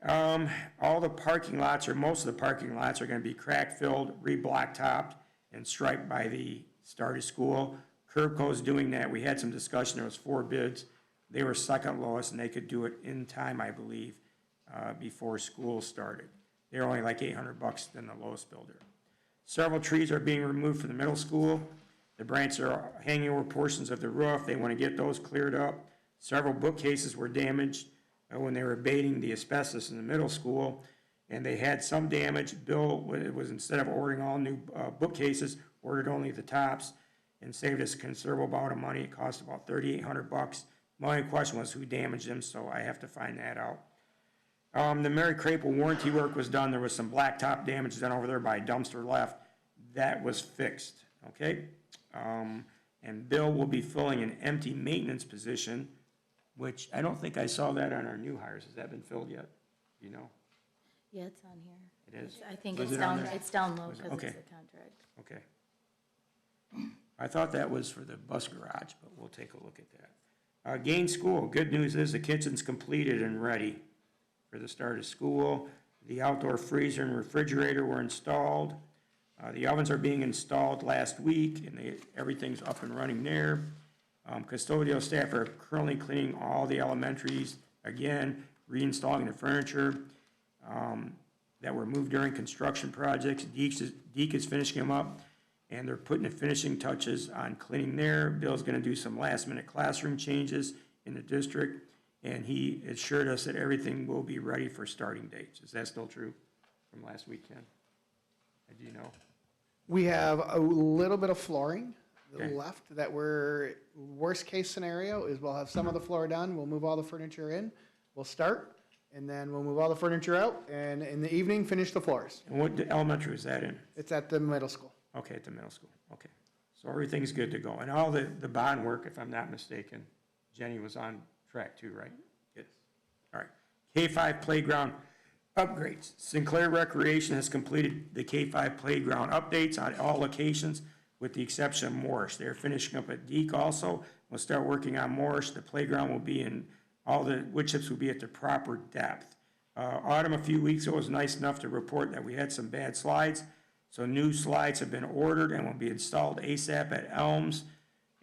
S1: All the parking lots, or most of the parking lots, are gonna be crack-filled, re-block-topped, and striped by the start of school. Curb Co's doing that. We had some discussion. There was 4 bids. They were second lowest, and they could do it in time, I believe, before school started. They're only like $800 than the lowest builder. Several trees are being removed from the middle school. The The branches are hanging over portions of the roof. They want to get those cleared up. Several bookcases were damaged when they were abating the asbestos in the middle school, and they had some damage. Bill was, instead of ordering all new bookcases, ordered only the tops and saved us a considerable amount of money. It cost about $3,800. My only question was who damaged them, so I have to find that out. The Mary Crapel warranty work was done. There was some blacktop damage done over there by a dumpster left. That was fixed, okay? And Bill will be filling an empty maintenance position, which I don't think I saw that on our new hires. Has that been filled yet? Do you know?
S5: Yeah, it's on here.
S1: It is?
S5: I think
S1: Was
S5: it's
S1: it on
S5: down,
S1: there?
S5: it's down low
S1: Was it?
S5: because
S1: Okay.
S5: it's a contract.
S1: Okay. I thought that was for the bus garage, but we'll take a look at that. Gaines School, good news is the kitchen's completed and ready for the start of school. The outdoor freezer and refrigerator were installed. The ovens are being installed last week, and everything's up and running there. Custodial staff are currently cleaning all the elementaries, again, reinstalling the furniture that were moved during construction projects. Deke is finishing them up, and they're putting the finishing touches on cleaning there. Bill's gonna do some last-minute classroom changes in the district, and he assured us that everything will be ready for starting dates. Is that still true from last weekend? Do you know?
S11: We have a little bit of flooring
S1: Okay.
S11: left that we're, worst case scenario is we'll have some of the floor done, we'll move all the furniture in, we'll start, and then we'll move all the furniture out, and in the evening, finish the floors.
S1: And what elementary is that in?
S11: It's at the middle school.
S1: Okay, at the middle school, okay. So everything's good to go. And all the bond work, if I'm not mistaken, Jenny was on track too, right? Yes. All right. K-5 playground upgrades. Sinclair Recreation has completed the K-5 playground updates on all locations with the exception of Morris. They're finishing up at Deke also. We'll start working on Morris. The playground will be in, all the wood chips will be at the proper depth. Autumn, a few weeks ago, was nice enough to report that we had some bad slides. So new slides have been ordered and will be installed ASAP at Elms.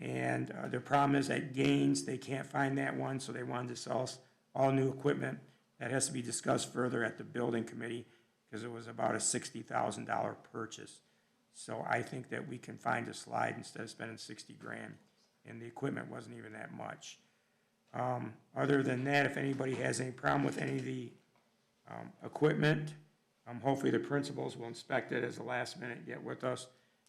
S1: And the problem is at Gaines, they can't find that one, so they wanted to sell us all new equipment. That has to be discussed further at the building committee because it was about a $60,000 purchase. So I think that we can find a slide instead of spending 60 grand. And the equipment wasn't even that much. Other than that, if anybody has any problem with any of the equipment, hopefully the principals will inspect it as a last minute, get with us.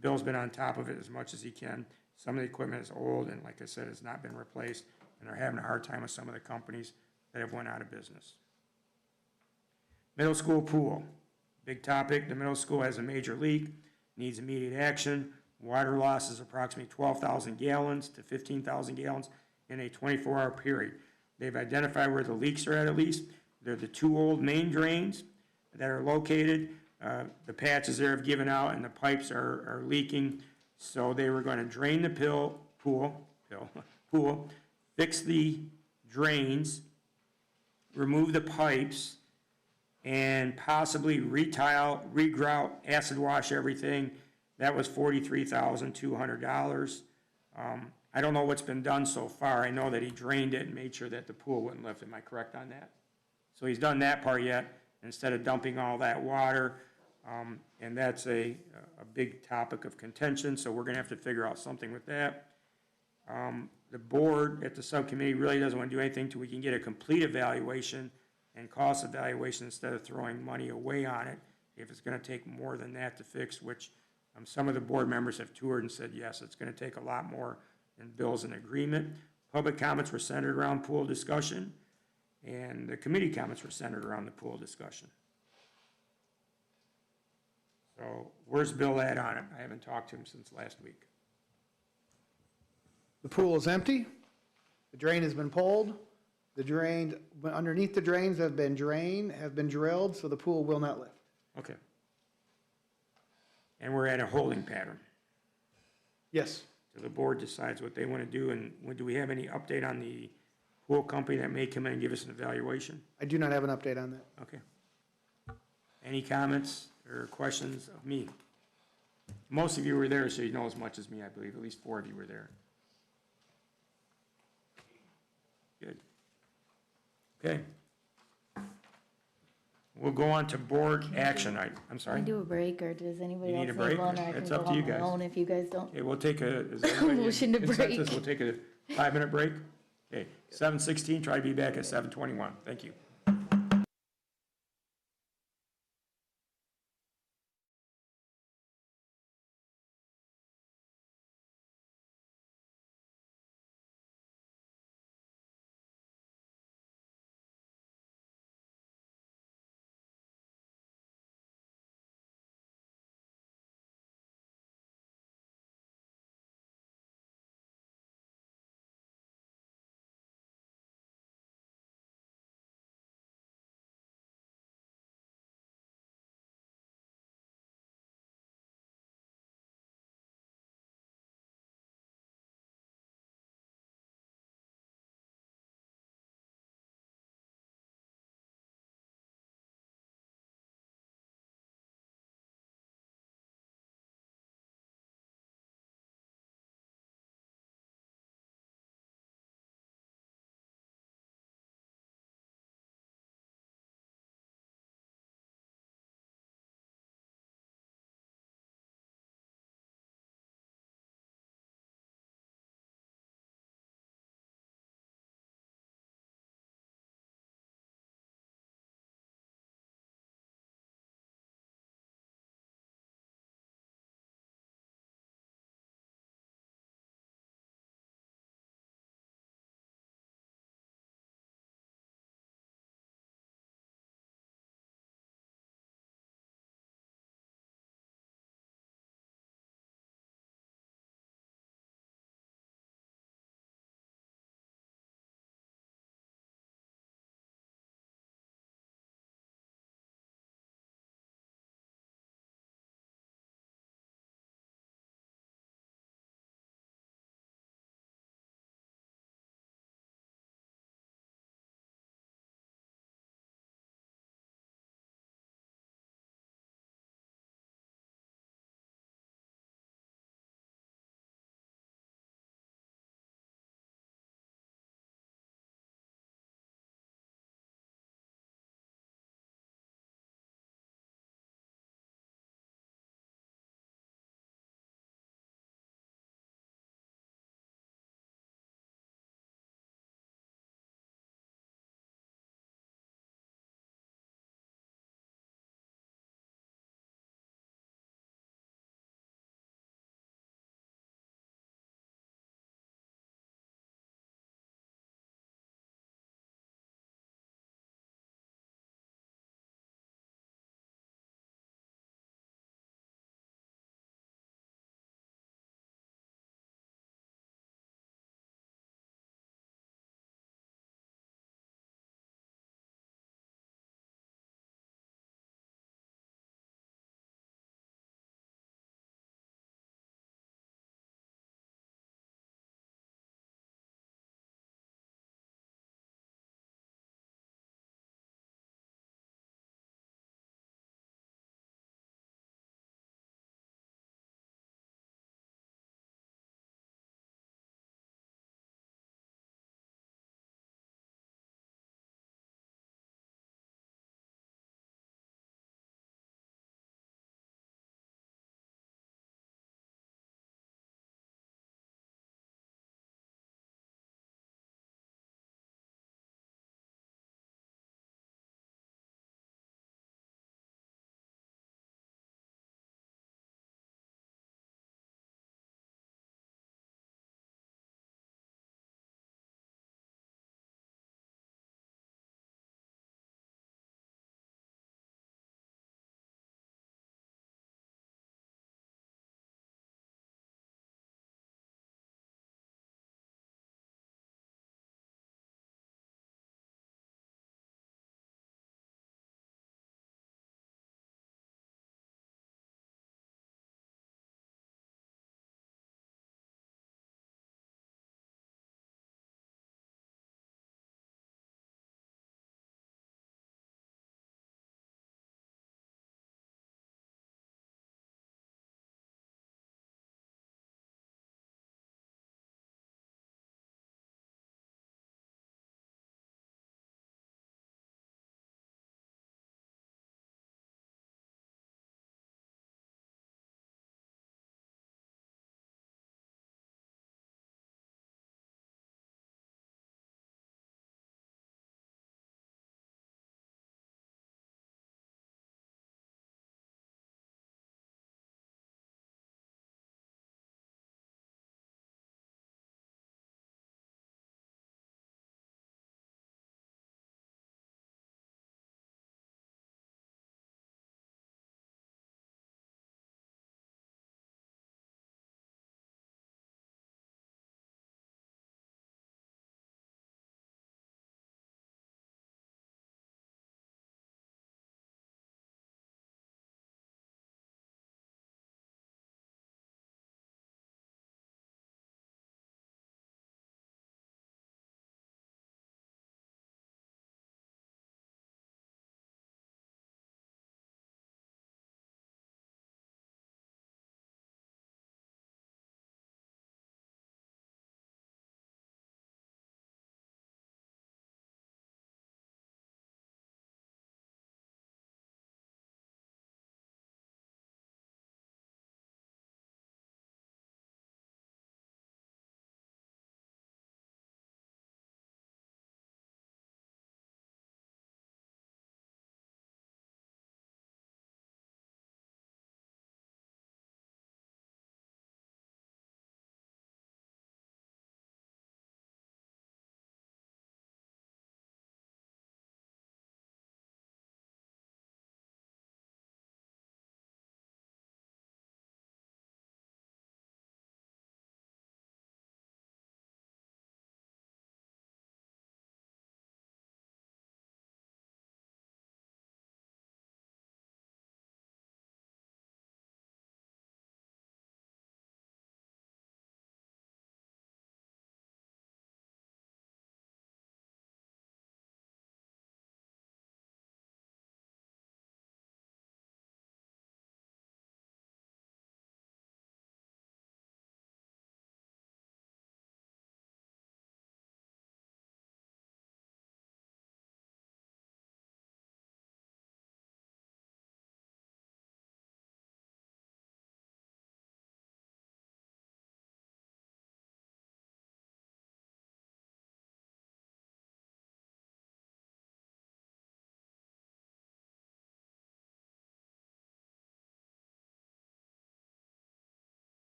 S1: Bill's been on top of it as much as he can. Some of the equipment is old and like I said, has not been replaced, and they're having a hard time with some of the companies that have went out of business. Middle school pool, big topic. The middle school has a major leak, needs immediate action. Water loss is approximately 12,000 gallons to 15,000 gallons in a 24-hour period. They've identified where the leaks are at least. They're the two old main drains that are located. The patches there have given out and the pipes are leaking. So they were going to drain the pool, fix the drains, remove the pipes, and possibly retile, regrout, acid wash everything. That was $43,200. I don't know what's been done so far. I know that he drained it and made sure that the pool wouldn't lift. Am I correct on that? So he's done that part yet, instead of dumping all that water. And that's a big topic of contention, so we're gonna have to figure out something with that. The board at the subcommittee really doesn't want to do anything till we can get a complete evaluation and cost evaluation instead of throwing money away on it. If it's gonna take more than that to fix, which some of the board members have toured and said, yes, it's gonna take a lot more, and Bill's in agreement. Public comments were centered around pool discussion, and the committee comments were centered around the pool discussion. So where's Bill at on it? I haven't talked to him since last week.
S11: The pool is empty. The drain has been pulled. The drain, underneath the drains have been drilled, so the pool will not lift.
S1: Okay. And we're at a holding pattern.
S11: Yes.
S1: So the board decides what they want to do, and do we have any update on the pool company that may come in and give us an evaluation?
S11: I do not have an update on that.
S1: Okay. Any comments or questions of me? Most of you were there, so you know as much as me, I believe. At least 4 of you were there. Good. Okay. We'll go on to board action item. I'm
S5: Can
S1: sorry.
S5: we do a break, or does anybody
S1: You
S5: else
S1: need a
S5: need
S1: break?
S5: one, or I can
S1: It's
S5: go
S1: up to you
S5: on my
S1: guys.
S5: own if you guys don't?
S1: Okay, we'll take is everybody in
S5: Motion to break.
S1: consensus? We'll take a 5-minute break. Okay, 7:16, try to be back at 7:21. Thank you.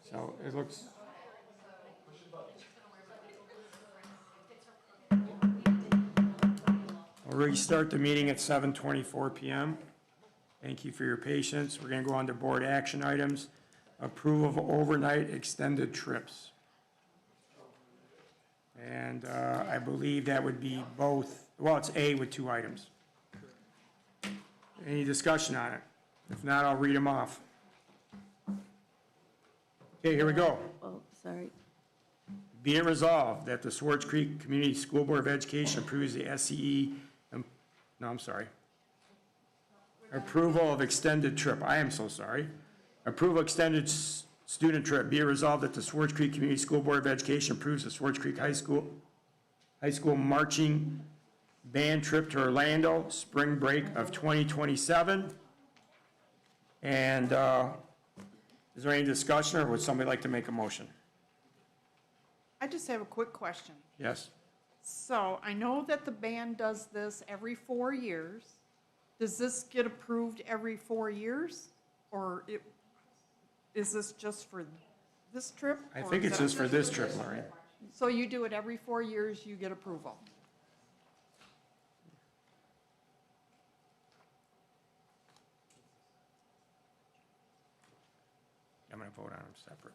S1: So it looks. We'll restart the meeting at 7:24 PM. Thank you for your patience. We're going to go on to board action items. Approval of overnight extended trips. And I believe that would be both, well, it's A with 2 items. Any discussion on it? If not, I'll read them off. Okay, here we go.
S5: Oh, sorry.
S1: Be it resolved that the Swartz Creek Community School Board of Education approves the approval of extended trip. I am so sorry. Approval extended student trip. Be it resolved that the Swartz Creek Community School Board of Education approves the Swartz Creek High School marching band trip to Orlando, spring break of 2027. And is there any discussion, or would somebody like to make a motion?
S4: I just have a quick question.
S1: Yes?
S4: So I know that the band does this every 4 years. Does this get approved every 4 years? Or is this just for this trip?
S1: I
S4: or
S1: think
S4: is
S1: it's
S4: that-
S1: just for this trip, Lorraine.
S4: So you do it every 4 years, you get approval?
S1: I'm going to vote on them separate.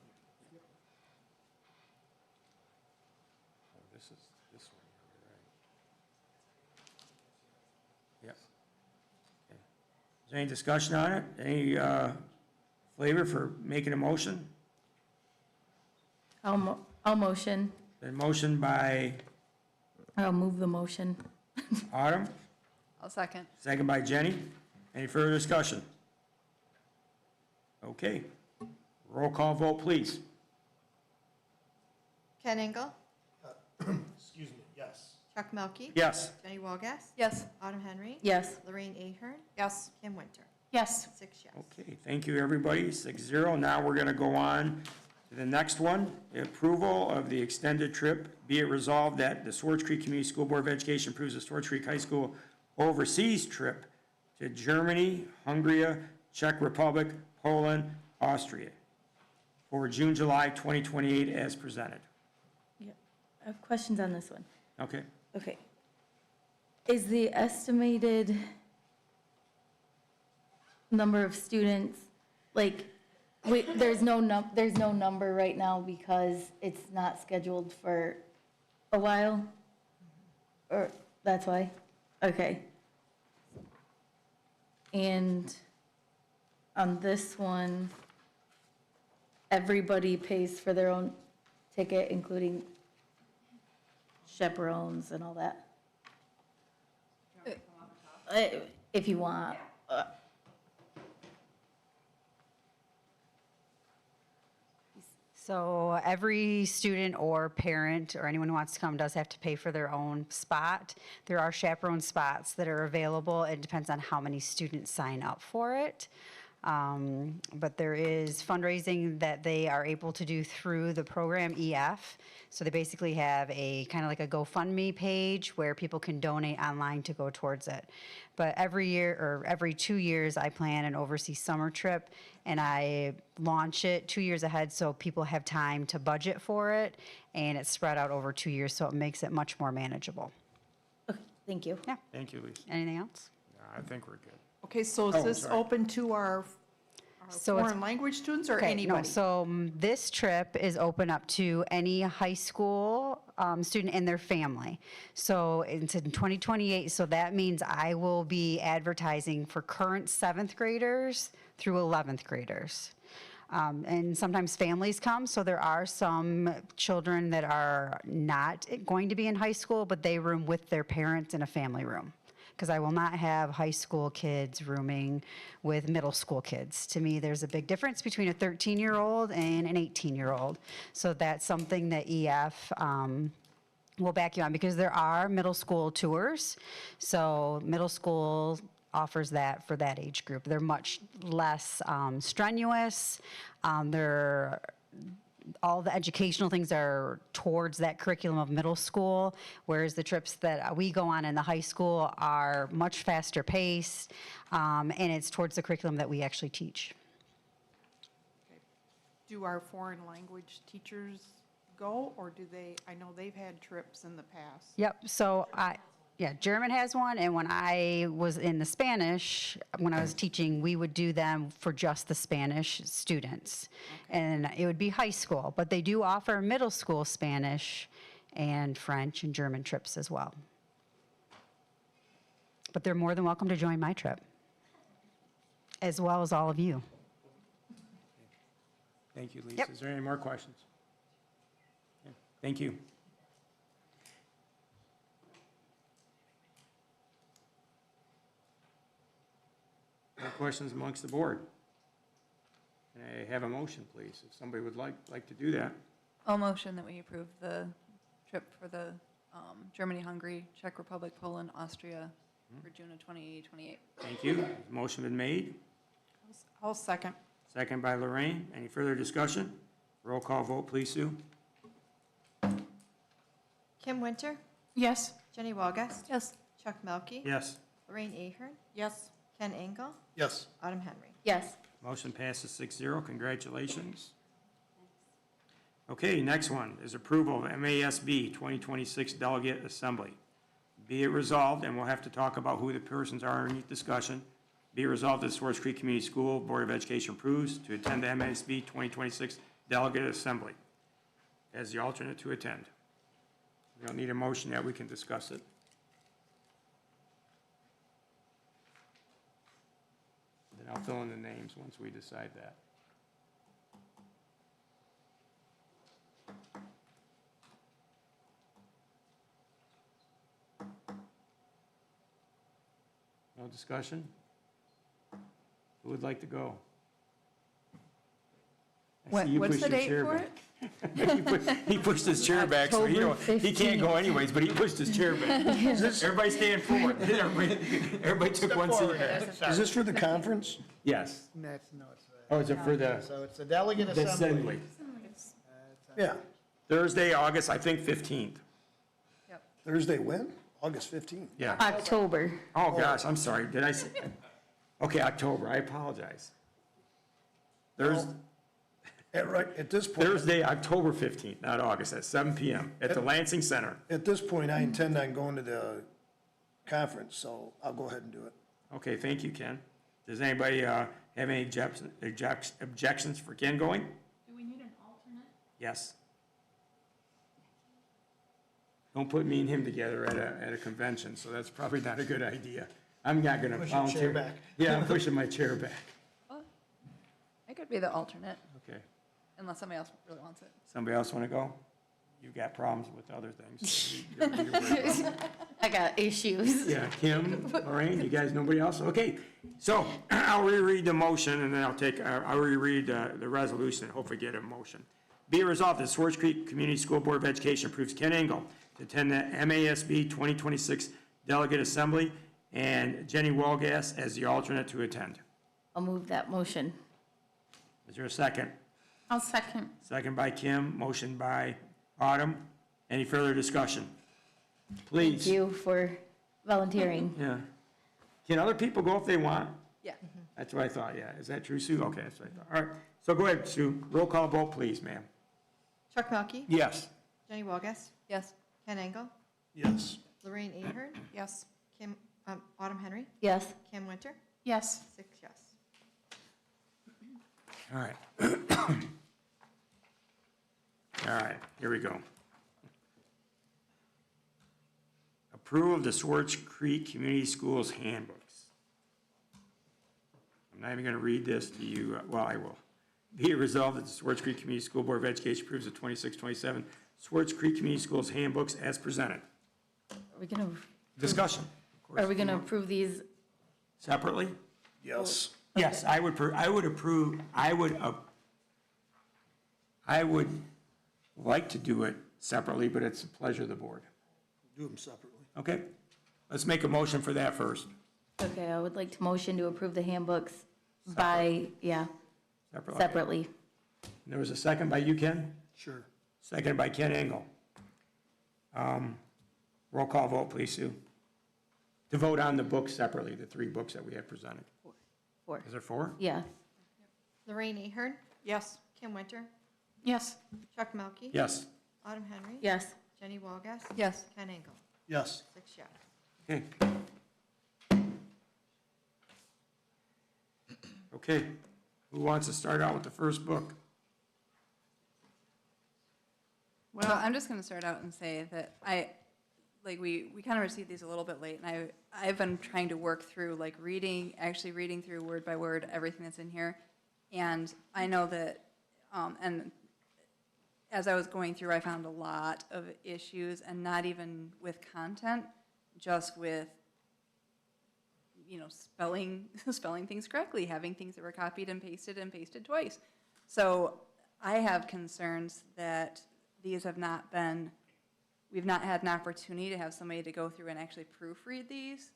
S1: Oh, this is this one here, right? Yep. Okay. Is there any discussion on it? Any flavor for making a motion?
S5: I'll motion.
S1: Been motioned by
S5: I'll move the motion.
S1: Autumn,
S3: I'll second.
S1: second by Jenny. Any further discussion? Okay. Roll call vote, please.
S2: Ken Engel,
S12: Excuse me, yes.
S2: Chuck Melkey.
S1: Yes.
S2: Jenny Walgas.
S3: Yes.
S2: Autumn Henry.
S5: Yes.
S2: Lorraine Ahern.
S4: Yes.
S2: Kim Winter.
S10: Yes.
S2: 6 yes.
S1: Okay, thank you, everybody. 6-0. Now we're going to go on to the next one. The approval of the extended trip. Be it resolved that the Swartz Creek Community School Board of Education approves the Swartz Creek High School overseas trip to Germany, Hungary, Czech Republic, Poland, Austria for June, July 2028 as presented.
S5: Yeah. I have questions on this one.
S1: Okay?
S5: Okay. Is the estimated number of students, like, there's no number right now because it's not scheduled for a while? Or, that's why? Okay. And on this one, everybody pays for their own ticket, including chaperones and all that? If you want.
S13: So every student or parent or anyone who wants to come does have to pay for their own spot. There are chaperone spots that are available. It depends on how many students sign up for it. But there is fundraising that they are able to do through the program EF. So they basically have a kind of like a GoFundMe page where people can donate online to go towards it. But every year or every 2 years, I plan an overseas summer trip and I launch it 2 years ahead so people have time to budget for it, and it's spread out over 2 years, so it makes it much more manageable.
S5: Okay, thank you.
S13: Yeah.
S1: Thank you, Lisa.
S13: Anything else?
S1: I think we're good.
S4: Okay, so
S1: Oh,
S4: is this
S1: sorry.
S4: open to our
S13: So it's-
S4: foreign language students or
S13: Okay, no,
S4: anybody?
S13: so this trip is open up to any high school student and their family. So it's in 2028, so that means I will be advertising for current 7th graders through 11th graders. And sometimes families come, so there are some children that are not going to be in high school, but they room with their parents in a family room. Because I will not have high school kids rooming with middle school kids. To me, there's a big difference between a 13-year-old and an 18-year-old. So that's something that EF will back you on, because there are middle school tours. So middle school offers that for that age group. They're much less strenuous. All the educational things are towards that curriculum of middle school, whereas the trips that we go on in the high school are much faster paced, and it's towards the curriculum that we actually teach.
S4: do our foreign language teachers go, or do they, I know they've had trips in the past.
S13: Yep, so German has one, and when I was in the Spanish, when I was teaching, we would do them for just the Spanish students. And it would be high school, but they do offer middle school Spanish and French and German trips as well. But they're more than welcome to join my trip, as well as all of you.
S1: Thank you, Lisa.
S13: Yep.
S1: Is there any more questions? Okay, thank you. Any questions amongst the board? Can I have a motion, please, if somebody would like to do that?
S3: I'll motion that we approve the trip for the Germany, Hungary, Czech Republic, Poland, Austria for June of 2028.
S1: Thank you. Motion been made.
S4: I'll second.
S1: Second by Lorraine. Any further discussion? Roll call vote, please, Sue.
S2: Kim Winter,
S10: Yes.
S2: Jenny Walgast,
S3: Yes.
S2: Chuck Melkey,
S1: Yes.
S2: Lorraine Ahern,
S4: Yes.
S2: Ken Engel,
S12: Yes.
S2: Autumn Henry.
S5: Yes.
S1: Motion passes 6-0. Congratulations. Okay, next one is approval of MASB 2026 Delegate Assembly. Be it resolved, and we'll have to talk about who the persons are in discussion. Be it resolved that the Swartz Creek Community School Board of Education approves to attend the MASB 2026 Delegate Assembly as the alternate to attend. We don't need a motion yet. We can discuss it. Then I'll fill in the names once we decide that. No discussion? Who would like to go? I see you
S3: What's
S1: push
S3: the
S1: your
S3: date
S1: chair
S3: for
S1: back.
S3: it?
S1: He pushed his chair back, so he
S5: October
S1: he can't go anyways, but he pushed his chair back. Everybody stand forward. Everybody took one seat back.
S12: Is this for the conference?
S1: Yes.
S11: That's, no, it's,
S1: Oh, is it for the
S11: so it's the delegate
S1: the
S11: assembly.
S1: assembly?
S12: Yeah.
S1: Thursday, August, I think, 15th.
S12: Thursday when? August 15th.
S1: Yeah.
S5: October.
S1: Oh, gosh, I'm sorry. Did I say? Okay, October. I apologize.
S12: At this point,
S1: Thursday, October 15th, not August, at 7 PM at the Lansing Center.
S12: at this point, I intend on going to the conference, so I'll go ahead and do it.
S1: Okay, thank you, Ken. Does anybody have any objections for Ken going?
S10: Do we need an alternate?
S1: Yes. Don't put me and him together at a convention, so that's probably not a good idea. I'm not gonna
S11: Push your
S1: volunteer.
S11: chair back.
S1: Yeah, I'm pushing my chair back.
S3: I could be the alternate,
S1: Okay.
S3: unless somebody else really wants it.
S1: Somebody else wanna go? You've got problems with other things. so you're worried about.
S5: I got issues.
S1: Yeah, Kim, Lorraine, you guys, nobody else? Okay, so I'll reread the motion, and then I'll reread the resolution and hopefully get a motion. Be it resolved that Swartz Creek Community School Board of Education approves Ken Engel to attend the MASB 2026 Delegate Assembly and Jenny Walgas as the alternate to attend.
S5: I'll move that motion.
S1: Is there a second?
S10: I'll second.
S1: Second by Kim, motion by Autumn. Any further discussion? Please.
S5: Thank you for volunteering.
S1: Yeah. Can other people go if they want?
S3: Yeah.
S1: That's what I thought, yeah. Is that true, Sue? Okay, that's what I thought. All right, so go ahead, Sue. Roll call vote, please, ma'am.
S2: Chuck Melkey,
S1: Yes.
S2: Jenny Walgast,
S3: Yes.
S2: Ken Engel,
S12: Yes.
S2: Lorraine Ahern,
S4: Yes.
S2: Autumn Henry,
S5: Yes.
S2: Kim Winter,
S10: Yes.
S2: 6 yes.
S1: All right. All right, here we go. Approval of the Swartz Creek Community Schools handbooks. I'm not even going to read this to you. Well, I will. Be it resolved that the Swartz Creek Community School Board of Education approves the 26-27 Swartz Creek Community Schools handbooks as presented.
S5: Are we gonna,
S1: Discussion. of course.
S5: are we gonna approve these?
S1: Separately?
S12: Yes.
S1: Yes, I would approve, I would like to do it separately, but it's the pleasure of the board.
S12: Do them separately.
S1: Okay? Let's make a motion for that first.
S5: Okay, I would like to motion to approve the handbooks by, separately.
S1: There was a second by you, Ken?
S12: Sure.
S1: Second by Ken Engel. Roll call vote, please, Sue. To vote on the books separately, the 3 books that we have presented.
S5: 4.
S1: Is there 4?
S5: Yeah.
S2: Lorraine Ahern,
S4: Yes.
S2: Kim Winter,
S10: Yes.
S2: Chuck Melkey.
S1: Yes.
S2: Autumn Henry.
S10: Yes.
S2: Jenny Walgas.
S3: Yes.
S2: Ken Engel.
S12: Yes.
S2: 6 yes.
S1: Okay. Okay, who wants to start out with the first book?
S3: Well, I'm just gonna start out and say that we kind of received these a little bit late, and I've been trying to work through, like, actually reading through word by word, everything that's in here. And I know that, and as I was going through, I found a lot of issues, and not even with content, just with, spelling things correctly, having things that were copied and pasted twice. So I have concerns that these have not been, we've not had an opportunity to have somebody to go through and actually proofread these.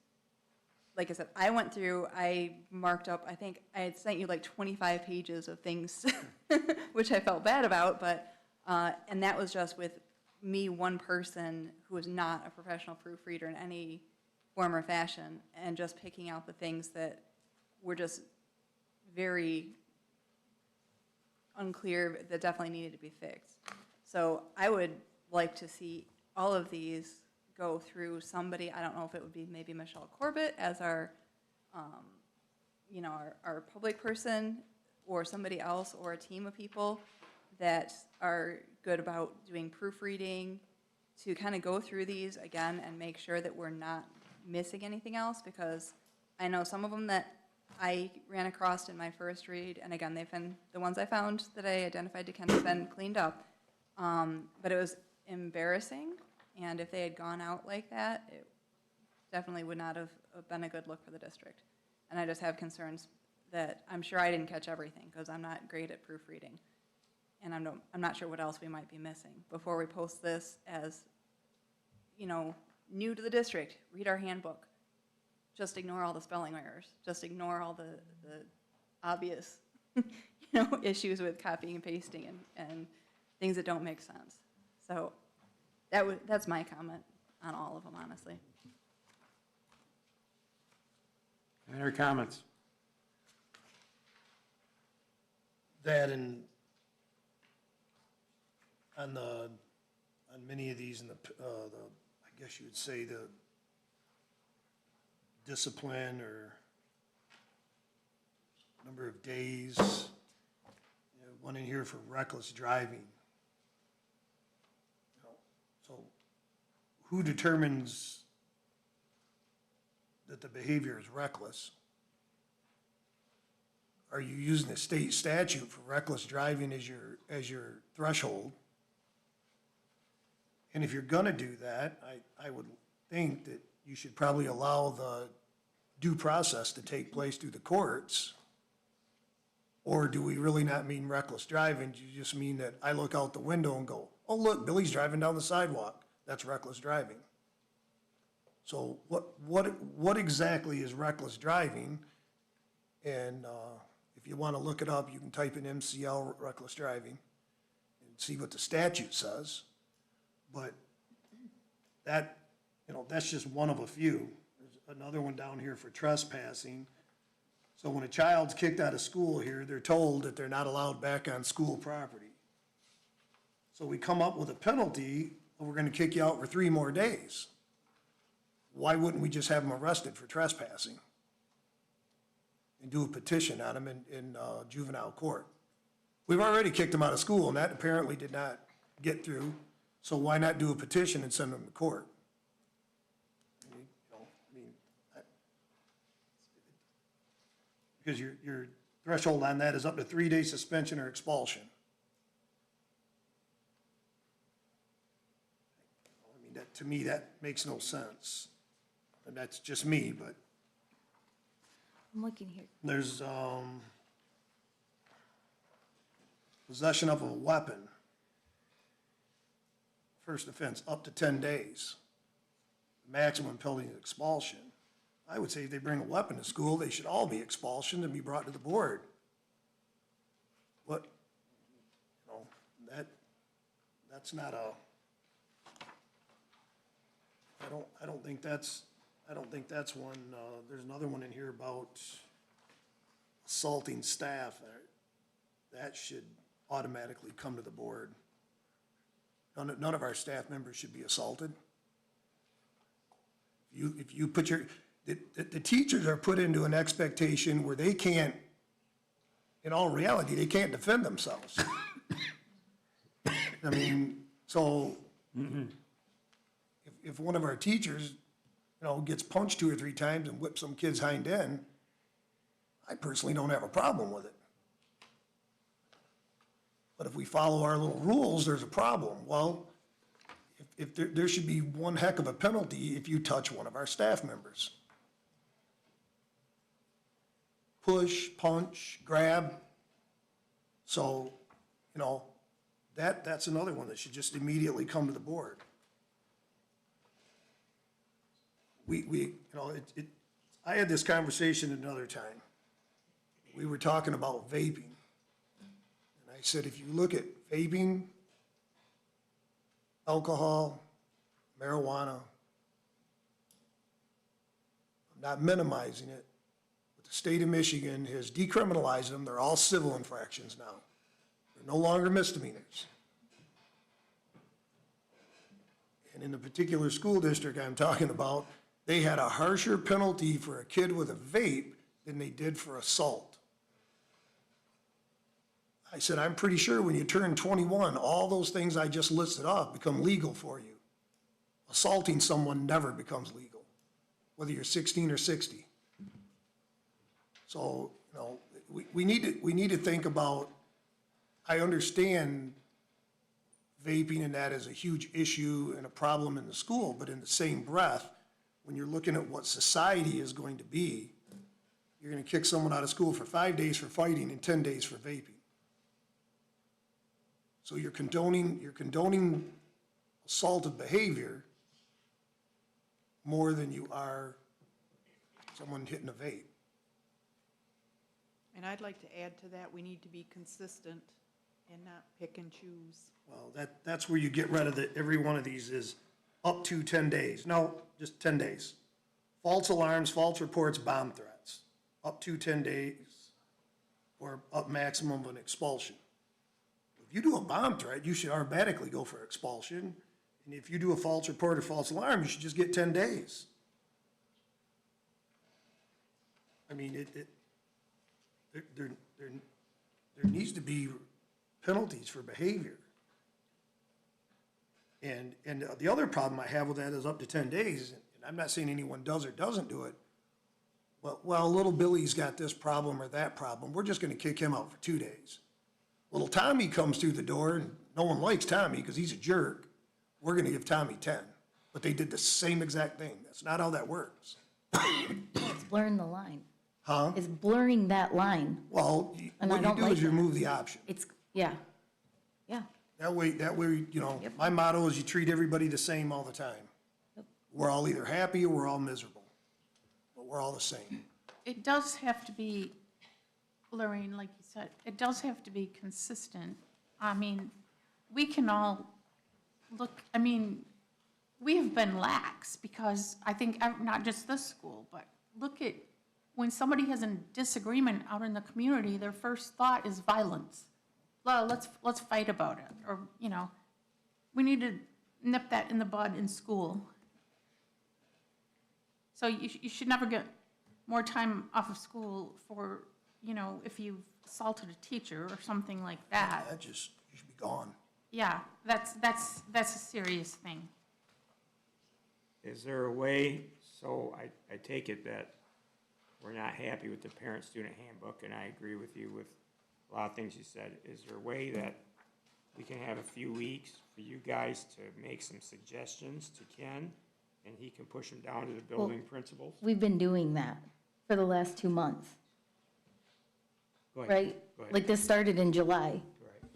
S3: Like I said, I marked up, I think I had sent you like 25 pages of things, which I felt bad about, but, and that was just with me, one person who is not a professional proofreader in any form or fashion, and just picking out the things that were just very unclear, that definitely needed to be fixed. So I would like to see all of these go through somebody. I don't know if it would be maybe Michelle Corbett as our public person, or somebody else, or a team of people that are good about doing proofreading, to kind of go through these again and make sure that we're not missing anything else, because I know some of them that I ran across in my first read, and again, they've been, the ones I found that I identified to Ken have been cleaned up. But it was embarrassing, and if they had gone out like that, it definitely would not have been a good look for the district. And I just have concerns that I'm sure I didn't catch everything, because I'm not great at proofreading. And I'm not sure what else we might be missing. Before we post this as, new to the district, read our handbook. Just ignore all the spelling errors. Just ignore all the obvious, issues with copying and pasting and things that don't make sense. So that's my comment on all of them, honestly.
S1: Any other comments?
S12: That and on many of these, I guess you would say the discipline or number of days, one in here for reckless driving. So who determines that the behavior is reckless? Are you using the state statute for reckless driving as your threshold? And if you're gonna do that, I would think that you should probably allow the due process to take place through the courts. Or do we really not mean reckless driving? Do you just mean that I look out the window and go, oh, look, Billy's driving down the sidewalk? That's reckless driving. So what exactly is reckless driving? And if you want to look it up, you can type in MCL, reckless driving, and see what the statute says. But that, that's just one of a few. There's another one down here for trespassing. So when a child's kicked out of school here, they're told that they're not allowed back on school property. So we come up with a penalty, and we're gonna kick you out for 3 more days. Why wouldn't we just have them arrested for trespassing? And do a petition on them in juvenile court? We've already kicked them out of school, and that apparently did not get through. So why not do a petition and send them to court? Because your threshold on that is up to 3-day suspension or expulsion. That, to me, that makes no sense. And that's just me, but
S5: I'm looking here.
S12: there's, possession of a weapon. First offense, up to 10 days. Maximum penalty is expulsion. I would say if they bring a weapon to school, they should all be expulsion and be brought to the board. What, that's not a, I don't think that's one. There's another one in here about assaulting staff. That should automatically come to the board. None of our staff members should be assaulted. If you put the teachers are put into an expectation where they can't, in all reality, they can't defend themselves. I mean, so if one of our teachers, gets punched 2 or 3 times and whips some kid's hind end, I personally don't have a problem with it. But if we follow our little rules, there's a problem. Well, if there should be one heck of a penalty if you touch one of our staff members. Push, punch, grab. So, that's another one that should just immediately come to the board. I had this conversation another time. We were talking about vaping. And I said, if you look at vaping, alcohol, marijuana, I'm not minimizing it, but the state of Michigan has decriminalized them. They're all civil infractions now. They're no longer misdemeanors. And in the particular school district I'm talking about, they had a harsher penalty for a kid with a vape than they did for assault. I said, I'm pretty sure when you turn 21, all those things I just listed off become legal for you. Assaulting someone never becomes legal, whether you're 16 or 60. So, we need to think about, I understand vaping and that is a huge issue and a problem in the school, but in the same breath, when you're looking at what society is going to be, you're going to kick someone out of school for 5 days for fighting and 10 days for vaping. So you're condoning assaultive behavior more than you are someone hitting a vape.
S4: And I'd like to add to that, we need to be consistent and not pick and choose.
S12: Well, that's where you get rid of every one of these is up to 10 days. No, just 10 days. False alarms, false reports, bomb threats, up to 10 days or up maximum of an expulsion. If you do a bomb threat, you should automatically go for expulsion. And if you do a false report or false alarm, you should just get 10 days. I mean, there needs to be penalties for behavior. And the other problem I have with that is up to 10 days, and I'm not saying anyone does or doesn't do it, but, well, little Billy's got this problem or that problem, we're just gonna kick him out for 2 days. Little Tommy comes through the door, and no one likes Tommy because he's a jerk, we're gonna give Tommy 10. But they did the same exact thing. That's not how that works.
S5: It's blurring the line.
S12: Huh?
S5: It's blurring that line.
S12: Well,
S5: And
S12: what
S5: I
S12: you
S5: don't
S12: do
S5: like
S12: is you
S5: that.
S12: remove the option.
S5: Yeah.
S12: That way, my motto is you treat everybody the same all the time. We're all either happy or we're all miserable, but we're all the same.
S10: It does have to be blurring, like you said, it does have to be consistent. I mean, we can all look, we have been lax because I think, not just this school, but look at, when somebody has a disagreement out in the community, their first thought is violence. Well, let's fight about it, or, we need to nip that in the bud in school. So you should never get more time off of school for, if you've assaulted a teacher or something like that.
S12: You should be gone.
S10: Yeah, that's a serious thing.
S1: Is there a way, so I take it that we're not happy with the parent-student handbook, and I agree with you with a lot of things you said. Is there a way that we can have a few weeks for you guys to make some suggestions to Ken, and he can push them down to the building principals?
S5: We've been doing that for the last 2 months,
S1: Go ahead.
S5: right?
S1: Go ahead.
S5: Like this started in July.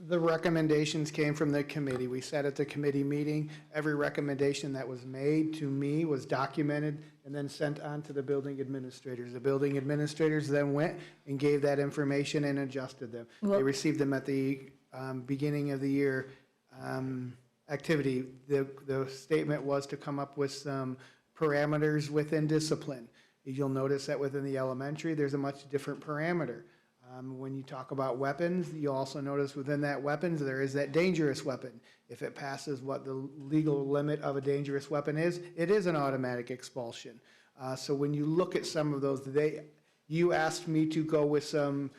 S11: The recommendations came from the committee. We sat at the committee meeting. Every recommendation that was made to me was documented and then sent on to the building administrators. The building administrators then went and gave that information and adjusted them. They received them at the beginning of the year activity. The statement was to come up with some parameters within discipline. You'll notice that within the elementary, there's a much different parameter. When you talk about weapons, you also notice within that weapons, there is that dangerous weapon. If it passes what the legal limit of a dangerous weapon is, it is an automatic expulsion. So when you look at some of those, you asked me to go with some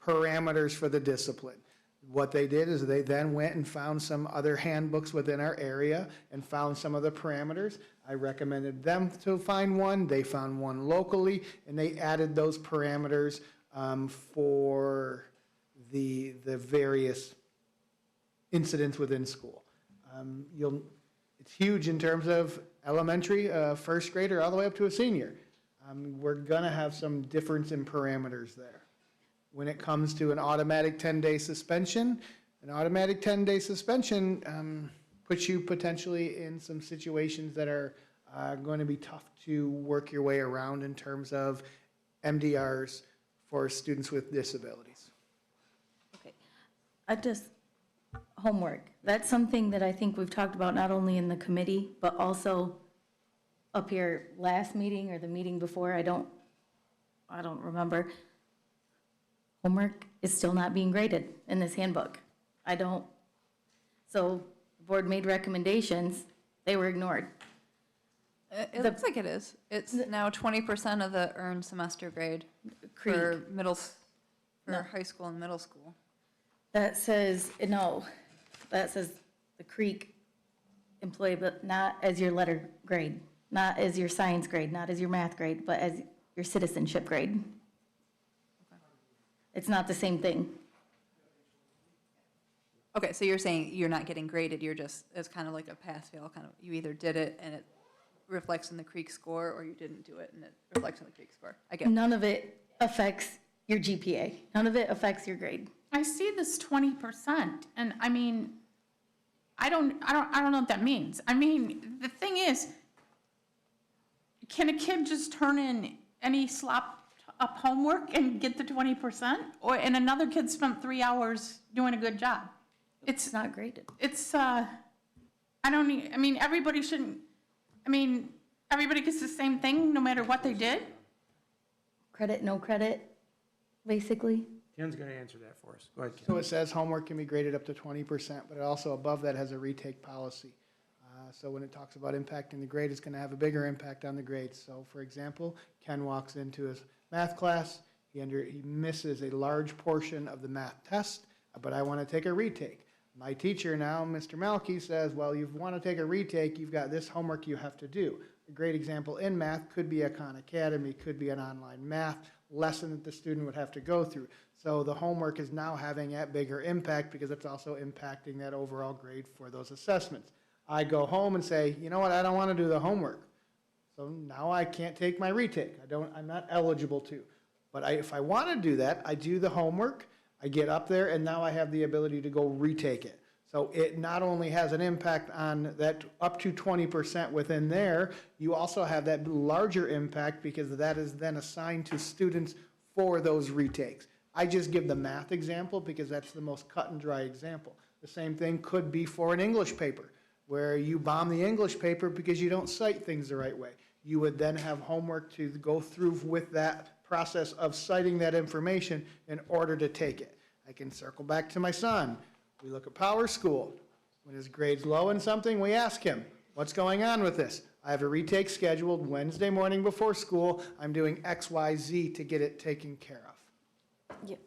S11: parameters for the discipline. What they did is they then went and found some other handbooks within our area and found some of the parameters. I recommended them to find one. They found one locally, and they added those parameters for the various incidents within school. It's huge in terms of elementary, first grader, all the way up to a senior. We're gonna have some difference in parameters there. When it comes to an automatic 10-day suspension, an automatic 10-day suspension puts you potentially in some situations that are going to be tough to work your way around in terms of MDRs for students with disabilities.
S5: Okay. Homework. That's something that I think we've talked about not only in the committee, but also up here last meeting or the meeting before. I don't remember. Homework is still not being graded in this handbook. So the board made recommendations, they were ignored.
S3: It looks like it is. It's now 20% of the earned semester grade for high school and middle school.
S5: That says, no, that says the Creek employee, but not as your letter grade, not as your science grade, not as your math grade, but as your citizenship grade. It's not the same thing.
S3: Okay, so you're saying you're not getting graded, it's kind of like a pass-fail, kind of, you either did it and it reflects in the Creek score, or you didn't do it and it reflects in the Creek score. I get it.
S5: None of it affects your GPA. None of it affects your grade.
S10: I see this 20%, and I mean, I don't know what that means. I mean, the thing is, can a kid just turn in any slop up homework and get the 20%? And another kid spent 3 hours doing a good job?
S5: It's not graded.
S10: Everybody gets the same thing no matter what they did?
S5: Credit, no credit, basically.
S1: Ken's gonna answer that for us. Go ahead, Ken.
S11: So it says homework can be graded up to 20%, but it also above that has a retake policy. So when it talks about impacting the grade, it's gonna have a bigger impact on the grade. So for example, Ken walks into his math class, he misses a large portion of the math test, but I wanna take a retake. My teacher now, Mr. Malky, says, well, you wanna take a retake, you've got this homework you have to do. A great example in math could be a Khan Academy, could be an online math lesson that the student would have to go through. So the homework is now having that bigger impact because it's also impacting that overall grade for those assessments. I go home and say, you know what, I don't want to do the homework. So now I can't take my retake. I'm not eligible to. But if I want to do that, I do the homework, I get up there, and now I have the ability to go retake it. So it not only has an impact on that up to 20% within there, you also have that larger impact because that is then assigned to students for those retakes. I just give the math example because that's the most cut and dry example. The same thing could be for an English paper, where you bomb the English paper because you don't cite things the right way. You would then have homework to go through with that process of citing that information in order to take it. I can circle back to my son. We look at Power School. When his grade's low in something, we ask him, what's going on with this? I have a retake scheduled Wednesday morning before school. I'm doing X, Y, Z to get it taken care of.
S5: Yeah.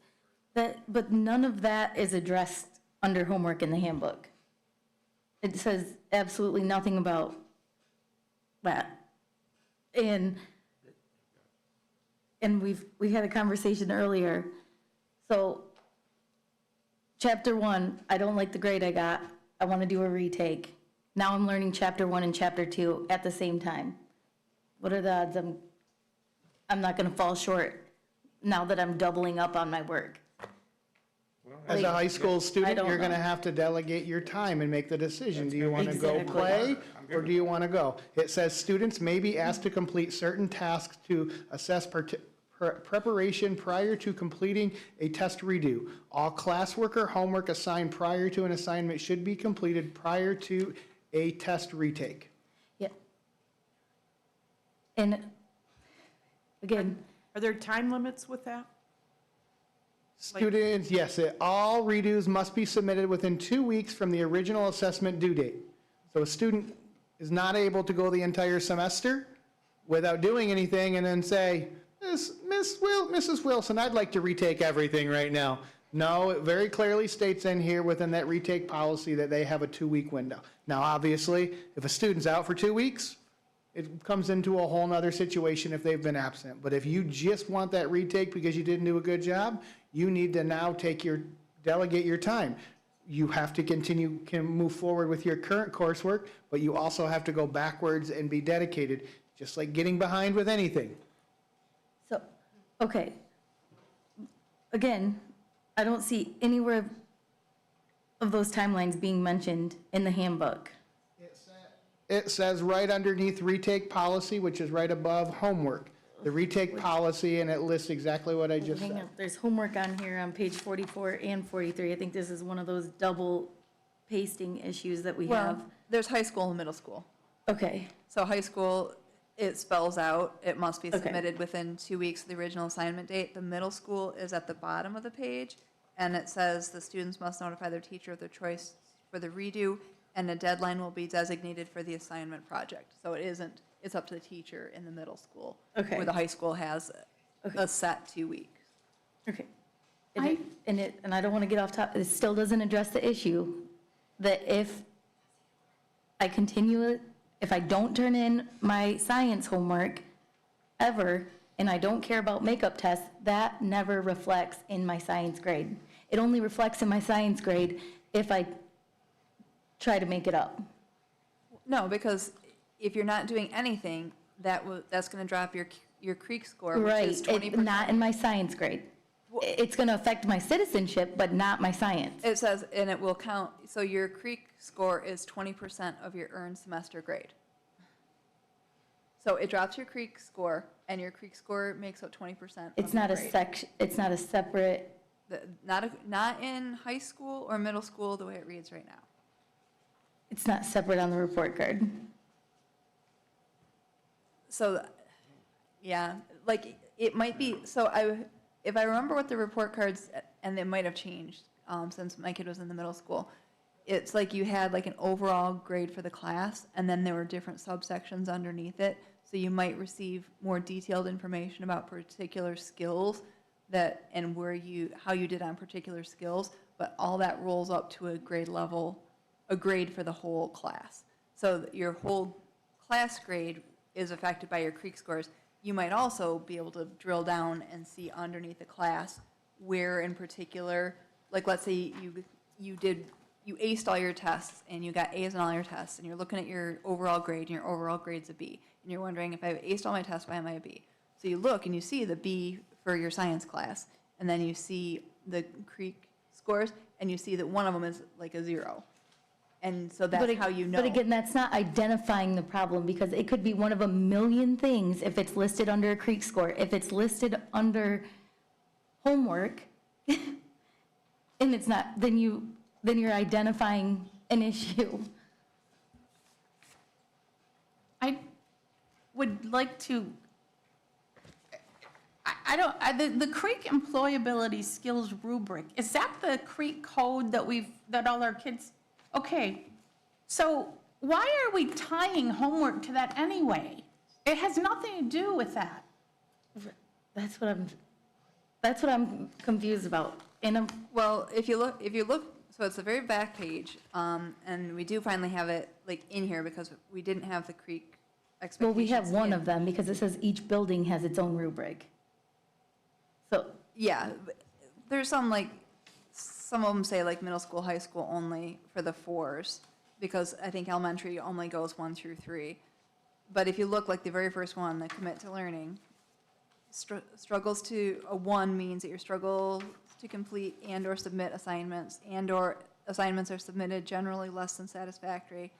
S5: But none of that is addressed under homework in the handbook. It says absolutely nothing about that. And we had a conversation earlier. So chapter 1, I don't like the grade I got. I want to do a retake. Now I'm learning chapter 1 and chapter 2 at the same time. What are the odds I'm not going to fall short now that I'm doubling up on my work?
S11: As a high school student,
S5: don't
S11: you're going to
S5: know.
S11: have to delegate your time and make the decision. Do you want to go
S5: Exactly.
S11: play or do you want to go? It says students may be asked to complete certain tasks to assess preparation prior to completing a test redo. All classwork or homework assigned prior to an assignment should be completed prior to a test retake.
S5: Yeah. And again,
S4: Are there time limits with that?
S11: Students, yes, all redos must be submitted within 2 weeks from the original assessment due date. So a student is not able to go the entire semester without doing anything and then say, Mrs. Wilson, I'd like to retake everything right now. No, it very clearly states in here within that retake policy that they have a 2-week window. Now, obviously, if a student's out for 2 weeks, it comes into a whole nother situation if they've been absent. But if you just want that retake because you didn't do a good job, you need to now delegate your time. You have to can move forward with your current coursework, but you also have to go backwards and be dedicated, just like getting behind with anything.
S5: So, okay. Again, I don't see anywhere of those timelines being mentioned in the handbook.
S11: It says right underneath retake policy, which is right above homework, the retake policy, and it lists exactly what I just
S5: Hang
S11: said.
S5: on, there's homework on here on page 44 and 43. I think this is one of those double pasting issues that we have.
S3: Well, there's high school and middle school.
S5: Okay,
S3: So high school, it spells out, it must be
S5: Okay.
S3: submitted within 2 weeks of the original assignment date. The middle school is at the bottom of the page, and it says the students must notify their teacher of their choice for the redo, and a deadline will be designated for the assignment project. So it isn't, it's up to the teacher in the middle school.
S5: Okay.
S3: Where the high school has a set 2 weeks.
S5: okay. And I don't want to get off topic, it still doesn't address the issue that if I continue it, if I don't turn in my science homework ever, and I don't care about makeup tests, that never reflects in my science grade. It only reflects in my science grade if I try to make it up.
S3: No, because if you're not doing anything, that's gonna drop your creek score, which
S5: Right,
S3: is 20%.
S5: not in my science grade. It's going to affect my citizenship, but not my science.
S3: It says, and it will count, so your creek score is 20% of your earned semester grade. So it drops your creek score, and your creek score makes up 20%
S5: It's
S3: of your
S5: not a
S3: grade.
S5: it's not a separate,
S3: Not in high school or middle school, the way it reads right now.
S5: it's not separate on the report card.
S3: So, yeah, like, it might be, if I remember what the report cards, and they might have changed, since my kid was in the middle school, it's like you had like an overall grade for the class, and then there were different subsections underneath it, so you might receive more detailed information about particular skills and how you did on particular skills, but all that rolls up to a grade level, a grade for the whole class. So your whole class grade is affected by your creek scores. You might also be able to drill down and see underneath the class where in particular, like let's say you aced all your tests and you got A's in all your tests, and you're looking at your overall grade, and your overall grade's a B, and you're wondering, if I've aced all my tests, why am I a B? So you look and you see the B for your science class, and then you see the creek scores, and you see that one of them is like a 0. And so that's how you know.
S5: But again, that's not identifying the problem, because it could be one of a million things if it's listed under a creek score. If it's listed under homework, and it's not, then you're identifying an issue.
S10: I would like to, the Creek Employability Skills Rubric, is that the Creek code that all our kids, okay. So why are we tying homework to that anyway? It has nothing to do with that.
S5: That's what I'm confused about.
S3: Well, if you look, so it's the very back page, and we do finally have it like in here because we didn't have the Creek expectations.
S5: Well, we have one
S3: in.
S5: of them, because it says each building has its own rubric. So,
S3: Yeah, but there's some of them say like middle school, high school only for the 4s, because I think elementary only goes 1 through 3. But if you look like the very first one, the commit to learning, struggles to, a 1 means that you struggle to complete and or submit assignments, and or assignments are submitted generally less than satisfactory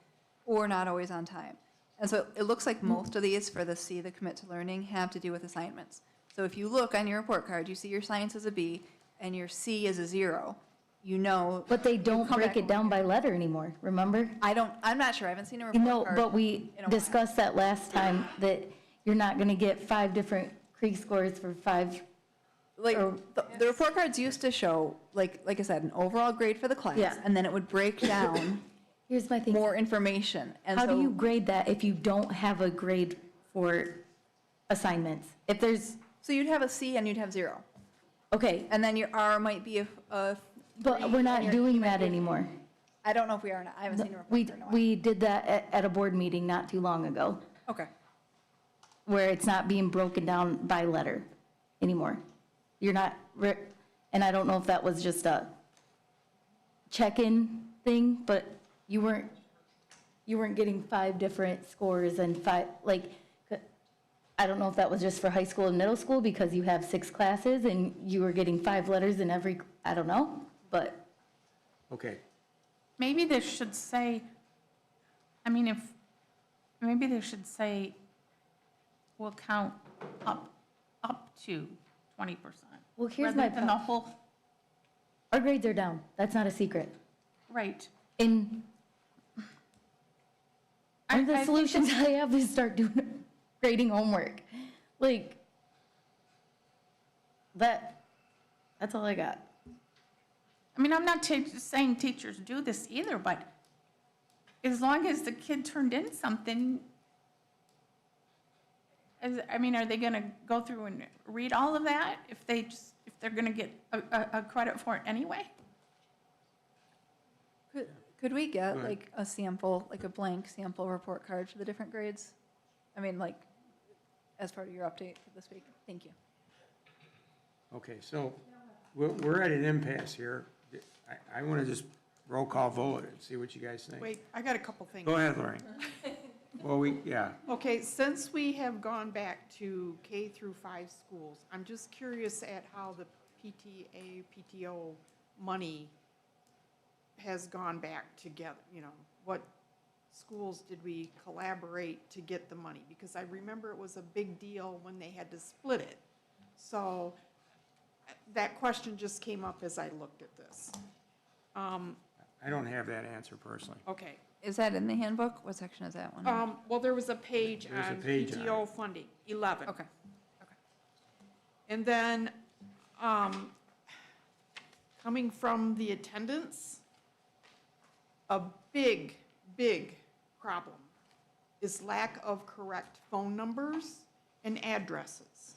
S3: or not always on time. And so it looks like most of these for the C, the commit to learning, have to do with assignments. So if you look on your report card, you see your science is a B and your C is a 0, you know.
S5: but they don't break it down by letter anymore, remember?
S3: I'm not sure, I haven't seen a report
S5: No,
S3: card.
S5: but we
S3: in a while.
S5: discussed that last time, that you're not gonna get 5 different pre-scores for 5,
S3: Like,
S5: Or-
S3: the report cards used to show, like I said, an overall grade for the class,
S5: Yeah.
S3: and then it would break down
S5: here's my thing.
S3: more information. And
S5: How do
S3: so-
S5: you grade that if you don't have a grade for assignments? If there's,
S3: So you'd have a C and you'd have 0.
S5: okay,
S3: And then your R might be a
S5: but
S3: 3,
S5: we're
S3: and
S5: not
S3: your
S5: doing
S3: E might
S5: that
S3: be a-
S5: anymore.
S3: I don't know if we are or not. I haven't seen a report
S5: We,
S3: card in a while.
S5: we did that at a board meeting not too long ago,
S3: Okay.
S5: where it's not being broken down by letter anymore. You're not, and I don't know if that was just a check-in thing, but you weren't getting 5 different scores and 5, like, I don't know if that was just for high school and middle school because you have 6 classes and you were getting 5 letters in every, I don't know, but
S1: Okay,
S10: Maybe they should say, I mean, maybe they should say, we'll count up to 20%.
S5: Well, here's my
S10: Rather than the
S5: pro-
S10: whole,
S5: our grades are down. That's not a secret.
S10: right.
S5: And one of
S10: I
S5: the
S10: think
S5: solutions I have is start doing grading homework. Like, that's all I got.
S10: I mean, I'm not saying teachers do this either, but as long as the kid turned in something, I mean, are they gonna go through and read all of that if they're gonna get a credit for it anyway?
S3: Could we get
S1: Right.
S3: like a sample, like a blank sample report card for the different grades? I mean, like, as part of your update for this week? Thank you.
S1: okay, so we're at an impasse here. I want to just roll call vote and see what you guys think.
S4: Wait, I got a couple things.
S1: Go ahead, Lorraine. Well, yeah,
S4: Okay, since we have gone back to K through 5 schools, I'm just curious at how the PTA, PTO money has gone back together, you know, what schools did we collaborate to get the money? Because I remember it was a big deal when they had to split it. So that question just came up as I looked at this.
S1: I don't have that answer personally.
S4: Okay,
S3: Is that in the handbook? What section is that one? in?
S4: well, there was a page
S1: There's a
S4: on
S1: page on
S4: PTO funding, 11.
S3: Okay.
S4: And then, coming from the attendance, a big, big problem is lack of correct phone numbers and addresses.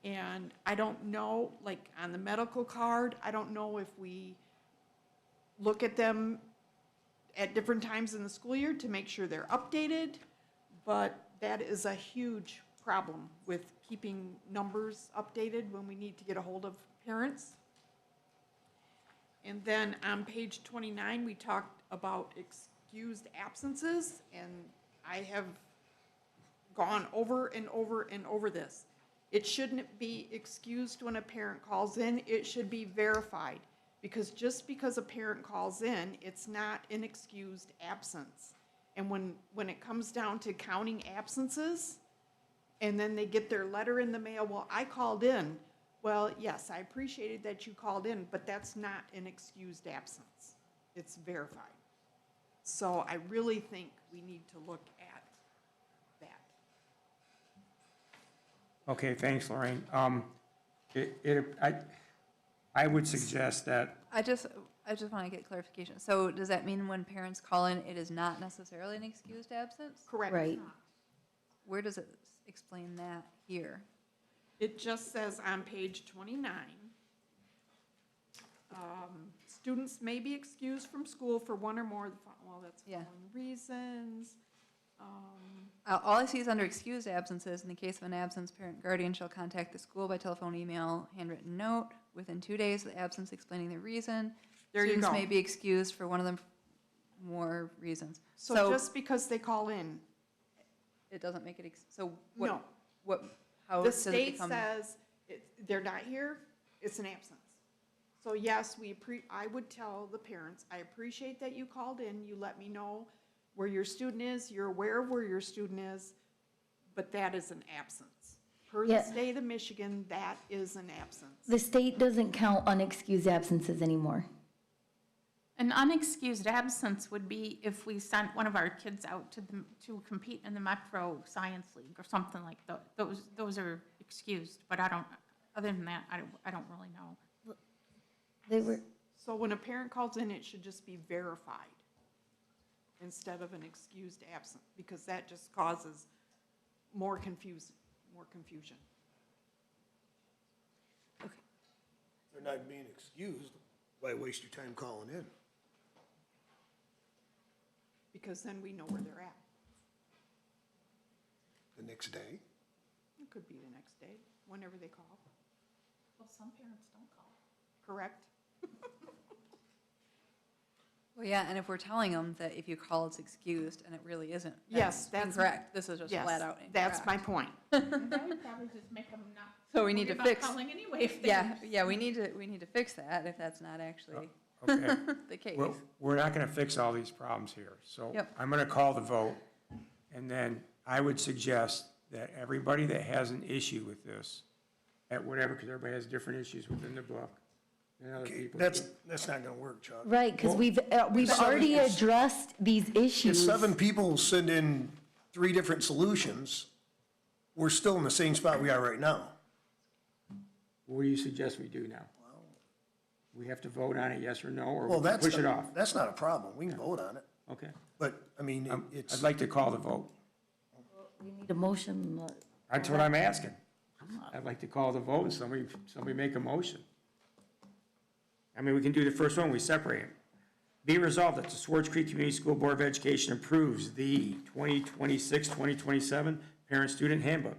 S4: And I don't know, like on the medical card, I don't know if we look at them at different times in the school year to make sure they're updated, but that is a huge problem with keeping numbers updated when we need to get a hold of parents. And then on page 29, we talked about excused absences, and I have gone over and over and over this. It shouldn't be excused when a parent calls in, it should be verified. Because just because a parent calls in, it's not an excused absence. And when it comes down to counting absences, and then they get their letter in the mail, well, I called in. Well, yes, I appreciated that you called in, but that's not an excused absence. It's verified. So I really think we need to look at that.
S1: Okay, thanks, Lorraine. I would suggest that,
S3: I just want to get clarification. So does that mean when parents call in, it is not necessarily an excused absence?
S4: Correct.
S5: Right.
S3: Where does it explain that here?
S4: It just says on page 29, students may be excused from school for one or more of the, well, that's
S3: Yeah.
S4: following reasons.
S3: All I see is under excused absences, in the case of an absence, parent guardian shall contact the school by telephone, email, handwritten note within 2 days of the absence explaining the reason.
S4: There you
S3: Students
S4: go.
S3: may be excused for one of the more reasons.
S4: So just because they call in,
S3: It doesn't make it, so
S4: no.
S3: how
S4: The
S3: does it
S4: state
S3: become?
S4: says they're not here, it's an absence. So yes, I would tell the parents, I appreciate that you called in, you let me know where your student is, you're aware of where your student is, but that is an absence. Per the
S5: Yeah.
S4: state of Michigan, that is an absence.
S5: The state doesn't count unexcused absences anymore.
S10: An unexcused absence would be if we sent one of our kids out to compete in the Metro Science League or something like that. Those are excused, but other than that, I don't really know.
S5: They were,
S4: So when a parent calls in, it should just be verified instead of an excused absent, because that just causes more confusion.
S12: They're not being excused. Why waste your time calling in?
S4: Because then we know where they're at.
S12: The next day?
S4: It could be the next day, whenever they call,
S10: Well, some parents don't call.
S4: correct?
S3: Well, yeah, and if we're telling them that if you call, it's excused, and it really isn't.
S4: Yes, that's.
S3: Incorrect. This is just
S4: Yes,
S3: flat out incorrect.
S4: that's my point.
S10: That would probably just make them not.
S3: So we need to
S10: worry about
S3: fix.
S10: calling anyway if they.
S3: Yeah, we need to fix that if that's not actually
S1: Okay.
S3: the case.
S1: Well, we're not gonna fix all these problems here, so
S3: Yep.
S1: I'm gonna call the vote, and then I would suggest that everybody that has an issue with this, at whatever, because everybody has different issues within the book, and other
S12: Okay,
S1: people.
S12: that's not gonna work, Chuck.
S5: right, because
S1: Well,
S5: we've already addressed these
S12: If
S5: issues.
S12: 7 people send in 3 different solutions, we're still in the same spot we are right now.
S1: What do you suggest we do now? We have to vote on it, yes or no, or
S12: Well, that's,
S1: push it off?
S12: that's not a problem. We can vote on it.
S1: Okay.
S12: But, I mean, it's.
S1: I'd like to call the vote.
S5: We need a motion.
S1: That's what I'm asking. I'd like to call the vote, and somebody make a motion. I mean, we can do the first one, we separate them. Be resolved that the Swartz Creek Community School Board of Education approves the 2026-2027 Parent-Student Handbook.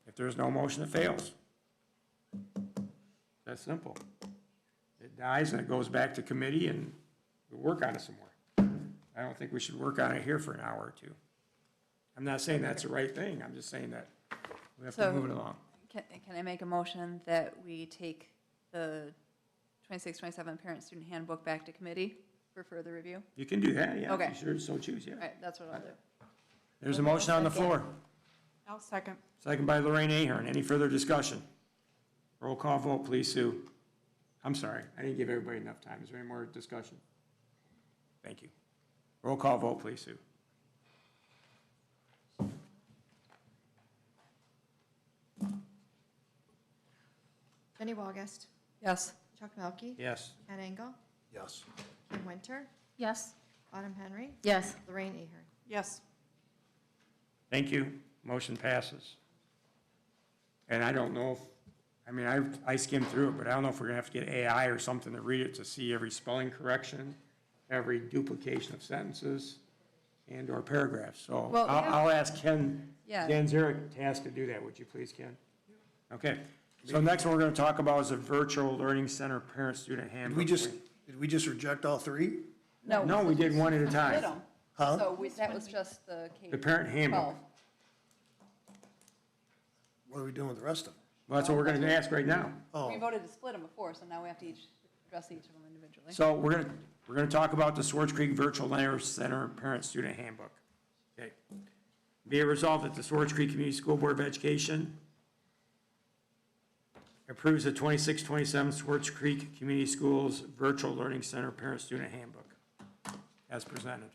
S1: If there's no motion, it fails. That's simple. It dies and it goes back to committee and we'll work on it some more. I don't think we should work on it here for an hour or two. I'm not saying that's the right thing, I'm just saying that we have to
S3: So-
S1: move it along.
S3: Can I make a motion that we take the 26-27 Parent-Student Handbook back to committee for further review?
S1: You can do that, yeah,
S3: Okay.
S1: if you so choose, yeah.
S3: All right, that's what I'll do.
S1: There's a motion on the floor.
S4: I'll second.
S1: Second by Lorraine Ahern. Any further discussion? Roll call vote, please, Sue. I'm sorry, I didn't give everybody enough time. Is there any more discussion? Thank you. Roll call vote, please, Sue.
S2: Jenny Walgest,
S3: Yes.
S2: Chuck Melkey.
S1: Yes.
S2: Ken Engel,
S12: Yes.
S2: Kim Winter,
S10: Yes.
S2: Autumn Henry,
S5: Yes.
S2: Lorraine Ahern.
S4: Yes,
S1: Thank you. Motion passes. And I don't know if, I mean, I skimmed through it, but I don't know if we're gonna have to get AI or something to read it to see every spelling correction, every duplication of sentences and/or paragraphs. So
S3: Well, yeah.
S1: I'll ask Ken
S3: Yeah.
S1: Danzera to ask to do that, would you please, Ken? Okay. So next one we're gonna talk about is a virtual learning center parent-student handbook.
S12: Did we just reject all 3?
S1: No, we did one at a
S3: Did
S1: time.
S3: 'em.
S12: Huh?
S3: So that was just the K.
S1: The parent handbook.
S3: 12.
S12: What are we doing with the rest of them?
S1: Well, that's what we're gonna ask right now.
S3: We
S12: Oh,
S3: voted to split them before, so now we have to address each of them individually.
S1: So we're gonna talk about the Swartz Creek Virtual Learning Center Parent-Student Handbook. Okay. Be it resolved that the Swartz Creek Community School Board of Education approves the 26-27 Swartz Creek Community Schools Virtual Learning Center Parent-Student Handbook as presented.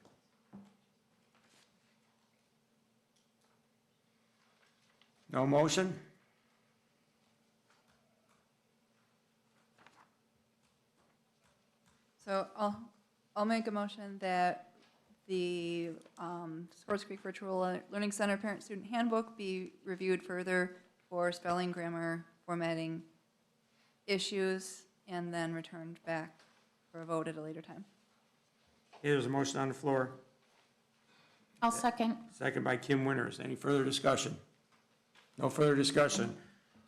S1: No motion?
S3: So I'll make a motion that the Swartz Creek Virtual Learning Center Parent-Student Handbook be reviewed further for spelling, grammar, formatting issues, and then returned back for a vote at a later time.
S1: Okay, there's a motion on the floor.
S10: I'll second.
S1: Second by Kim Winters. Any further discussion? No further discussion.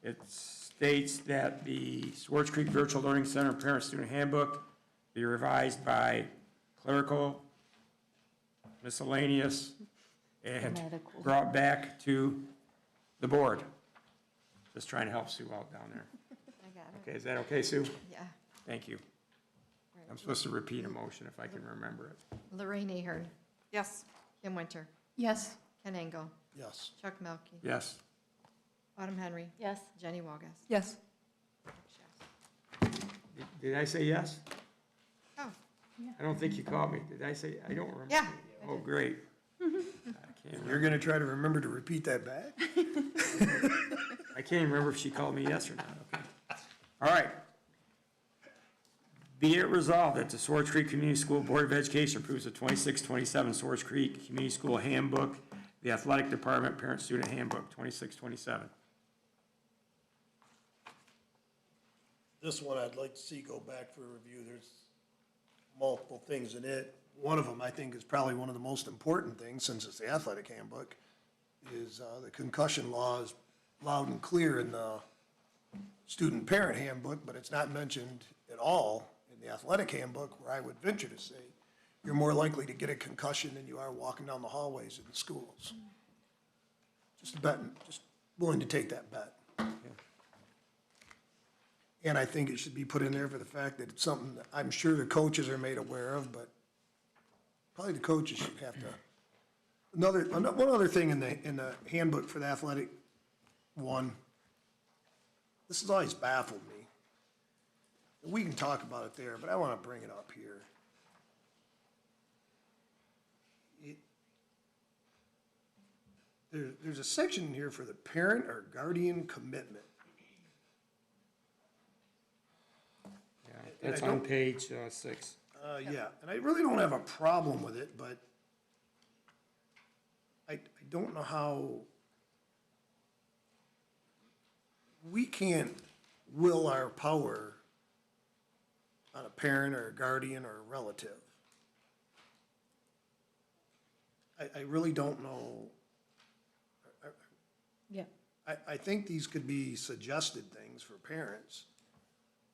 S1: It states that the Swartz Creek Virtual Learning Center Parent-Student Handbook be revised by clerical, miscellaneous, and
S5: Grammatical.
S1: brought back to the board. Just trying to help Sue out down there.
S2: I got it.
S1: Okay, is that okay, Sue?
S2: Yeah.
S1: Thank you. I'm supposed to repeat a motion if I can remember it.
S2: Lorraine Ahern,
S4: yes,
S2: Kim Winter,
S10: Yes.
S2: Ken Engel,
S12: yes.
S2: Chuck Melkey,
S1: Yes.
S2: Autumn Henry,
S5: Yes.
S2: Jenny Walgest.
S3: Yes.
S1: Did I say yes?
S4: Oh,
S1: I don't think you called me. Did I say, I don't remember.
S4: Yeah.
S1: Oh, great. I can't
S12: You're gonna try to remember to repeat that back?
S1: I can't even remember if she called me yes or not, okay. All right. Be it resolved that the Swartz Creek Community School Board of Education approves the 26-27 Swartz Creek Community School Handbook, the Athletic Department Parent-Student Handbook, 26-27.
S12: This one I'd like to see go back for review. There's multiple things in it. One of them, I think, is probably one of the most important things, since it's the athletic handbook, is the concussion law is loud and clear in the student-parent handbook, but it's not mentioned at all in the athletic handbook, where I would venture to say you're more likely to get a concussion than you are walking down the hallways in the schools. Just betting, just willing to take that bet. And I think it should be put in there for the fact that it's something that I'm sure the coaches are made aware of, but probably the coaches should have to. One other thing in the handbook for the athletic one, this has always baffled me. We can talk about it there, but I want to bring it up here. There's a section in here for the parent or guardian commitment.
S1: That's on page 6.
S12: Yeah, and I really don't have a problem with it, but I don't know how, we can't will our power on a parent or a guardian or a relative. I really don't know.
S5: Yeah.
S12: I think these could be suggested things for parents,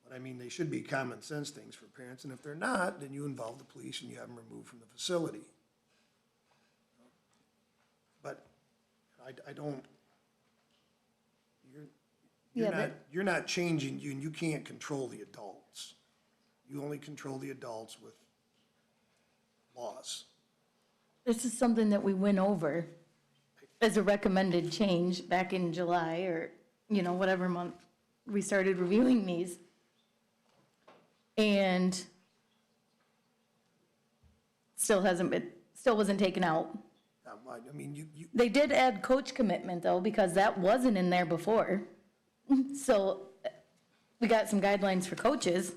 S12: but I mean, they should be common sense things for parents, and if they're not, then you involve the police and you have them removed from the facility. But I don't, you're not changing, you can't control the adults. You only control the adults with laws.
S5: This is something that we went over as a recommended change back in July or, whatever month we started reviewing these. And still wasn't taken out.
S12: I mean, you.
S5: They did add coach commitment though, because that wasn't in there before. So we got some guidelines for coaches.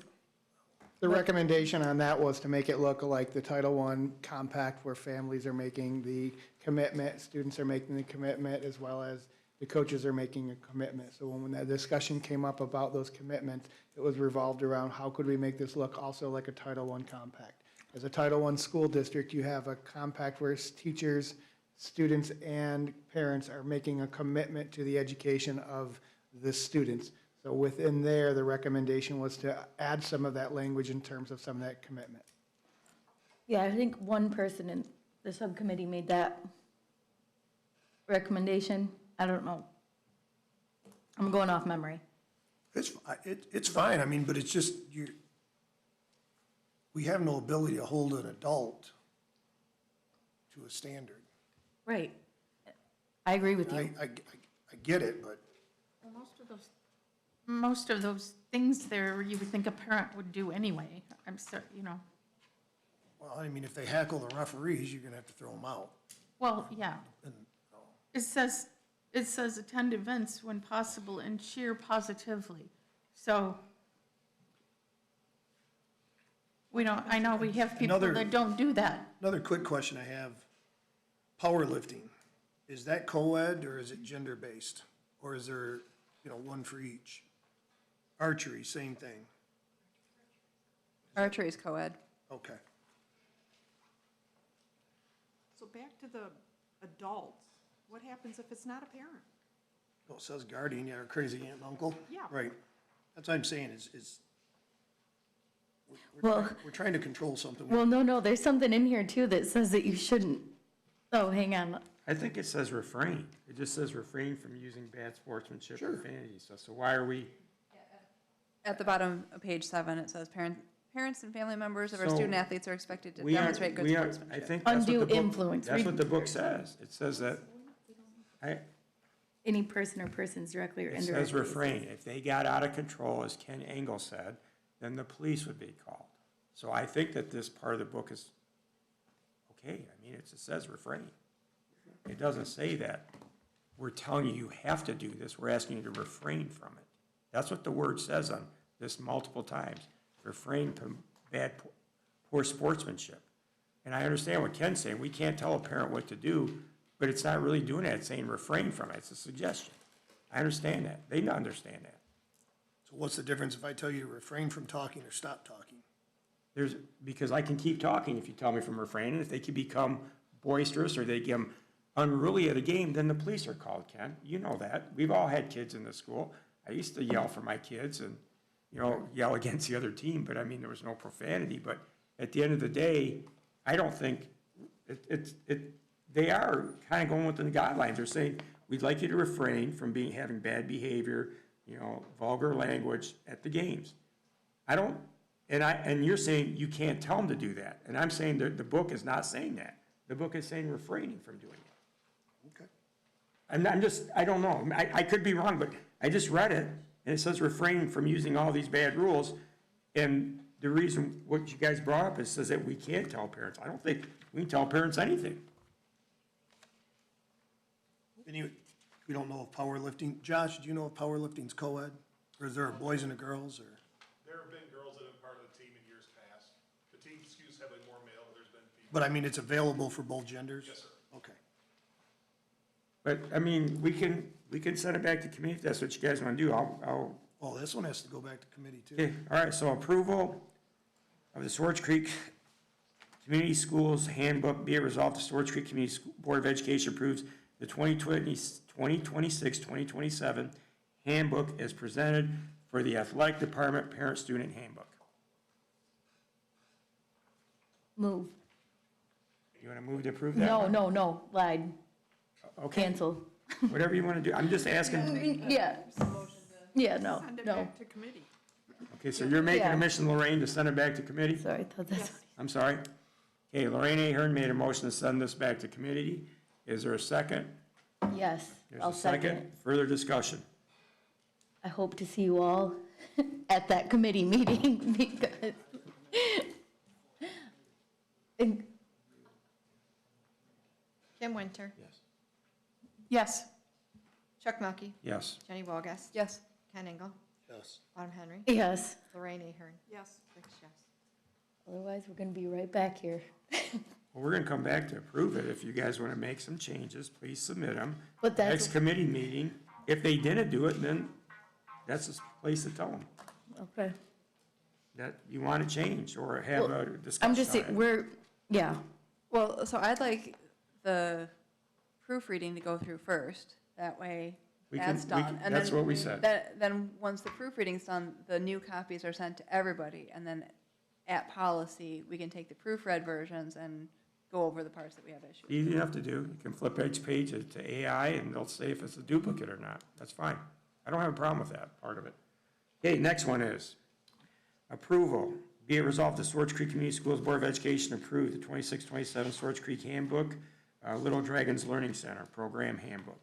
S11: The recommendation on that was to make it look like the Title I compact where families are making the commitment, students are making the commitment, as well as the coaches are making a commitment. So when that discussion came up about those commitments, it was revolved around how could we make this look also like a Title I compact. As a Title I school district, you have a compact where teachers, students, and parents are making a commitment to the education of the students. So within there, the recommendation was to add some of that language in terms of some of that commitment.
S5: Yeah, I think one person in the subcommittee made that recommendation. I don't know. I'm going off memory.
S12: It's fine, I mean, but it's just, we have no ability to hold an adult to a standard.
S5: Right. I agree with you.
S12: I get it, but.
S10: Well, most of those things there, you would think a parent would do anyway. I'm sorry,
S12: Well, I mean, if they heckle the referees, you're gonna have to throw them out.
S10: Well, yeah.
S12: And,
S10: It says attend events when possible and cheer positively. So I know we have people that don't do that.
S12: Another quick question I have, powerlifting, is that co-ed or is it gender-based? Or is there, one for each? Archery, same thing,
S3: Archery is co-ed.
S12: okay.
S4: so back to the adults, what happens if it's not a parent?
S12: Well, it says guardian, or crazy aunt and uncle.
S4: Yeah.
S12: Right, that's what I'm saying, is
S5: Well-
S12: we're trying to control something.
S5: Well, no, there's something in here too that says that you shouldn't. Oh, hang on.
S1: I think it says refrain. It just says refrain from using bad sportsmanship or profanity. So why are we?
S3: At the bottom of page 7, it says parents and family members of our
S1: So
S3: student athletes are expected to
S1: We are,
S3: demonstrate good
S1: we are, I
S3: sportsmanship.
S1: think that's what the
S5: Undue
S1: book,
S5: influence.
S1: that's what the book says. It says that,
S5: Any person or persons directly or
S1: it
S5: indirectly.
S1: says refrain. If they got out of control, as Ken Engel said, then the police would be called. So I think that this part of the book is okay. I mean, it says refrain. It doesn't say that we're telling you you have to do this, we're asking you to refrain from it. That's what the word says on this multiple times. Refrain from bad, poor sportsmanship. And I understand what Ken's saying, we can't tell a parent what to do, but it's not really doing that, it's saying refrain from it, it's a suggestion. I understand that, they understand that.
S12: So what's the difference if I tell you to refrain from talking or stop talking?
S1: Because I can keep talking if you tell me from refraining, if they can become boisterous or they get unruly at a game, then the police are called, Ken, you know that. We've all had kids in the school. I used to yell for my kids and, you know, yell against the other team, but I mean, there was no profanity, but at the end of the day, I don't think, they are kind of going within the guidelines. They're saying, we'd like you to refrain from having bad behavior, you know, vulgar language at the games. And you're saying you can't tell them to do that. And I'm saying that the book is not saying that. The book is saying refraining from doing it.
S12: Okay.
S1: I don't know. I could be wrong, but I just read it and it says refraining from using all these bad rules. And the reason what you guys brought up is says that we can't tell parents. I don't think we can tell parents anything.
S12: We don't know if powerlifting, Josh, do you know if powerlifting's co-ed? Or is there a boys and a girls, or?
S6: There have been girls that have been part of the team in years past. The team skews heavily more male, but there's been female.
S12: But I mean, it's available for both genders?
S6: Yes, sir.
S12: Okay.
S1: But, I mean, we can send it back to committee if that's what you guys want to do.
S12: Oh, this one has to go back to committee too.
S1: Okay, all right, so approval of the Swartz Creek Community Schools Handbook. Be it resolved, the Swartz Creek Community Board of Education approves the 2026-2027 handbook as presented for the athletic department parent-student handbook.
S5: Move.
S1: You want to move to approve that?
S5: No, lied,
S1: Okay,
S5: cancel.
S1: whatever you want to do. I'm just asking.
S5: Yeah. Yeah, no,
S4: Send it
S5: no.
S4: back to committee.
S1: Okay, so you're making
S5: Yeah.
S1: a motion, Lorraine, to send it back to committee?
S5: Sorry, I thought that's.
S1: I'm sorry? Okay, Lorraine Ahern made a motion to send this back to committee. Is there a second?
S5: Yes,
S1: There's
S5: I'll
S1: a
S5: second it.
S1: Further discussion?
S5: I hope to see you all at that committee meeting because. And
S2: Kim Winter,
S1: Yes.
S10: Yes.
S2: Chuck Melkey,
S1: Yes.
S2: Jenny Walgast,
S3: Yes.
S2: Ken Engel,
S12: Yes.
S2: Autumn Henry,
S5: yes,
S2: Lorraine Ahern,
S4: Yes.
S2: six yes.
S5: otherwise we're gonna be right back here.
S1: Well, we're gonna come back to approve it. If you guys wanna make some changes, please submit them.
S5: But that's-
S1: Next committee meeting, if they didn't do it, then that's the place to tell them
S5: Okay.
S1: that you wanna change or have a discussion.
S5: I'm just
S1: on
S5: saying,
S1: it.
S5: yeah,
S3: Well, so I'd like the proofreading to go through first. That way, that's done. And
S1: that's
S3: then-
S1: what we said.
S3: Then, once the proofreading's done, the new copies are sent to everybody. And then at policy, we can take the proofread versions and go over the parts that we have issues.
S1: Easy enough to do. You can flip each page to AI and they'll say if it's a duplicate or not. That's fine. I don't have a problem with that part of it. Okay, next one is approval. Be it resolved, the Swartz Creek Community Schools Board of Education approve the 26-27 Swartz Creek Handbook, Little Dragons Learning Center Program Handbook.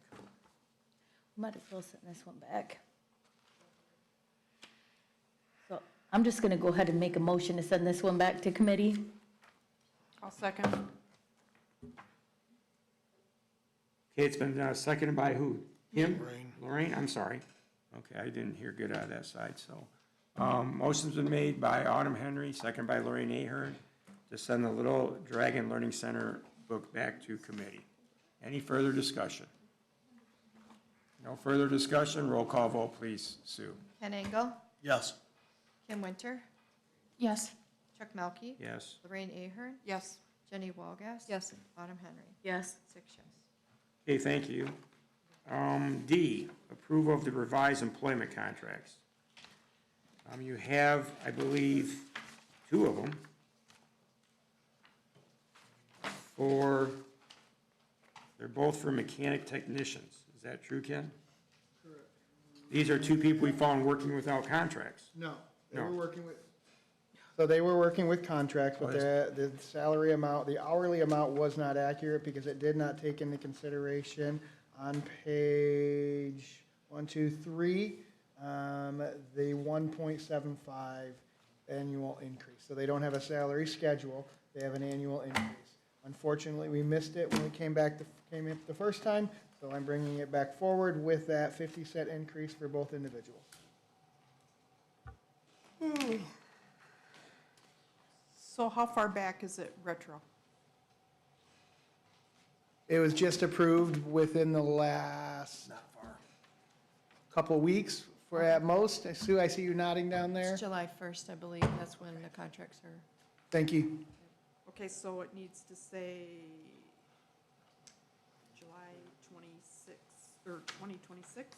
S5: might as well send this one back. So I'm just gonna go ahead and make a motion to send this one back to committee.
S4: I'll second.
S1: Okay, it's been seconded by who? Kim?
S12: Lorraine.
S1: Lorraine, I'm sorry. Okay, I didn't hear good out of that side, so. Motion's been made by Autumn Henry, seconded by Lorraine Ahern, to send the Little Dragon Learning Center book back to committee. Any further discussion? No further discussion, roll call vote, please, Sue.
S2: Ken Engel,
S12: Yes.
S2: Kim Winter,
S10: Yes.
S2: Chuck Melkey,
S1: Yes.
S2: Lorraine Ahern,
S4: Yes.
S2: Jenny Walgast.
S3: Yes.
S2: Autumn Henry,
S5: Yes.
S2: six yes.
S1: Okay, thank you. D, approval of the revised employment contracts. You have, I believe, two of them. They're both for mechanic technicians. Is that true, Ken?
S11: Correct.
S1: These are two people we found working without contracts.
S11: No, they
S1: No.
S11: were working with, so they were working with contracts, but the salary amount, the hourly amount was not accurate because it did not take into consideration on page 1, 2, 3, the 1.75 annual increase. So they don't have a salary schedule, they have an annual increase. Unfortunately, we missed it when we came up the first time, so I'm bringing it back forward with that 50-cent increase for both individuals.
S4: So how far back is it retro?
S11: It was just approved within the last couple weeks for at most. Sue, I see you nodding down there.
S2: It's July 1st, I believe, that's when the contracts are.
S11: Thank you.
S4: Okay, so it needs to say July 26, or 2026?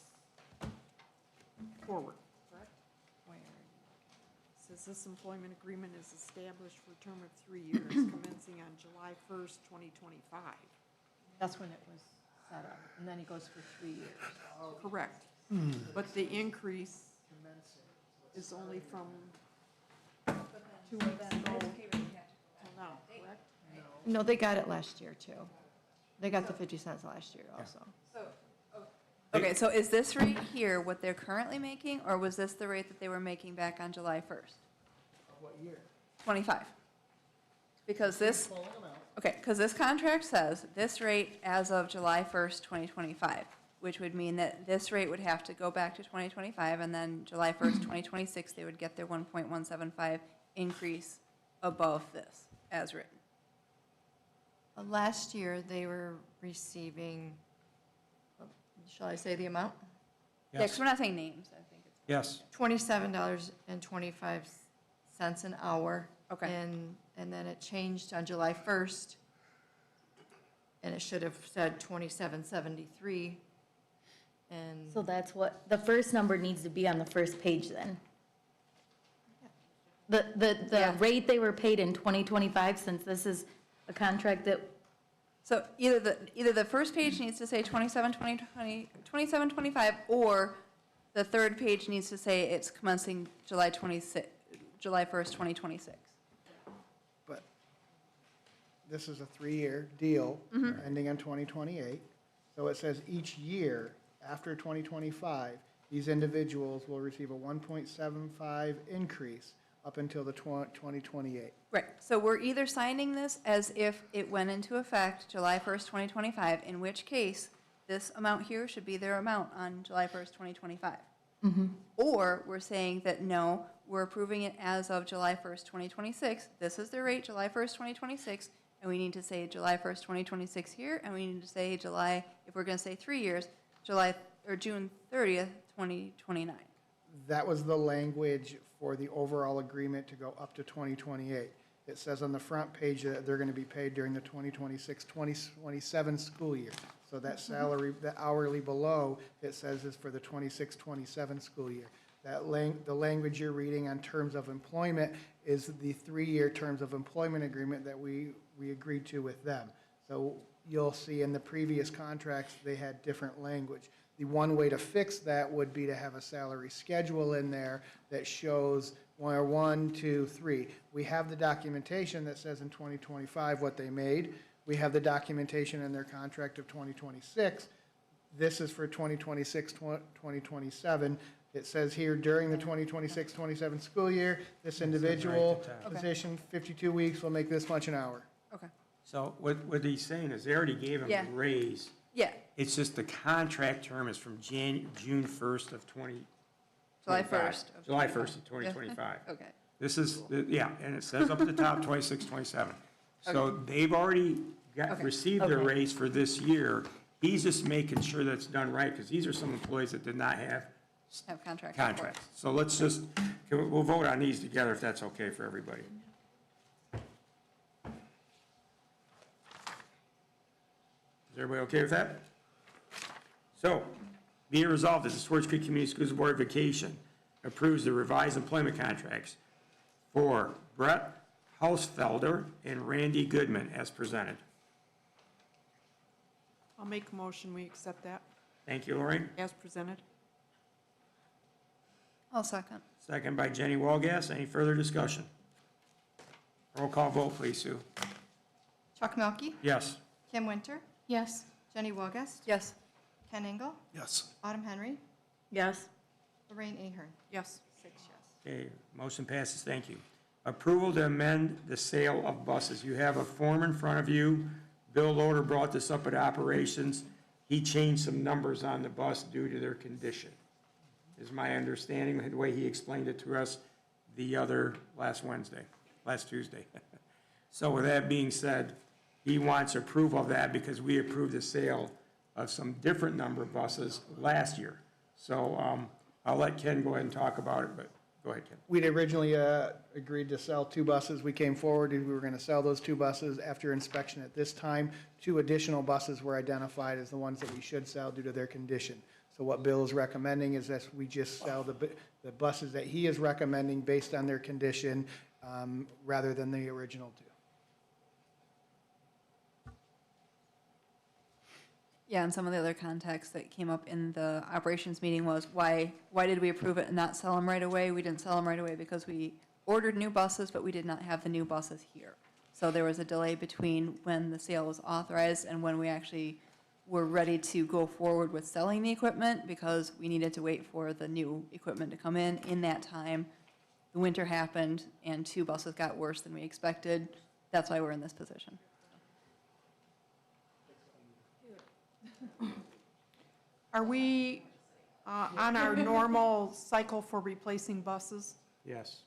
S4: Forward, correct? Says this employment agreement is established for a term of 3 years commencing on July 1st, 2025.
S2: That's when it was set up, and then he goes for 3 years.
S4: Correct. But the increase is only from 2 weeks ago till now, correct?
S2: No, they got it last year, too. They got the 50 cents last year also.
S3: Okay, so is this rate here what they're currently making, or was this the rate that they were making back on July 1st?
S11: What year?
S3: 25. Because this, okay, because this contract says this rate as of July 1st, 2025, which would mean that this rate would have to go back to 2025, and then July 1st, 2026, they would get their 1.175 increase above this, as written.
S2: Last year, they were receiving, shall I say the amount?
S3: Yeah, because we're not saying names, I think it's.
S1: Yes.
S2: $27.25 an hour.
S3: Okay.
S2: And then it changed on July 1st, and it should have said $27.73. And
S5: So that's what, the first number needs to be on the first page then. The
S3: Yeah.
S5: rate they were paid in 2025, since this is a contract that,
S3: So either the first page needs to say 27.25, or the third page needs to say it's commencing July 1st, 2026.
S11: But this is a 3-year deal ending in 2028. So it says each year after 2025, these individuals will receive a 1.75 increase up until the 2028.
S3: Right, so we're either signing this as if it went into effect July 1st, 2025, in which case this amount here should be their amount on July 1st, 2025. Or we're saying that no, we're approving it as of July 1st, 2026. This is their rate, July 1st, 2026, and we need to say July 1st, 2026 here, and we need to say July, if we're going to say 3 years, June 30th, 2029.
S11: That was the language for the overall agreement to go up to 2028. It says on the front page that they're going to be paid during the 2026-2027 school year. So that salary, the hourly below, it says is for the 26-27 school year. The language you're reading on terms of employment is the 3-year terms of employment agreement that we agreed to with them. So you'll see in the previous contracts, they had different language. The one way to fix that would be to have a salary schedule in there that shows 1, 2, 3. We have the documentation that says in 2025 what they made. We have the documentation in their contract of 2026. This is for 2026, 2027. It says here during the 2026-27 school year, this individual position, 52 weeks, will make this much an hour.
S3: Okay.
S1: So what he's saying is they already gave him
S3: Yeah.
S1: a raise.
S3: Yeah,
S1: It's just the contract term is from June 1st of 20.
S3: July 1st. of
S1: July
S3: 25.
S1: 1st of 2025.
S3: Okay.
S1: This is, yeah, and it says up at the top, 26, 27. So they've already
S3: Okay.
S1: received their
S5: Okay.
S1: raise for this year. He's just making sure that's done right, because these are some employees that did not have
S3: Have contract. before.
S1: contracts. So let's just, we'll vote on these together if that's okay for everybody. Is everybody okay with that? So, be it resolved that the Swartz Creek Community Schools Board of Vacation approves the revised employment contracts for Brett Hausfelder and Randy Goodman as presented.
S4: I'll make a motion, we accept that
S1: Thank you, Lorraine.
S4: as presented.
S3: I'll second.
S1: Second by Jenny Walgas. Any further discussion? Roll call vote, please, Sue.
S2: Chuck Melkey,
S1: Yes.
S2: Kim Winter,
S10: Yes.
S2: Jenny Wilgast,
S3: Yes.
S2: Ken Engel,
S12: Yes.
S2: Autumn Henry,
S5: yes,
S2: Lorraine Ahern,
S4: Yes.
S2: 6 yes.
S1: Okay, motion passes, thank you. Approval to amend the sale of buses. You have a form in front of you. Bill Loader brought this up at operations. He changed some numbers on the bus due to their condition, is my understanding, the way he explained it to us last Tuesday. So with that being said, he wants approval of that because we approved the sale of some different number of buses last year. So I'll let Ken go ahead and talk about it, but go ahead, Ken.
S11: We'd originally agreed to sell 2 buses. We came forward and we were going to sell those 2 buses. After inspection at this time, 2 additional buses were identified as the ones that we should sell due to their condition. So what Bill is recommending is that we just sell the buses that he is recommending based on their condition rather than the original 2.
S3: Yeah, and some of the other context that came up in the operations meeting was why did we approve it and not sell them right away? We didn't sell them right away because we ordered new buses, but we did not have the new buses here. So there was a delay between when the sale was authorized and when we actually were ready to go forward with selling the equipment because we needed to wait for the new equipment to come in. In that time, the winter happened and 2 buses got worse than we expected. That's why we're in this position.
S4: Are we on our normal cycle for replacing buses?
S1: Yes.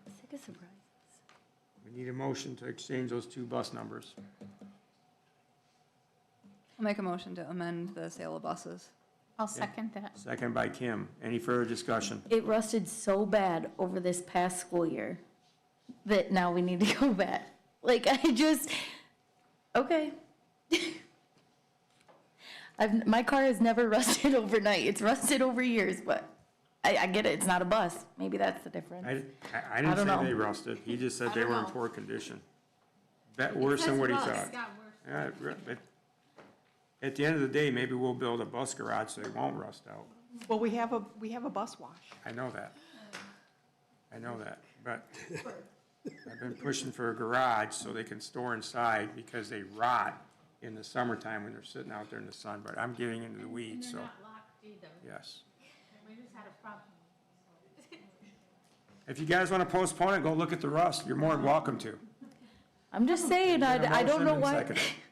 S5: Sick of surprises.
S1: We need a motion to exchange those 2 bus numbers.
S3: I'll make a motion to amend the sale of buses.
S10: I'll second that.
S1: Second by Kim. Any further discussion?
S5: It rusted so bad over this past school year that now we need to go back. Like, okay. My car has never rusted overnight. It's rusted over years, but I get it. It's not a bus. Maybe that's the difference.
S1: I didn't
S5: don't
S1: say
S5: know.
S1: they rusted. He just said
S10: I
S1: they
S10: don't
S1: were in
S10: know.
S1: poor condition. Worse than what he thought.
S10: It got worse.
S1: Yeah, but at the end of the day, maybe we'll build a bus garage so they won't rust out.
S4: Well, we have a bus wash.
S1: I know that. But I've been pushing for a garage so they can store inside because they rot in the summertime when they're sitting out there in the sun, but I'm getting into the weeds, so,
S10: They're not locked either.
S1: yes.
S10: We just had a problem.
S1: If you guys want to postpone it, go look at the rust. You're more than welcome to.
S5: I'm just saying, I don't know why.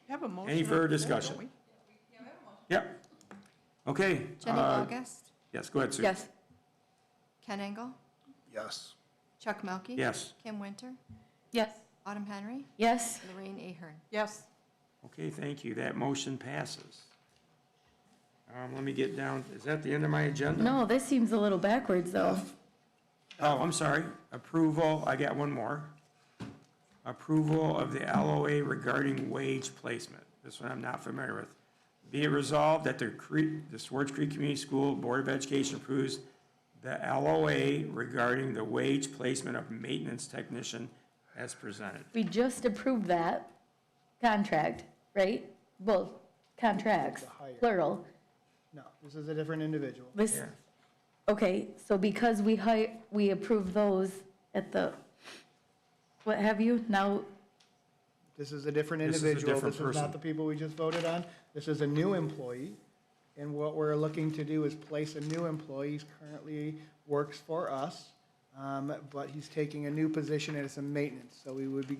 S4: Have a motion.
S1: Any
S4: on
S1: further
S4: the floor,
S1: discussion?
S4: don't we?
S1: Yep. Okay.
S2: Jenny August,
S1: Yes, go ahead, Sue.
S3: Yes.
S2: Ken Engel,
S12: Yes.
S2: Chuck Melkey.
S1: Yes.
S2: Kim Winter,
S10: Yes.
S2: Autumn Henry,
S5: Yes,
S2: Lorraine Ahern.
S4: Yes.
S1: Okay, thank you. That motion passes. Let me get down, is that the end of my agenda?
S5: no, this seems a little backwards, though.
S1: Oh, I'm sorry. Approval, I got one more. Approval of the LOA regarding wage placement. This one I'm not familiar with. Be it resolved that the Swartz Creek Community School Board of Education approves the LOA regarding the wage placement of maintenance technician as presented.
S5: We just approved that contract, right? Both contracts,
S11: The hire.
S5: plural.
S11: No, this is a different individual.
S5: This,
S1: Yeah.
S5: okay, so because we approved those at the, what have you, now,
S11: This is a different
S1: This is a
S11: individual.
S1: different
S11: This is
S1: person.
S11: not the people we just voted on. This is a new employee. And what we're looking to do is place a new employee. He currently works for us, but he's taking a new position as a maintenance. So we would be,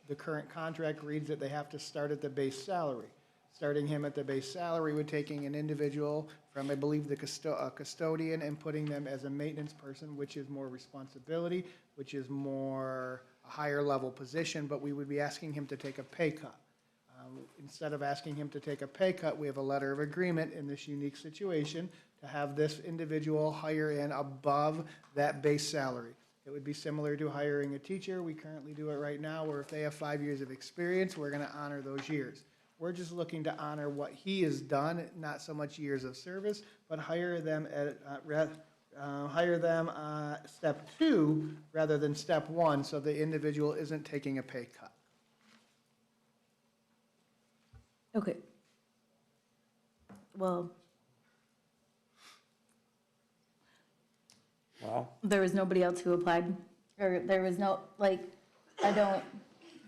S11: the current contract reads that they have to start at the base salary. Starting him at the base salary would taking an individual from, I believe, the custodian and putting them as a maintenance person, which is more responsibility, which is more a higher level position, but we would be asking him to take a pay cut. Instead of asking him to take a pay cut, we have a letter of agreement in this unique situation to have this individual hire in above that base salary. It would be similar to hiring a teacher. We currently do it right now, where if they have 5 years of experience, we're going to honor those years. We're just looking to honor what he has done, not so much years of service, but hire them at, step 2 rather than step 1, so the individual isn't taking a pay cut.
S5: okay. Well,
S1: Well,
S5: there was nobody else who applied, or there was no, like, I don't,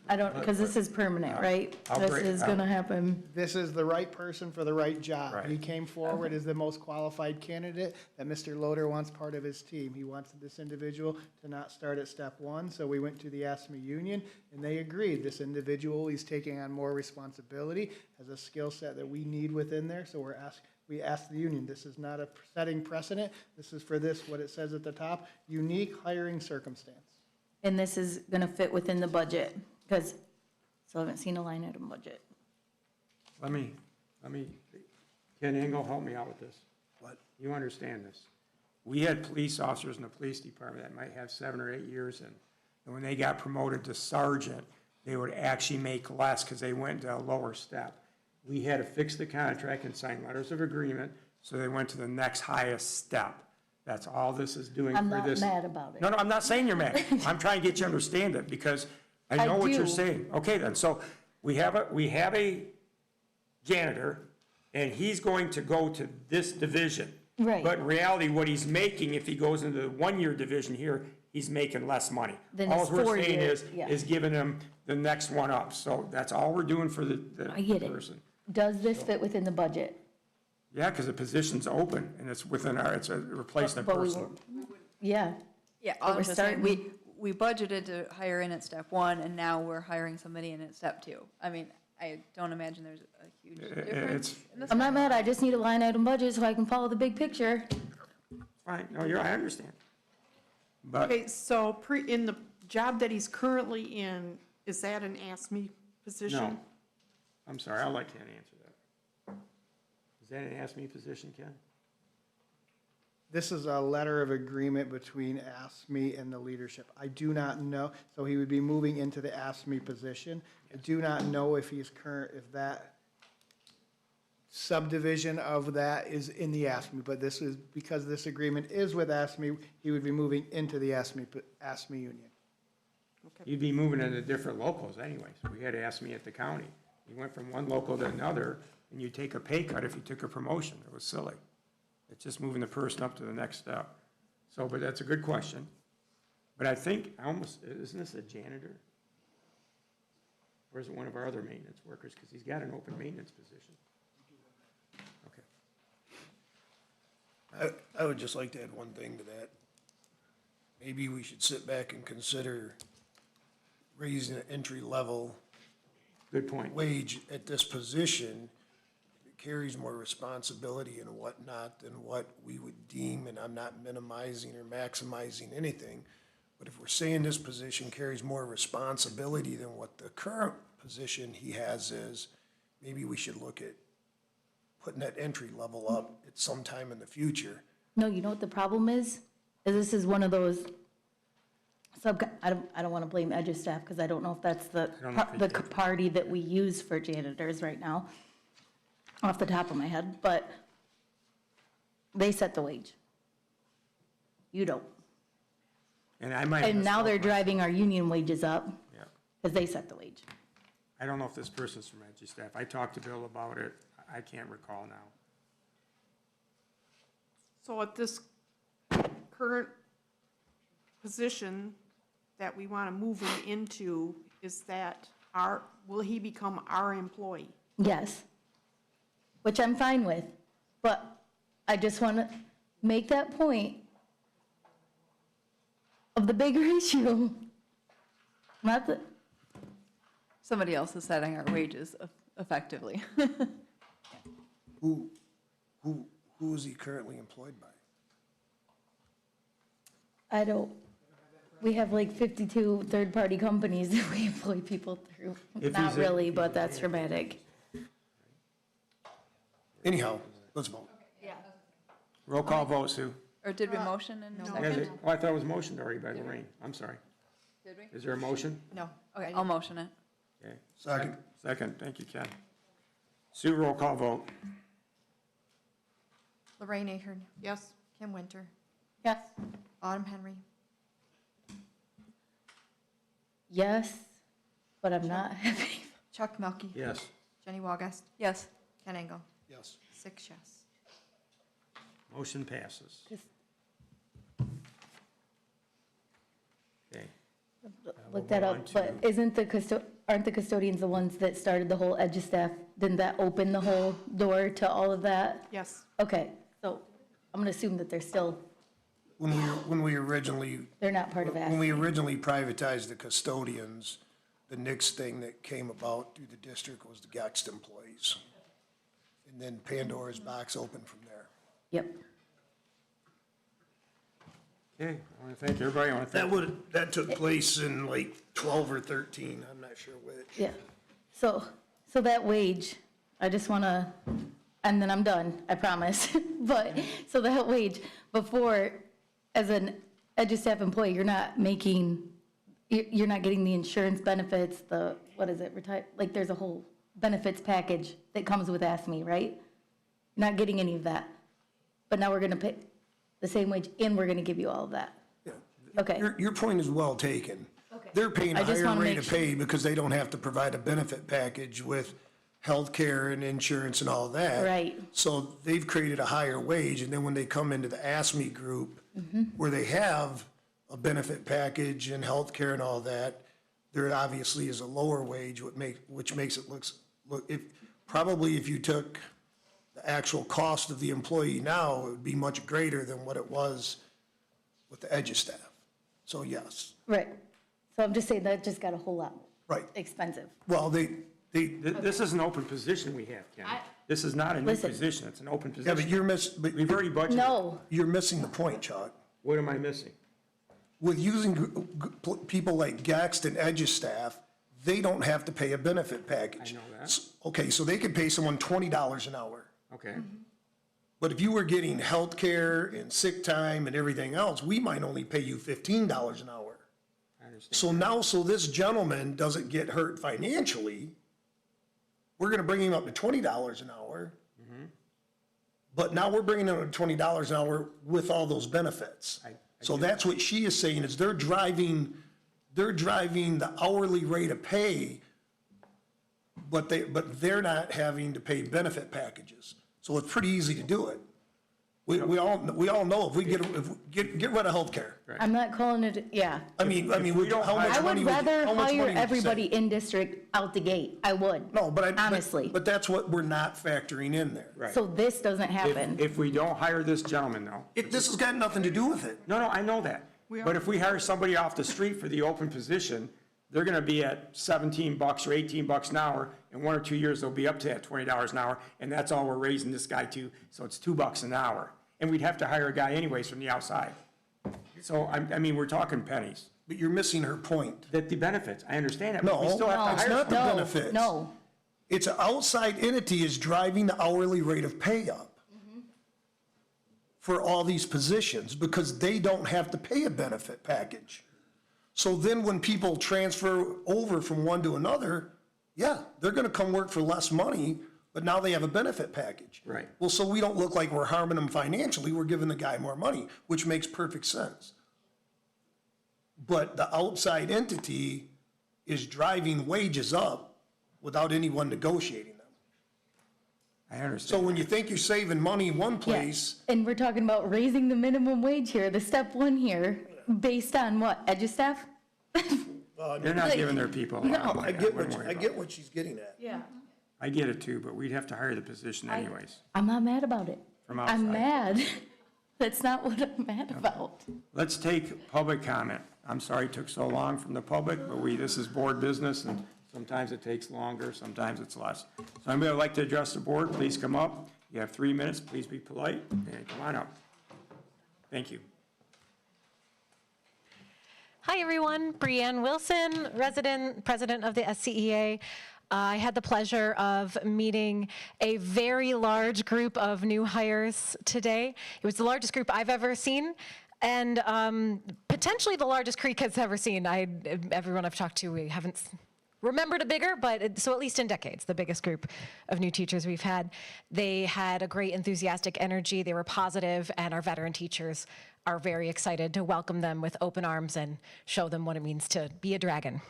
S5: I don't, because this is permanent, right?
S1: I'll
S5: This
S1: break-
S5: is gonna happen.
S11: This is the right person for the right job.
S1: Right.
S11: He came forward as the most qualified candidate that Mr. Loader wants part of his team. He wants this individual to not start at step one, so we went to the ASME union, and they agreed. This individual, he's taking on more responsibility, has a skill set that we need within there, so we asked the union, this is not a setting precedent, this is for this, what it says at the top, unique hiring circumstance.
S5: And this is gonna fit within the budget, because still haven't seen a line item budget.
S1: Let me, Ken Engel, help me out with this.
S12: What?
S1: You understand this. We had police officers in the police department that might have 7 or 8 years in. And when they got promoted to sergeant, they would actually make less because they went to a lower step. We had to fix the contract and sign letters of agreement, so they went to the next highest step. That's all this is doing
S5: I'm
S1: for
S5: not
S1: this.
S5: mad about it.
S1: No, I'm not saying you're mad. I'm trying to get you to understand it, because I know
S5: I
S1: what you're
S5: do.
S1: saying. Okay, then, so we have a janitor, and he's going to go to this division.
S5: Right.
S1: But in reality, what he's making, if he goes into the one-year division here, he's making less money.
S5: Than
S1: All
S5: his
S1: we're saying
S5: 4-year,
S1: is,
S5: yeah.
S1: is giving him the next one up. So that's all we're doing for the
S5: I get it.
S1: person.
S5: Does this fit within the budget?
S1: Yeah, because the position's open, and it's within our, it's a replacement
S5: But we
S1: person.
S5: won't- Yeah,
S3: Yeah,
S5: But
S3: all
S5: we're
S3: I'm just saying,
S5: starting-
S3: we budgeted to hire in at step one, and now we're hiring somebody in at step two. I mean, I don't imagine there's a huge difference. in this.
S5: I'm not mad, I just need a line item budget so I can follow the big picture.
S1: Fine, no, I understand. But,
S4: Okay, so in the job that he's currently in, is that an ASME position?
S1: no, I'm sorry, I'll let Ken answer that. Is that an Ask Me position, Ken?
S11: This is a letter of agreement between ASME and the leadership. I do not know, so he would be moving into the ASME position. I do not know if if that subdivision of that is in the ASME, but this is, because this agreement is with ASME, he would be moving into the ASME union.
S1: You'd be moving into different locals anyways. We had Ask Me at the county. You went from one local to another, and you take a pay cut if you took a promotion. It was silly. It's just moving the person up to the next step. So, but that's a good question. But I think, isn't this a janitor? Or is it one of our other maintenance workers? Because he's got an open maintenance position. Okay.
S12: I would just like to add one thing to that. Maybe we should sit back and consider raising an entry-level
S1: Good point.
S12: wage at this position. It carries more responsibility and whatnot than what we would deem, and I'm not minimizing or maximizing anything, but if we're saying this position carries more responsibility than what the current position he has is, maybe we should look at putting that entry level up at some time in the future.
S5: No, you know what the problem is? Is this is one of those I don't want to blame Edge's staff, because I don't know if that's
S1: I don't know if they take it.
S5: party that we use for janitors right now, off the top of my head, but they set the wage. You don't.
S1: And I might. have
S5: And now they're
S1: misspoke.
S5: driving our union wages up,
S1: Yeah.
S5: because they set the wage.
S1: I don't know if this person's from Edgy staff. I talked to Bill about it. I can't recall now.
S4: So at this current position that we want to move him into, is that will he become our employee?
S5: Yes, which I'm fine with, but I just want to make that point of the bigger issue. Not the,
S3: Somebody else is setting our wages effectively.
S12: Who is he currently employed by?
S5: I don't, we have like 52 third-party companies that we employ people through.
S1: If
S5: Not
S1: he's a-
S5: really, but that's dramatic.
S12: Anyhow, let's vote.
S1: Roll call vote, Sue.
S3: Or did we motion and
S1: Yeah,
S3: second?
S1: Oh, I thought it was motioned already by Lorraine. I'm sorry.
S3: Did we?
S1: Is there a motion?
S3: No. Okay, I'll motion it.
S1: Okay.
S12: Second.
S1: Second, thank you, Ken. Sue, roll call vote.
S2: Lorraine Ahern,
S4: Yes?
S2: Kim Winter,
S5: Yes.
S2: Autumn Henry,
S5: Yes, but I'm not happy.
S2: Chuck Melkey,
S1: Yes.
S2: Jenny Walgast,
S3: Yes.
S2: Ken Engel,
S12: Yes.
S2: 6 yes.
S1: Motion passes.
S5: Just-
S1: Okay.
S5: Look that up, but isn't aren't the custodians the ones that started the whole edge of staff? Didn't that open the whole door to all of that?
S4: Yes.
S5: Okay, so I'm gonna assume that they're still,
S12: When we originally,
S5: they're not part of
S12: when we
S5: ASME.
S12: originally privatized the custodians, the next thing that came about through the district was the Gext employees. And then Pandora's box opened from there.
S5: Yep.
S1: Okay, I want to thank everybody. I want to thank.
S12: That took place in like 12 or 13, I'm not sure which.
S5: Yeah, so that wage, I just wanna, and then I'm done, I promise. But, so that wage, before, as an EDU staff employee, you're not making, you're not getting the insurance benefits, the, what is it, like, there's a whole benefits package that comes with ASME, right? You're not getting any of that. But now we're gonna pay the same wage, and we're gonna give you all of that.
S12: Yeah.
S5: Okay.
S12: Your point is well taken. They're paying
S5: I
S12: a
S5: just
S12: higher
S5: wanna
S12: rate
S5: make
S12: of
S5: sure.
S12: pay because they don't have to provide a benefit package with healthcare and insurance and all that.
S5: Right.
S12: So they've created a higher wage, and then when they come into the ASME group, where they have a benefit package and healthcare and all that, there obviously is a lower wage, which makes it look, probably if you took the actual cost of the employee now, it would be much greater than what it was with the EDU staff. So yes,
S5: Right. So I'm just saying that just got a whole lot
S12: right.
S5: expensive.
S12: Well,
S1: This is an open position we have, Ken. This is not a new
S5: Listen.
S1: position, it's an open
S12: yeah, but
S1: position.
S12: but
S1: We've already budgeted.
S5: No,
S12: you're missing the point, Chuck.
S1: What am I missing?
S12: With using people like Gext and EDU staff, they don't have to pay a benefit package.
S1: I know that.
S12: Okay, so they could pay someone $20 an hour.
S1: Okay,
S12: But if you were getting health care and sick time and everything else, we might only pay you $15 an hour.
S1: I understand.
S12: So now, so this gentleman doesn't get hurt financially, we're gonna bring him up to $20 an hour. But now we're bringing him up to $20 an hour with all those benefits. So that's what she is saying, is they're driving the hourly rate of pay, but they're not having to pay benefit packages. So it's pretty easy to do it. We all know if we get rid of healthcare.
S5: I'm not calling it, yeah.
S12: I mean,
S1: we don't
S12: how much
S5: I
S12: money
S5: would rather
S12: how much
S5: hire
S12: money would you
S5: everybody
S12: save?
S5: in district out the gate. I would.
S12: No, but
S5: honestly.
S12: But that's what we're not factoring in there.
S1: Right.
S5: So this doesn't happen.
S1: If we don't hire this gentleman though,
S12: This has got nothing to do with it.
S1: no, I know that. But if we hire somebody off the street for the open position, they're gonna be at $17 or $18 an hour. In 1 or 2 years, they'll be up to that $20 an hour, and that's all we're raising this guy to, so it's $2 an hour. And we'd have to hire a guy anyways from the outside. So, I mean, we're talking pennies.
S12: But you're missing her point.
S1: That the benefits, I understand that, but we
S12: No,
S1: still have to
S12: it's
S1: hire
S12: not the
S1: somebody.
S12: benefits.
S5: No,
S12: It's an outside entity is driving the hourly rate of pay up for all these positions because they don't have to pay a benefit package. So then when people transfer over from one to another, yeah, they're gonna come work for less money, but now they have a benefit package.
S1: Right.
S12: Well, so we don't look like we're harming them financially, we're giving the guy more money, which makes perfect sense. But the outside entity is driving wages up without anyone negotiating them.
S1: I
S12: So
S1: understand.
S12: when you think you're saving money one
S5: yeah.
S12: place,
S5: And we're talking about raising the minimum wage here, the step one here, based on what, EDU staff?
S1: They're not giving their people a lot of money.
S12: I get
S1: wouldn't worry
S12: I
S1: about
S12: get
S1: it.
S12: what she's getting at.
S5: Yeah.
S1: I get it too, but we'd have to hire the position anyways.
S5: I'm not mad about it.
S1: From outside.
S5: I'm mad. That's not what I'm mad about.
S1: Let's take public comment. I'm sorry it took so long from the public, but this is board business, and sometimes it takes longer, sometimes it's less. So anybody would like to address the board, please come up. You have 3 minutes, please be polite, and come on up. Thank you.
S14: Hi, everyone. Brianne Wilson, president of the SCEA. I had the pleasure of meeting a very large group of new hires today. It was the largest group I've ever seen, and potentially the largest Creek has ever seen. Everyone I've talked to, we haven't remembered a bigger, but so at least in decades, the biggest group of new teachers we've had. They had a great enthusiastic energy. They were positive, and our veteran teachers are very excited to welcome them with open arms and show them what it means to be a dragon.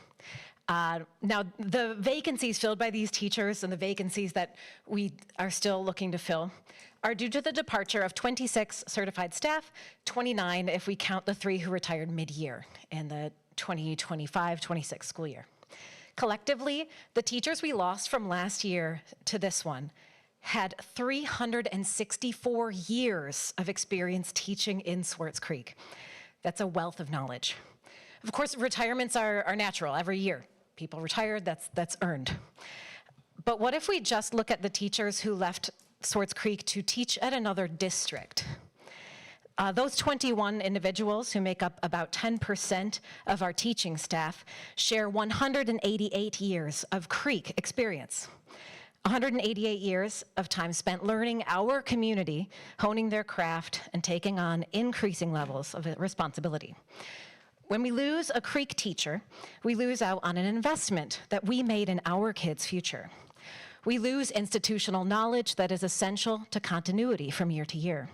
S14: Now, the vacancies filled by these teachers and the vacancies that we are still looking to fill are due to the departure of 26 certified staff, 29 if we count the 3 who retired mid-year in the 2025-26 school year. Collectively, the teachers we lost from last year to this one had 364 years of experience teaching in Swartz Creek. That's a wealth of knowledge. Of course, retirements are natural every year. People retired, that's earned. But what if we just look at the teachers who left Swartz Creek to teach at another district? Those 21 individuals who make up about 10% of our teaching staff share 188 years of Creek experience. 188 years of time spent learning our community, honing their craft, and taking on increasing levels of responsibility. When we lose a Creek teacher, we lose out on an investment that we made in our kids' future. We lose institutional knowledge that is essential to continuity from year to year.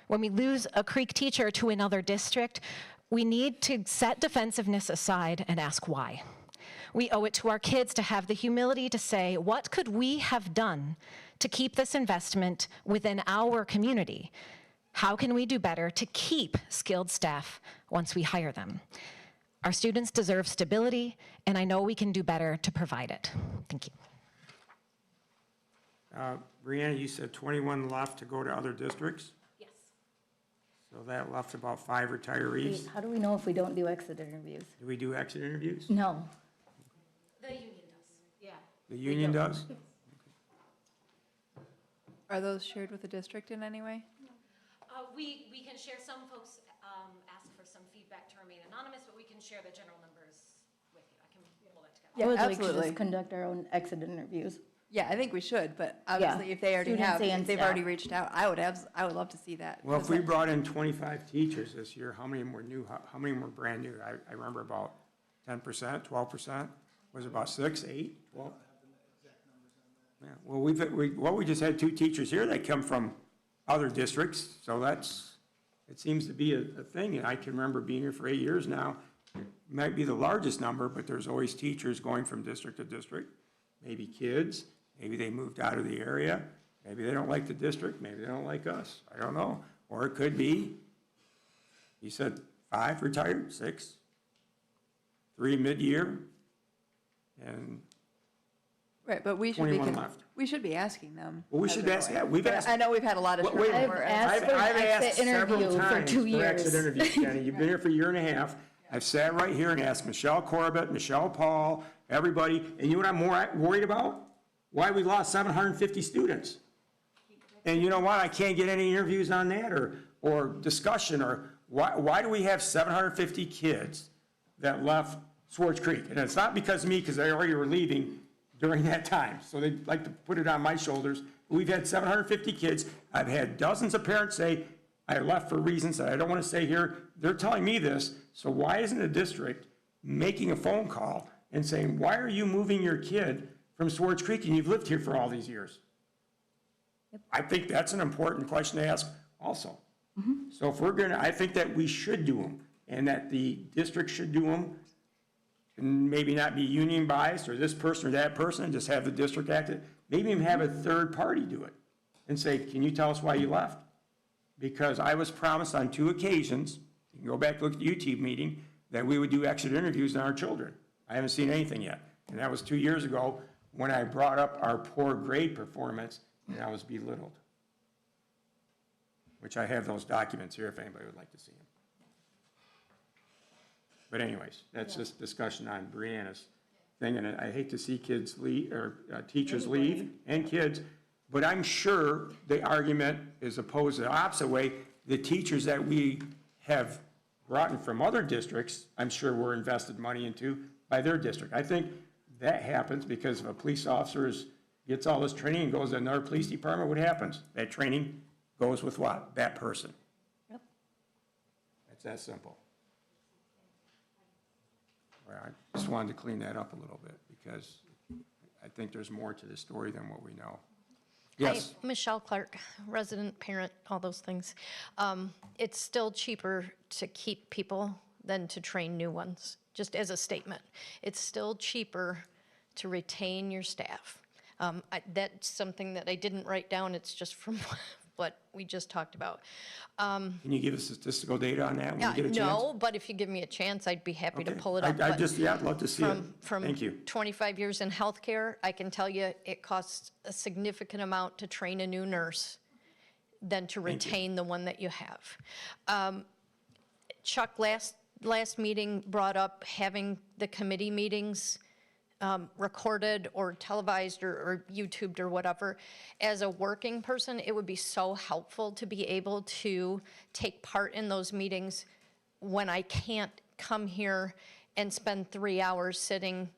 S14: When we lose a Creek teacher to another district, we need to set defensiveness aside and ask why. We owe it to our kids to have the humility to say, what could we have done to keep this investment within our community? How can we do better to keep skilled staff once we hire them? Our students deserve stability, and I know we can do better to provide it. Thank you.
S1: Brianna, you said 21 left to go to other districts?
S14: Yes.
S1: So that left about 5 retirees.
S5: How do we know if we don't do exit interviews?
S1: Do we do exit interviews?
S5: No.
S14: The union does. Yeah.
S1: The union does?
S3: Are those shared with the district in any way?
S14: We can share, some folks ask for some feedback to remain anonymous, but we can share the general numbers with you. I can pull that together.
S5: I would like to
S3: absolutely.
S5: just conduct our own exit interviews.
S3: Yeah, I think we should, but obviously if they already
S5: Students
S3: have,
S5: and
S3: if they've
S5: staff.
S3: already reached out, I would love to see that.
S1: Well, if we brought in 25 teachers this year, how many were new? How many were brand new? I remember about 10%, 12%? Was it about 6, 8, 12? Yeah, well, we just had 2 teachers here that come from other districts, so it seems to be a thing, and I can remember being here for 8 years now. It might be the largest number, but there's always teachers going from district to district, maybe kids, maybe they moved out of the area, maybe they don't like the district, maybe they don't like us, I don't know. Or it could be, you said 5 retired, 6, 3 mid-year, and
S3: Right, but we should be,
S1: 21 left.
S3: we should be asking them.
S1: Well, we
S3: as
S1: should
S3: they're
S1: ask,
S3: going.
S1: yeah, we've
S3: But
S1: asked.
S3: I know we've had a lot of
S1: Wait a minute.
S3: turnover.
S5: I've asked for an exit
S1: several
S5: interview for
S1: times
S5: 2
S1: for exit
S5: years.
S1: interviews, Jenny. You've been here for a year and a half. I've sat right here and asked Michelle Corbett, Michelle Paul, everybody, and you know what I'm more worried about? Why we lost 750 students. And you know what? I can't get any interviews on that or discussion, or why do we have 750 kids that left Swartz Creek? And it's not because of me, because they already were leaving during that time. So they like to put it on my shoulders. We've had 750 kids. I've had dozens of parents say, I left for reasons that I don't want to say here. They're telling me this. So why isn't the district making a phone call and saying, why are you moving your kid from Swartz Creek and you've lived here for all these years? I think that's an important question to ask also. So if we're gonna, I think that we should do them, and that the district should do them, and maybe not be union biased, or this person or that person, and just have the district act it. Maybe even have a third party do it, and say, can you tell us why you left? Because I was promised on 2 occasions, you can go back and look at the UT meeting, that we would do exit interviews on our children. I haven't seen anything yet, and that was 2 years ago, when I brought up our poor grade performance, and I was belittled. Which I have those documents here if anybody would like to see them. But anyways, that's just discussion on Brianna's thing, and I hate to see kids leave, or teachers leave, and kids, but I'm sure the argument is opposed the opposite way. The teachers that we have brought in from other districts, I'm sure were invested money into by their district. I think that happens because if a police officer gets all this training and goes to another police department, what happens? That training goes with what? That person.
S5: Yep.
S1: It's that simple. Well, I just wanted to clean that up a little bit because I think there's more to the story than what we know. Yes.
S15: Hi, Michelle Clark, resident, parent, all those things. It's still cheaper to keep people than to train new ones, just as a statement. It's still cheaper to retain your staff. That's something that I didn't write down. It's just from what we just talked about.
S1: Can you give us statistical data on that when you get a chance?
S15: No, but if you give me a chance, I'd be happy to
S1: Okay.
S15: pull it up.
S1: I
S15: but
S1: just, yeah, I'd love to see it.
S15: From
S1: Thank you.
S15: 25 years in healthcare, I can tell you it costs a significant amount to train a new nurse than to retain the one that you have. Chuck, last meeting brought up having the committee meetings recorded or televised or YouTubed or whatever. As a working person, it would be so helpful to be able to take part in those meetings when I can't come here and spend 3 hours sitting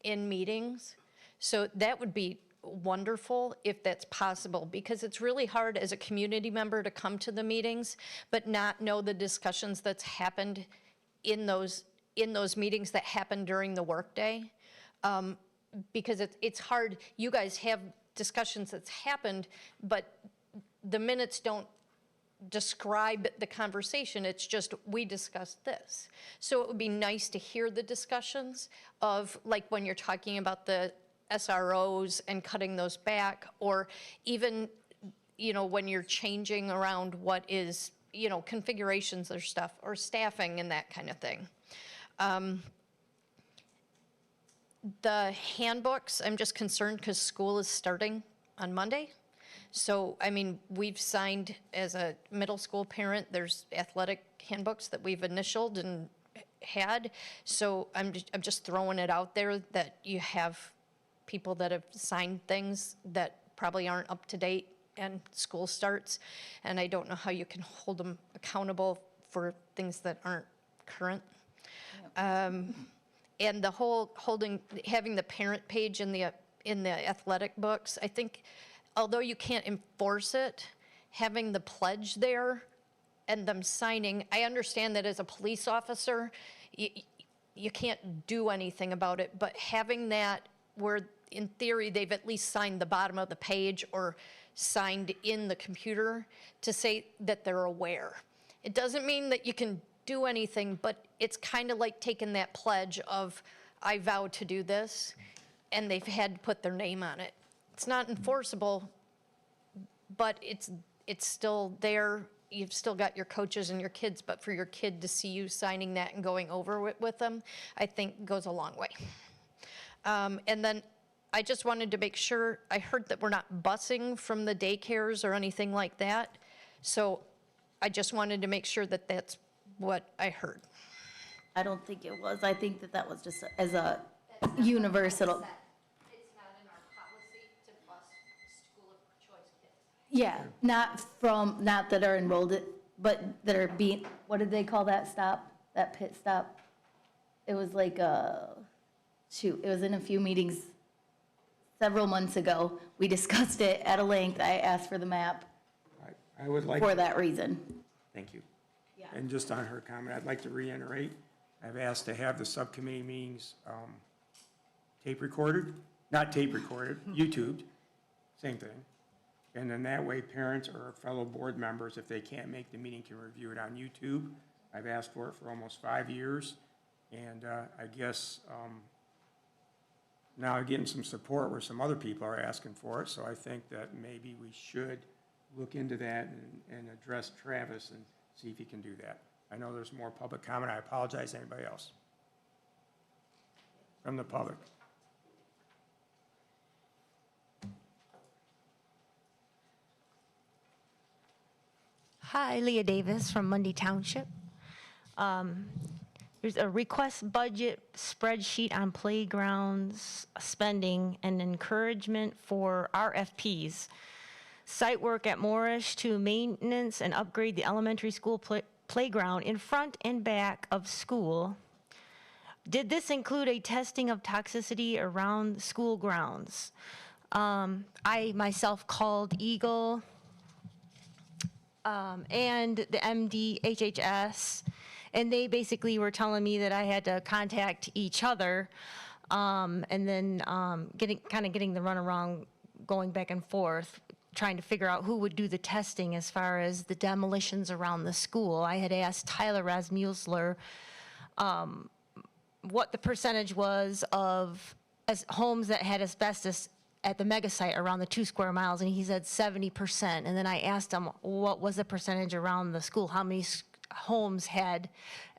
S15: in meetings. So that would be wonderful if that's possible, because it's really hard as a community member to come to the meetings but not know the discussions that's happened in those meetings that happen during the workday. Because it's hard. You guys have discussions that's happened, but the minutes don't describe the conversation. It's just, we discussed this. So it would be nice to hear the discussions of, like, when you're talking about the SROs and cutting those back, or even, when you're changing around what is, configurations or stuff, or staffing and that kind of thing. The handbooks, I'm just concerned because school is starting on Monday. So, we've signed, as a middle school parent, there's athletic handbooks that we've initialed and had. So I'm just throwing it out there that you have people that have signed things that probably aren't up to date and school starts. And I don't know how you can hold them accountable for things that aren't current. And the whole having the parent page in the athletic books, I think, although you can't enforce it, having the pledge there and them signing, I understand that as a police officer, you can't do anything about it, but having that where, in theory, they've at least signed the bottom of the page or signed in the computer to say that they're aware. It doesn't mean that you can do anything, but it's kind of like taking that pledge of, I vow to do this, and they've had to put their name on it. It's not enforceable, but it's still there. You've still got your coaches and your kids, but for your kid to see you signing that and going over it with them, I think goes a long way. And then I just wanted to make sure, I heard that we're not busing from the daycares or anything like that. So I just wanted to make sure that that's what I heard.
S5: I don't think it was. I think that was just as a universal.
S15: It's not in our policy to bus school of choice kids.
S5: Yeah, not that are enrolled, but that are being, what did they call that stop, that pit stop? It was like it was in a few meetings several months ago. We discussed it at a length. I asked for the map
S1: I would like.
S5: for that reason.
S1: Thank you.
S5: Yeah.
S1: And just on her comment, I'd like to reiterate, I've asked to have the subcommittee meetings tape recorded, not tape recorded, YouTubed, same thing. And then that way, parents or fellow board members, if they can't make the meeting, can review it on YouTube. I've asked for it for almost 5 years, and I guess now I'm getting some support where some other people are asking for it, so I think that maybe we should look into that and address Travis and see if he can do that. I know there's more public comment. I apologize. Anybody else from the public?
S16: Hi, Leah Davis from Mundy Township. There's a request budget spreadsheet on playgrounds spending and encouragement for RFPs. Site work at Moorish to maintenance and upgrade the elementary school playground in front and back of school. Did this include a testing of toxicity around school grounds? I myself called Eagle and the MDHHS, and they basically were telling me that I had to contact each other, and then getting the runaround, going back and forth, trying to figure out who would do the testing as far as the demolitions around the school. I had asked Tyler Rasmussen what the percentage was of homes that had asbestos at the mega site around the 2 square miles, and he said 70%. And then I asked him what was the percentage around the school, how many homes had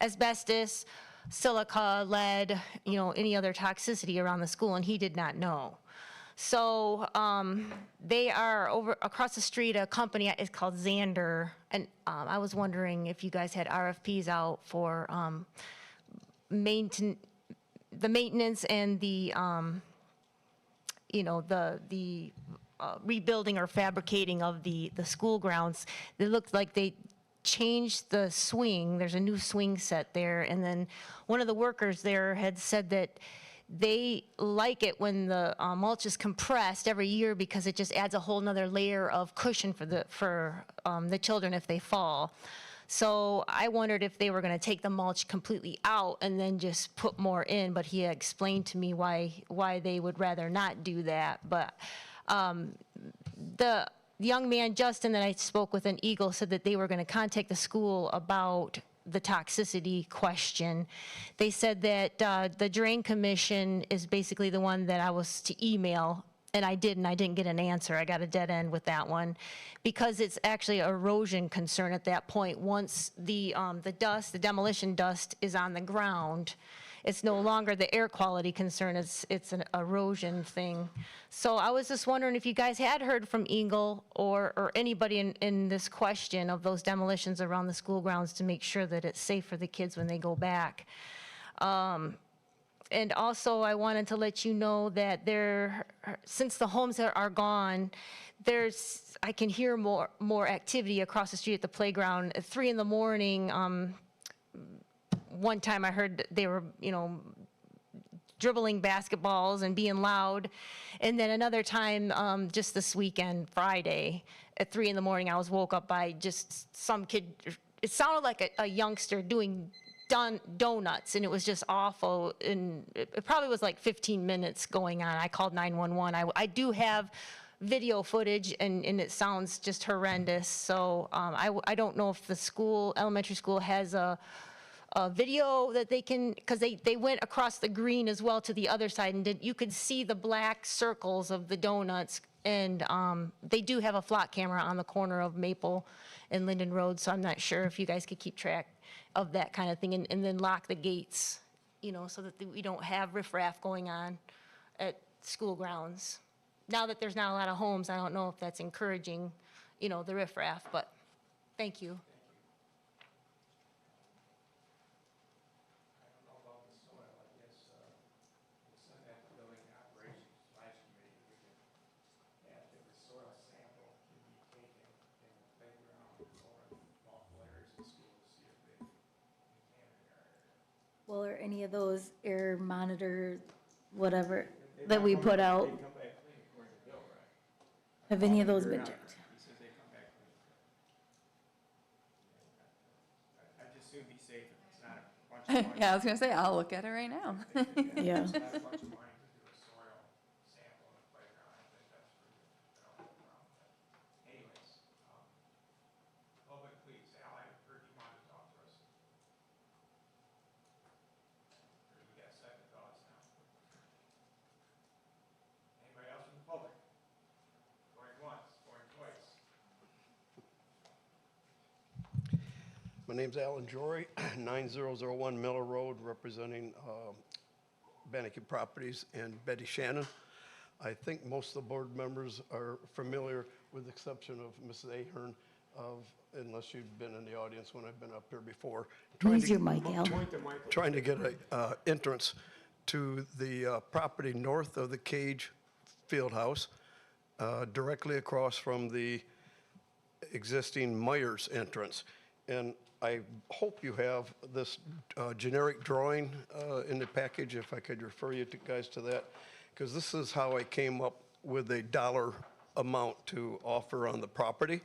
S16: asbestos, silica, lead, you know, any other toxicity around the school, and he did not know. So they are over across the street, a company is called Xander, and I was wondering if you guys had RFPs out for the maintenance and the, you know, the rebuilding or fabricating of the school grounds. It looked like they changed the swing. There's a new swing set there, and then one of the workers there had said that they like it when the mulch is compressed every year because it just adds a whole nother layer of cushion for the children if they fall. So I wondered if they were going to take the mulch completely out and then just put more in, but he explained to me why they would rather not do that. But the young man, Justin, that I spoke with in Eagle said that they were going to contact the school about the toxicity question. They said that the Drain Commission is basically the one that I was to email, and I didn't get an answer. I got a dead end with that one because it's actually an erosion concern at that point. Once the dust, the demolition dust is on the ground, it's no longer the air quality concern, it's an erosion thing. So I was just wondering if you guys had heard from Eagle or anybody in this question of those demolitions around the school grounds to make sure that it's safe for the kids when they go back. And also I wanted to let you know that since the homes are gone, I can hear more activity across the street at the playground. At 3 in the morning, one time I heard they were, you know, dribbling basketballs and being loud. And then another time, just this weekend, Friday, at 3 in the morning, I was woke up by just some kid. It sounded like a youngster doing donuts, and it was just awful. And it probably was like 15 minutes going on. I called 911. I do have video footage, and it sounds just horrendous. So I don't know if the elementary school has a video that they can, because they went across the green as well to the other side, and you could see the black circles of the donuts, and they do have a flock camera on the corner of Maple and Linden Road, so I'm not sure if you guys could keep track of that kind of thing, and then lock the gates, you know, so that we don't have riffraff going on at school grounds. Now that there's not a lot of homes, I don't know if that's encouraging, you know, the riffraff, but thank you.
S5: Well, are any of those air monitors, whatever, that we put out, have any of those been checked?
S1: I just assume be safe if it's not a bunch of money.
S3: Yeah, I was gonna say, I'll look at it right now.
S5: Yeah.
S1: It's not a bunch of money to do a soil sample in the playground. I think that's pretty good. But anyways, public, please, Al, I heard you wanted to talk to us. Or you got second thoughts now? Anybody else from the public? Going once, going twice.
S17: My name's Alan Jory, 9001 Miller Road, representing Banneker Properties and Betty Shannon. I think most of the board members are familiar, with the exception of Mrs. Ahern, unless you've been in the audience when I've been up here before.
S5: Use your mic, Al.
S17: Trying to get an entrance to the property north of the Cage Fieldhouse, directly across from the existing Myers entrance. And I hope you have this generic drawing in the package, if I could refer you guys to that, because this is how I came up with a dollar amount to offer on the property.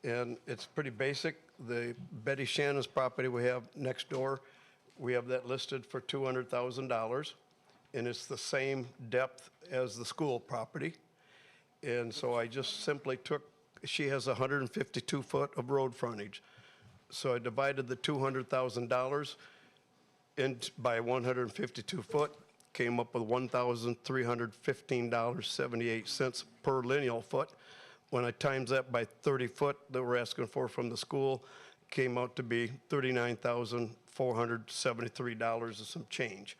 S17: And it's pretty basic. The Betty Shannon's property we have next door, we have that listed for $200,000, and it's the same depth as the school property. And so I just simply took, she has 152 foot of road frontage. So I divided the $200,000 by 152 foot, came up with $1,315.78 per lineal foot. When I times that by 30 foot that we're asking for from the school, came out to be $39,473 and some change.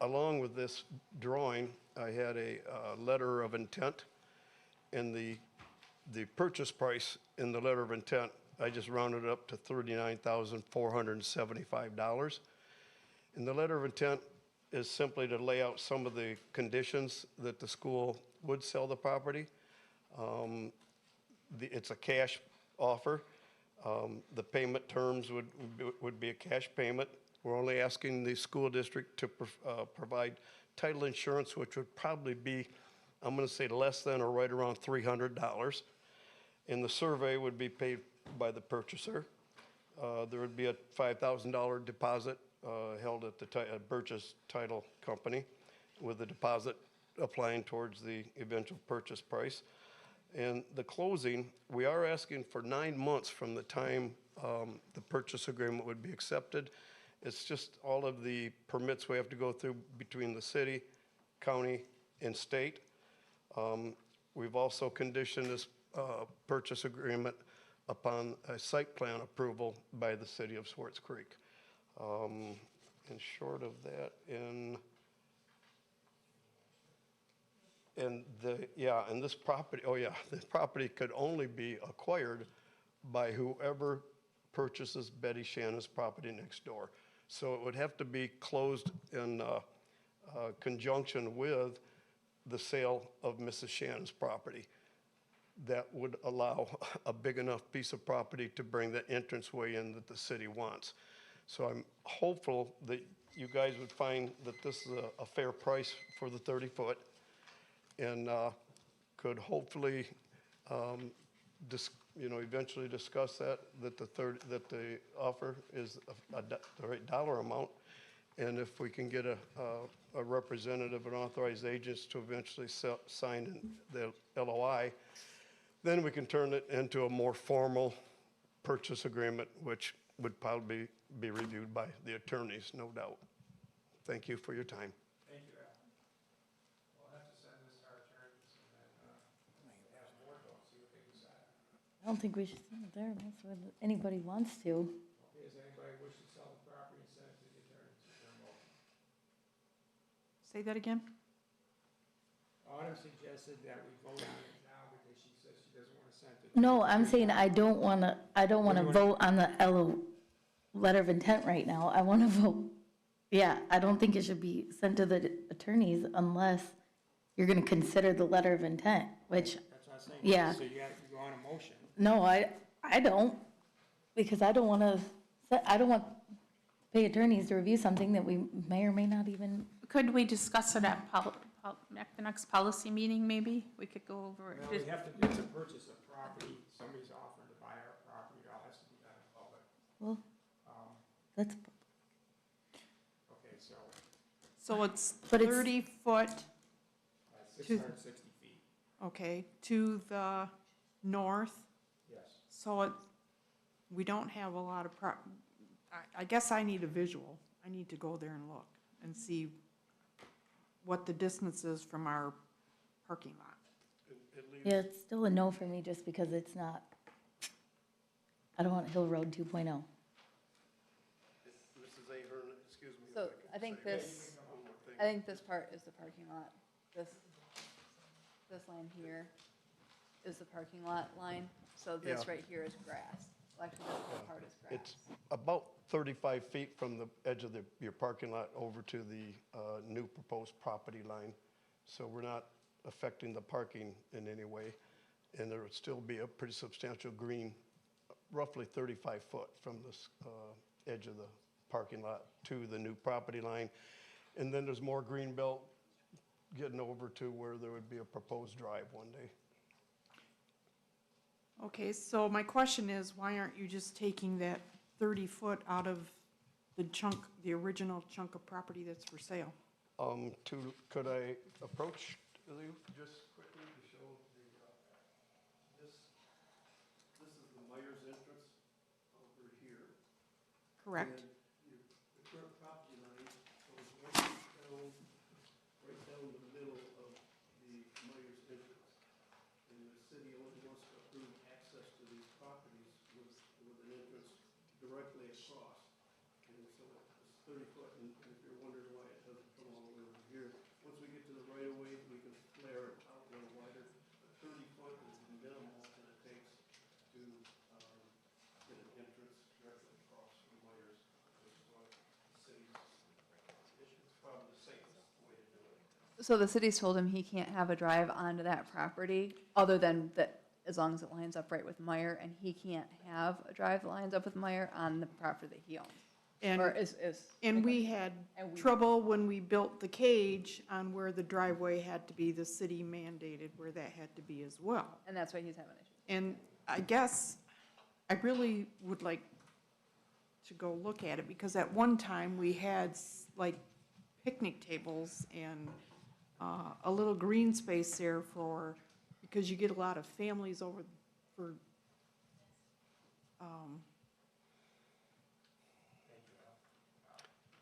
S17: Along with this drawing, I had a letter of intent, and the purchase price in the letter of intent, I just rounded it up to $39,475. And the letter of intent is simply to lay out some of the conditions that the school would sell the property. It's a cash offer. The payment terms would be a cash payment. We're only asking the school district to provide title insurance, which would probably be, I'm going to say, less than or right around $300. And the survey would be paid by the purchaser. There would be a $5,000 deposit held at the purchase title company, with the deposit applying towards the eventual purchase price. And the closing, we are asking for 9 months from the time the purchase agreement would be accepted. It's just all of the permits we have to go through between the city, county, and state. We've also conditioned this purchase agreement upon a site plan approval by the city of Swartz Creek. And short of that, and this property, this property could only be acquired by whoever purchases Betty Shannon's property next door. So it would have to be closed in conjunction with the sale of Mrs. Shannon's property. That would allow a big enough piece of property to bring the entranceway in that the city wants. So I'm hopeful that you guys would find that this is a fair price for the 30 foot, and could hopefully eventually discuss that the offer is the right dollar amount. And if we can get a representative and authorized agents to eventually sign the LOI, then we can turn it into a more formal purchase agreement, which would probably be reviewed by the attorneys, no doubt. Thank you for your time.
S1: Thank you, Al. We'll have to send this to our attorneys and then have a board vote, see what they decide.
S5: I don't think we should send it there unless anybody wants to.
S1: Okay, does anybody wish to sell the property and send it to the attorneys? Is there a motion?
S4: Say that again?
S1: Autumn suggested that we vote on it now because she says she doesn't want to send it.
S5: No, I'm saying I don't want to vote on the letter of intent right now. I want to vote. Yeah, I don't think it should be sent to the attorneys unless you're going to consider the letter of intent, which,
S1: That's what I'm saying.
S5: yeah.
S1: So you want a motion.
S5: No, I don't, because I don't want to pay attorneys to review something that we may or may not even.
S10: Could we discuss it at the next policy meeting, maybe? We could go over it.
S1: Well, we have to do the purchase of property. Somebody's offering to buy our property. It all has to be done in public.
S5: Well, that's,
S1: Okay, so
S4: So it's
S5: But it's-
S4: 30 foot,
S1: 660 feet.
S4: okay, to the north.
S1: Yes.
S4: So we don't have a lot of I guess I need a visual. I need to go there and look and see what the distance is from our parking lot.
S5: yeah, it's still a no for me just because it's not, I don't want Hill Road 2.0.
S17: Mrs. Ahern, excuse me.
S3: So I think this part is the parking lot. This line here is the parking lot line. So this
S17: Yeah.
S3: right here is grass. Well, actually, this whole part is grass.
S17: It's about 35 feet from the edge of your parking lot over to the new proposed property line. So we're not affecting the parking in any way. And there would still be a pretty substantial green, roughly 35 foot from this edge of the parking lot to the new property line. And then there's more green belt getting over to where there would be a proposed drive one day.
S4: Okay, so my question is, why aren't you just taking that 30 foot out of the original chunk of property that's for sale?
S17: Could I approach you just quickly to show this is the Myers entrance over here.
S4: Correct?
S17: And the current property line directly across. And so it's 30 foot, and if you're wondering why it doesn't come all the way over here, once we get to the right of way, we can flare it out a little wider. But 30 foot is the minimal that it takes to get an entrance directly across from Myers, which is what the city's, it's probably the safest way to do it.
S3: So the city's told him he can't have a drive onto that property, other than that, as long as it lines up right with Meyer, and he can't have a drive that lines up with Meyer on the property that he owns.
S4: And,
S3: Or is.
S4: and we had trouble when we built the cage on where the driveway had to be, the city mandated where that had to be as well.
S3: And that's why he's having issues.
S4: And I guess I really would like to go look at it, because at one time we had like picnic tables and a little green space there for, because you get a lot of families over for,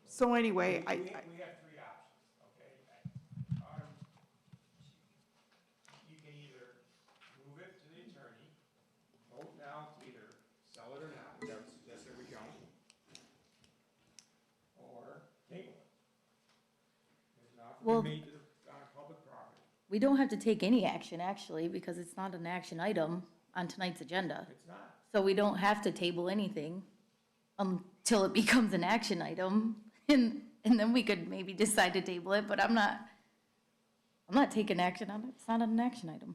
S4: so anyway,
S1: We have 3 options, okay? You can either move it to the attorney, vote now to either sell it or not, which I would suggest that we don't, or table it. There's an offer
S5: Well-
S1: made to the, on public property.
S5: We don't have to take any action, actually, because it's not an action item on tonight's agenda.
S1: It's not.
S5: So we don't have to table anything until it becomes an action item, and then we could maybe decide to table it, but I'm not taking action on it. It's not an action item.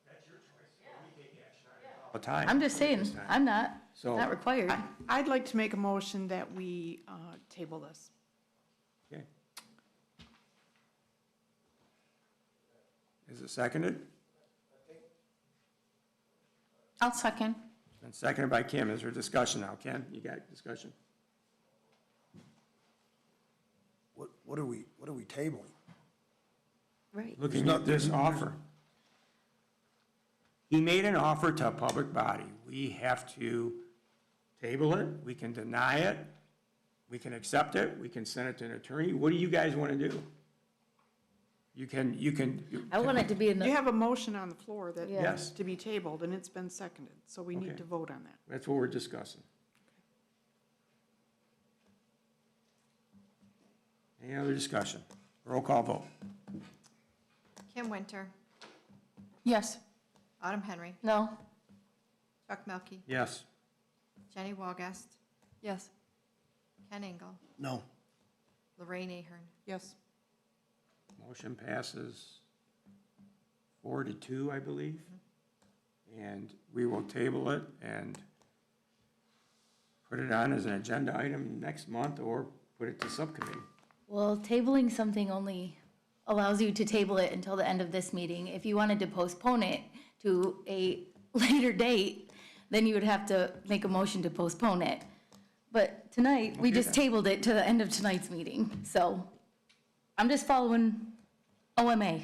S1: That's your choice. We take action on it all the time.
S5: I'm just saying, I'm not, it's
S1: So-
S5: not required.
S4: I'd like to make a motion that we table this.
S1: Okay. Is it seconded?
S10: I'll second.
S1: And seconded by Kim. Is there discussion now? Ken, you got discussion?
S12: What are we tabling?
S5: Right.
S1: Looking at this offer. He made an offer to a public body. We have to table it, we can deny it, we can accept it, we can send it to an attorney. What do you guys want to do? You can.
S5: I want it to be in
S4: You
S5: the,
S4: have a motion on the floor that
S5: Yeah.
S1: Yes.
S4: is to be tabled, and it's been seconded, so we need
S1: Okay.
S4: to vote on that.
S1: That's what we're discussing. Any other discussion? Roll call vote.
S2: Kim Winter,
S10: Yes.
S2: Autumn Henry,
S5: no,
S2: Chuck Melkey,
S1: Yes.
S2: Jenny Walgast,
S3: Yes.
S2: Ken Engel,
S12: No.
S2: Lorraine Ahern.
S4: Yes.
S1: Motion passes 4-2, I believe. And we will table it and put it on as an agenda item next month or put it to subcommittee.
S5: well, tabling something only allows you to table it until the end of this meeting. If you wanted to postpone it to a later date, then you would have to make a motion to postpone it. But tonight, we
S1: Okay,
S5: just
S1: then.
S5: tabled it to the end of tonight's meeting, so I'm just following OMA.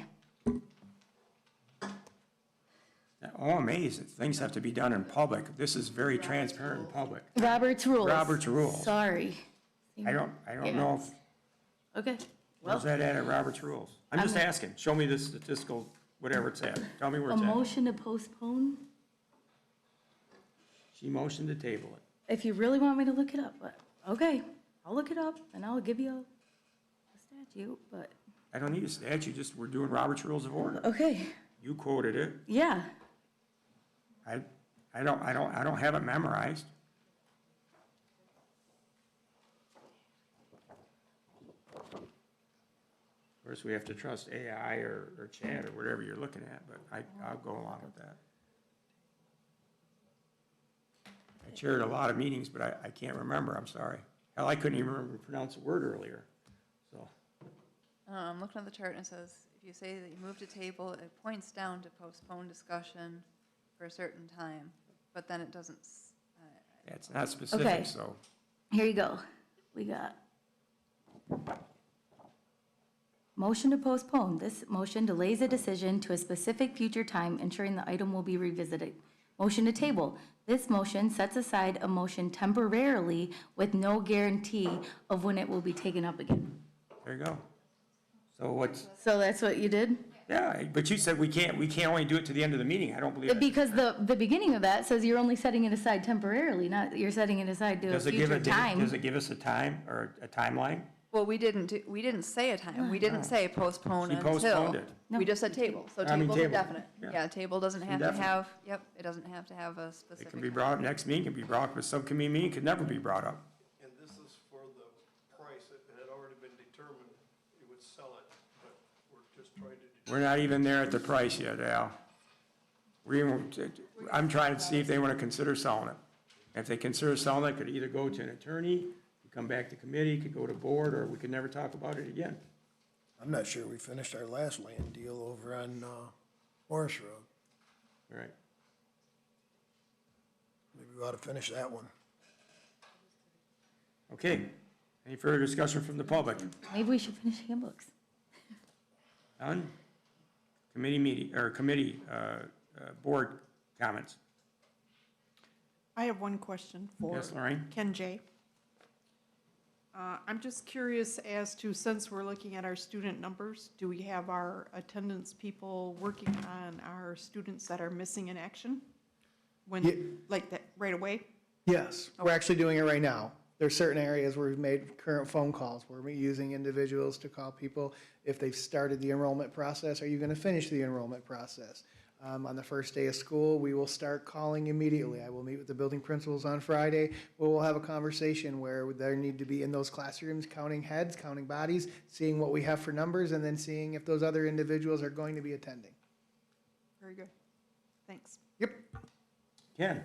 S1: OMA is, things have to be done in public. This is very transparent in public.
S5: Robert's rules.
S1: Robert's rules.
S5: Sorry.
S1: I don't know if,
S5: Okay,
S1: where's
S5: well,
S1: that at Robert's rules? I'm just asking. Show me the statistical, whatever it's at. Tell me where
S5: a
S1: it's at.
S5: motion to postpone,
S1: She motioned to table it.
S5: if you really want me to look it up, but, okay, I'll look it up and I'll give you a statute, but,
S1: I don't need a statute, just we're doing Robert's Rules of Order.
S5: okay,
S1: You quoted it.
S5: yeah.
S1: I don't have it memorized. Of course, we have to trust AI or chat or whatever you're looking at, but I'll go along with that. I chaired a lot of meetings, but I can't remember, I'm sorry. Hell, I couldn't even remember to pronounce a word earlier, so.
S3: I'm looking at the chart and it says, if you say that you move to table, it points down to postpone discussion for a certain time, but then it doesn't,
S1: It's not
S5: Okay.
S1: specific, so.
S5: Here you go. We got motion to postpone. This motion delays a decision to a specific future time, ensuring the item will be revisited. Motion to table. This motion sets aside a motion temporarily with no guarantee of when it will be taken up again.
S1: There you go. So what's,
S5: So that's what you did?
S1: Yeah, but you said we can't only do it to the end of the meeting. I don't believe that.
S5: Because the beginning of that says you're only setting it aside temporarily, not you're setting it aside to a
S1: Does it give
S5: future
S1: a,
S5: time.
S1: does it give us a time or a timeline?
S3: Well, we didn't say a time. We didn't say postpone
S1: She
S3: until.
S1: postponed it.
S3: We just said table, so
S1: I mean,
S3: tables are
S1: table,
S3: definite.
S1: yeah.
S3: Yeah, table doesn't have to
S1: Indefinite.
S3: have, yep, it doesn't have to have a specific.
S1: It can be brought up next meeting, can be brought up at subcommittee meeting, could never be brought up.
S17: And this is for the price, it had already been determined you would sell it, but we're just trying to.
S1: We're not even there at the price yet, Al. I'm trying to see if they want to consider selling it. If they consider selling it, it could either go to an attorney, come back to committee, could go to board, or we could never talk about it again.
S12: I'm not sure we finished our last land deal over on Morris Road.
S1: Right.
S12: Maybe we ought to finish that one.
S1: Okay. Any further discussion from the public?
S5: Maybe we should finish handbooks.
S1: None? Committee meeting, or committee, board comments?
S4: I have one question for
S1: Yes, Lorraine?
S4: Ken J. I'm just curious as to, since we're looking at our student numbers, do we have our attendance people working on our students that are missing in action? Like that, right away?
S11: Yes, we're actually doing it right now. There's certain areas where we've made current phone calls, where we're using individuals to call people. If they've started the enrollment process, are you going to finish the enrollment process? On the first day of school, we will start calling immediately. I will meet with the building principals on Friday. We'll have a conversation where there need to be in those classrooms, counting heads, counting bodies, seeing what we have for numbers, and then seeing if those other individuals are going to be attending.
S4: Very good. Thanks.
S11: Yep.
S1: Ken?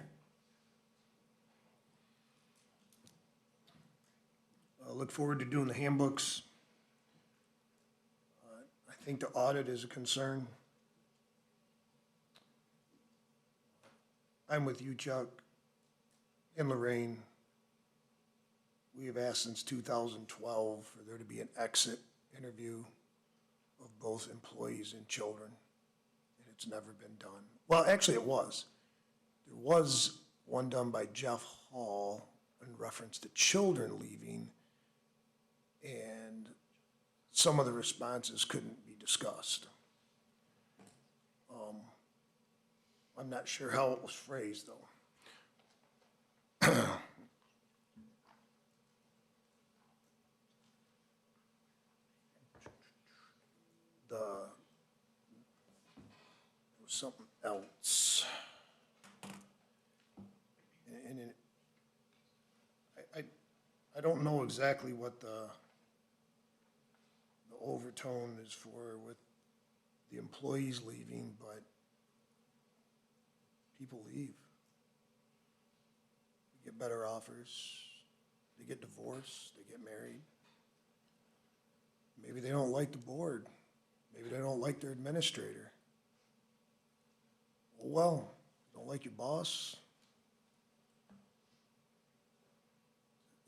S12: I look forward to doing the handbooks. I think the audit is a concern. I'm with you, Chuck, and Lorraine. We have asked since 2012 for there to be an exit interview of both employees and children, and it's never been done. Well, actually, it was. There was one done by Jeff Hall in reference to children leaving, and some of the responses couldn't be discussed. I'm not sure how it was phrased, though. There was something else. And I don't know exactly what the overtone is for with the employees leaving, but people leave. They get better offers, they get divorced, they get married. Maybe they don't like the board, maybe they don't like their administrator. Well, don't like your boss?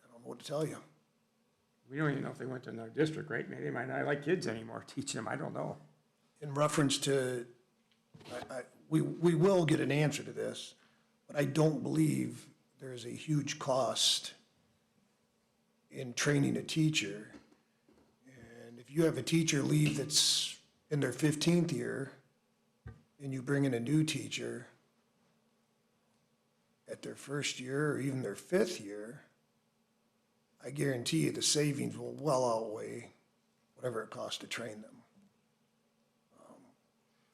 S12: I don't know what to tell you.
S1: We don't even know if they went to another district, right? Maybe they might not like kids anymore, teaching them, I don't know.
S12: In reference to, we will get an answer to this, but I don't believe there is a huge cost in training a teacher. And if you have a teacher leave that's in their 15th year, and you bring in a new teacher at their first year or even their 5th year, I guarantee you the savings will well outweigh whatever it costs to train them.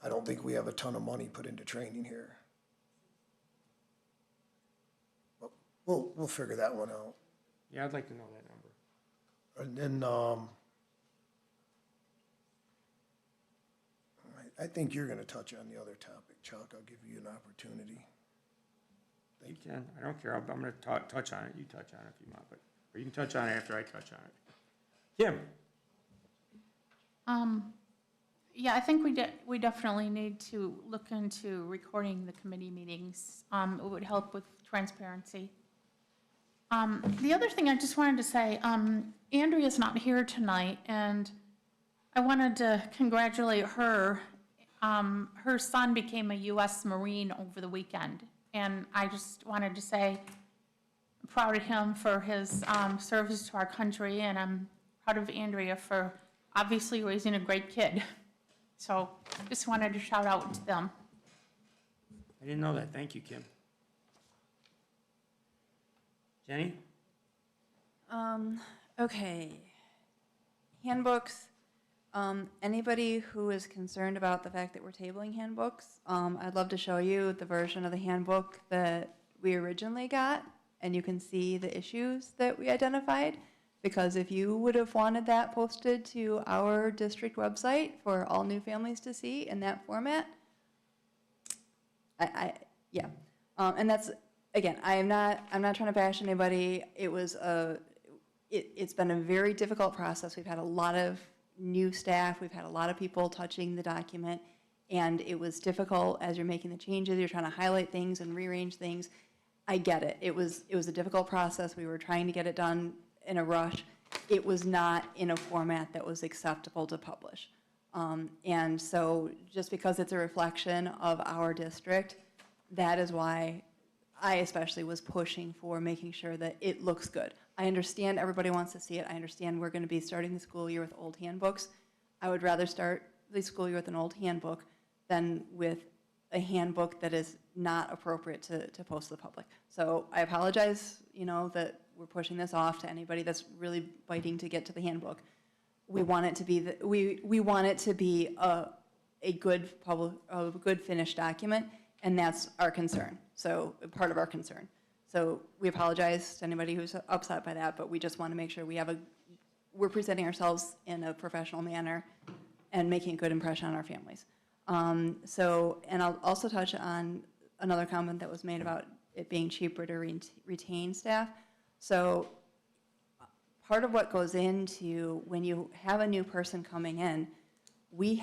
S12: I don't think we have a ton of money put into training here. But we'll figure that one out.
S1: Yeah, I'd like to know that number.
S12: And then, I think you're gonna touch on the other topic, Chuck. I'll give you an opportunity.
S1: You can, I don't care, I'm gonna touch on it, you touch on it if you want, but, or you can touch on it after I touch on it. Kim?
S10: Yeah, I think we definitely need to look into recording the committee meetings. It would help with transparency. The other thing I just wanted to say, Andrea's not here tonight, and I wanted to congratulate her. Her son became a U.S. Marine over the weekend, and I just wanted to say I'm proud of him for his service to our country, and I'm proud of Andrea for obviously raising a great kid. So Just wanted to shout out to them.
S1: I didn't know that. Thank you, Kim. Jenny?
S3: Okay. Handbooks. Anybody who is concerned about the fact that we're tabling handbooks, I'd love to show you the version of the handbook that we originally got, and you can see the issues that we identified. Because if you would have wanted that posted to our district website for all new families to see in that format, yeah. And that's, again, I'm not trying to bash anybody. It's been a very difficult process. We've had a lot of new staff. We've had a lot of people touching the document, and it was difficult as you're making the changes. You're trying to highlight things and rearrange things. I get it. It was a difficult process. We were trying to get it done in a rush. It was not in a format that was acceptable to publish. And so just because it's a reflection of our district, that is why I especially was pushing for making sure that it looks good. I understand everybody wants to see it. I understand we're going to be starting the school year with old handbooks. I would rather start the school year with an old handbook than with a handbook that is not appropriate to post to the public. So I apologize, that we're pushing this off to anybody that's really biting to get to the handbook. We want it to be we want it to be a good finished document, and that's our concern. So part of our concern. So we apologize to anybody who's upset by that, but we just want to make sure we're presenting ourselves in a professional manner and making a good impression on our families. And I'll also touch on another comment that was made about it being cheaper to retain staff. So part of what goes into when you have a new person coming in, when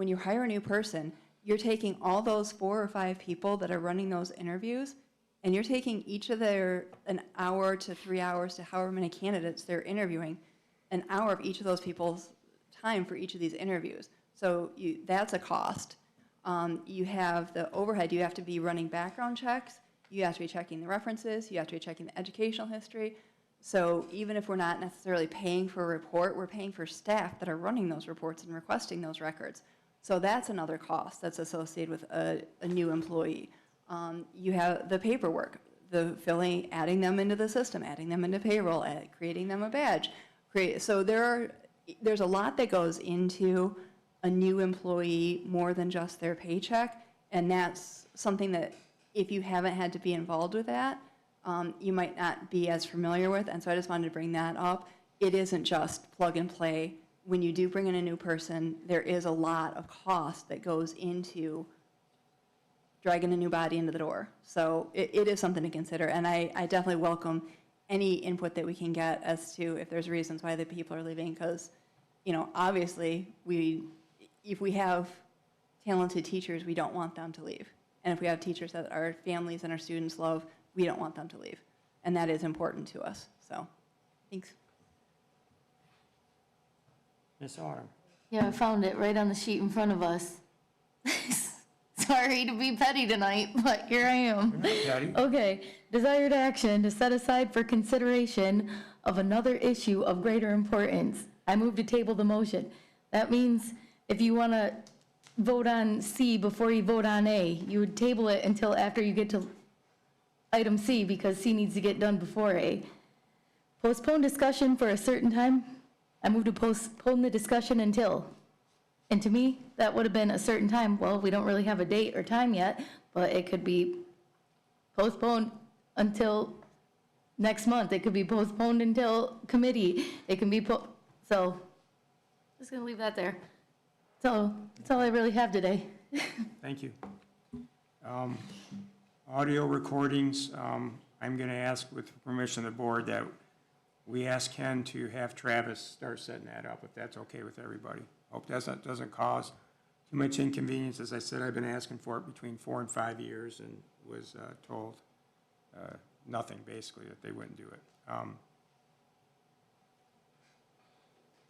S3: you hire a new person, you're taking all those 4 or 5 people that are running those interviews, and you're taking each of an hour to 3 hours to however many candidates they're interviewing, an hour of each of those people's time for each of these interviews. So that's a cost. You have the overhead. You have to be running background checks. You have to be checking the references. You have to be checking the educational history. So even if we're not necessarily paying for a report, we're paying for staff that are running those reports and requesting those records. So that's another cost that's associated with a new employee. You have the paperwork, adding them into the system, adding them into payroll, creating them a badge. So there's a lot that goes into a new employee more than just their paycheck, and that's something that if you haven't had to be involved with that, you might not be as familiar with, and so I just wanted to bring that up. It isn't just plug and play. When you do bring in a new person, there is a lot of cost that goes into dragging a new body into the door. So it is something to consider, and I definitely welcome any input that we can get as to if there's reasons why the people are leaving, because, obviously, if we have talented teachers, we don't want them to leave. And if we have teachers that our families and our students love, we don't want them to leave. And that is important to us. So, thanks.
S1: Ms. Autumn?
S5: Yeah, I found it right on the sheet in front of us. Sorry to be petty tonight, but here I am.
S1: You're not petty.
S5: Okay, desired action to set aside for consideration of another issue of greater importance. I move to table the motion. That means if you want to vote on C before you vote on A, you would table it until after you get to item C, because C needs to get done before A. Postpone discussion for a certain time. I move to postpone the discussion until. And to me, that would have been a certain time. Well, we don't really have a date or time yet, but it could be postponed until next month. It could be postponed until committee. It can be, so, just gonna leave that there. So, that's all I really have today.
S1: Thank you. Audio recordings, I'm going to ask with permission of the board that we ask Ken to have Travis start setting that up, if that's okay with everybody. Hope that doesn't cause too much inconvenience. As I said, I've been asking for it between 4 and 5 years and was told nothing, basically, that they wouldn't do it.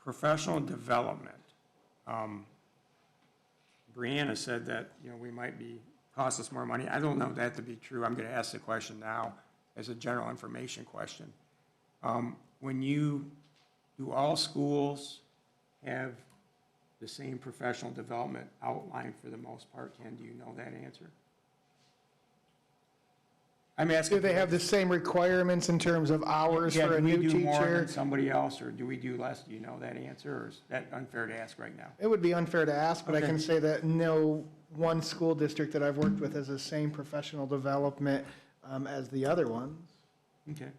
S1: Professional development. Brianna said that, we might be, cost us more money. I don't know that to be true. I'm going to ask the question now as a general information question. Do all schools have the same professional development outline for the most part. Ken, do you know that answer? I'm asking.
S11: Do they have the same requirements in terms of hours
S1: Yeah,
S11: for a
S1: do we
S11: new
S1: do more
S11: teacher?
S1: than somebody else, or do we do less? Do you know that answer, or is that unfair to ask right now?
S11: It would be unfair to ask, but I
S1: Okay.
S11: can say that no one school district that I've worked with has the same professional development as the other ones.
S1: Okay.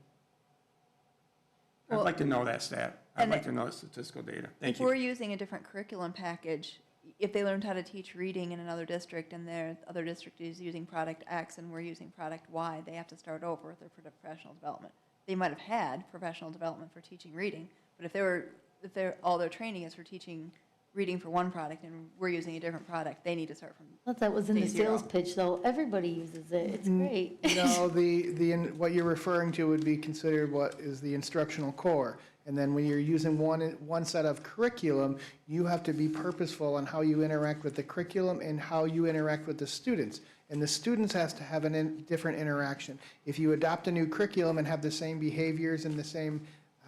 S1: I'd
S3: Well,
S1: like to know that stat. I'd
S3: and
S1: like
S3: it-
S1: to know the statistical data. Thank
S3: If we're
S1: you.
S3: using a different curriculum package, if they learned how to teach reading in another district and their other district is using product X and we're using product Y, they have to start over with their professional development. They might have had professional development for teaching reading, but if all their training is for teaching reading for one product and we're using a different product, they need to start from.
S5: Thought that was in the
S3: day zero.
S5: sales pitch, though. Everybody uses it. It's great.
S11: No, what you're referring to would be considered what is the instructional core. And then when you're using one set of curriculum, you have to be purposeful on how you interact with the curriculum and how you interact with the students. And the students has to have a different interaction. If you adopt a new curriculum and have the same behaviors and the same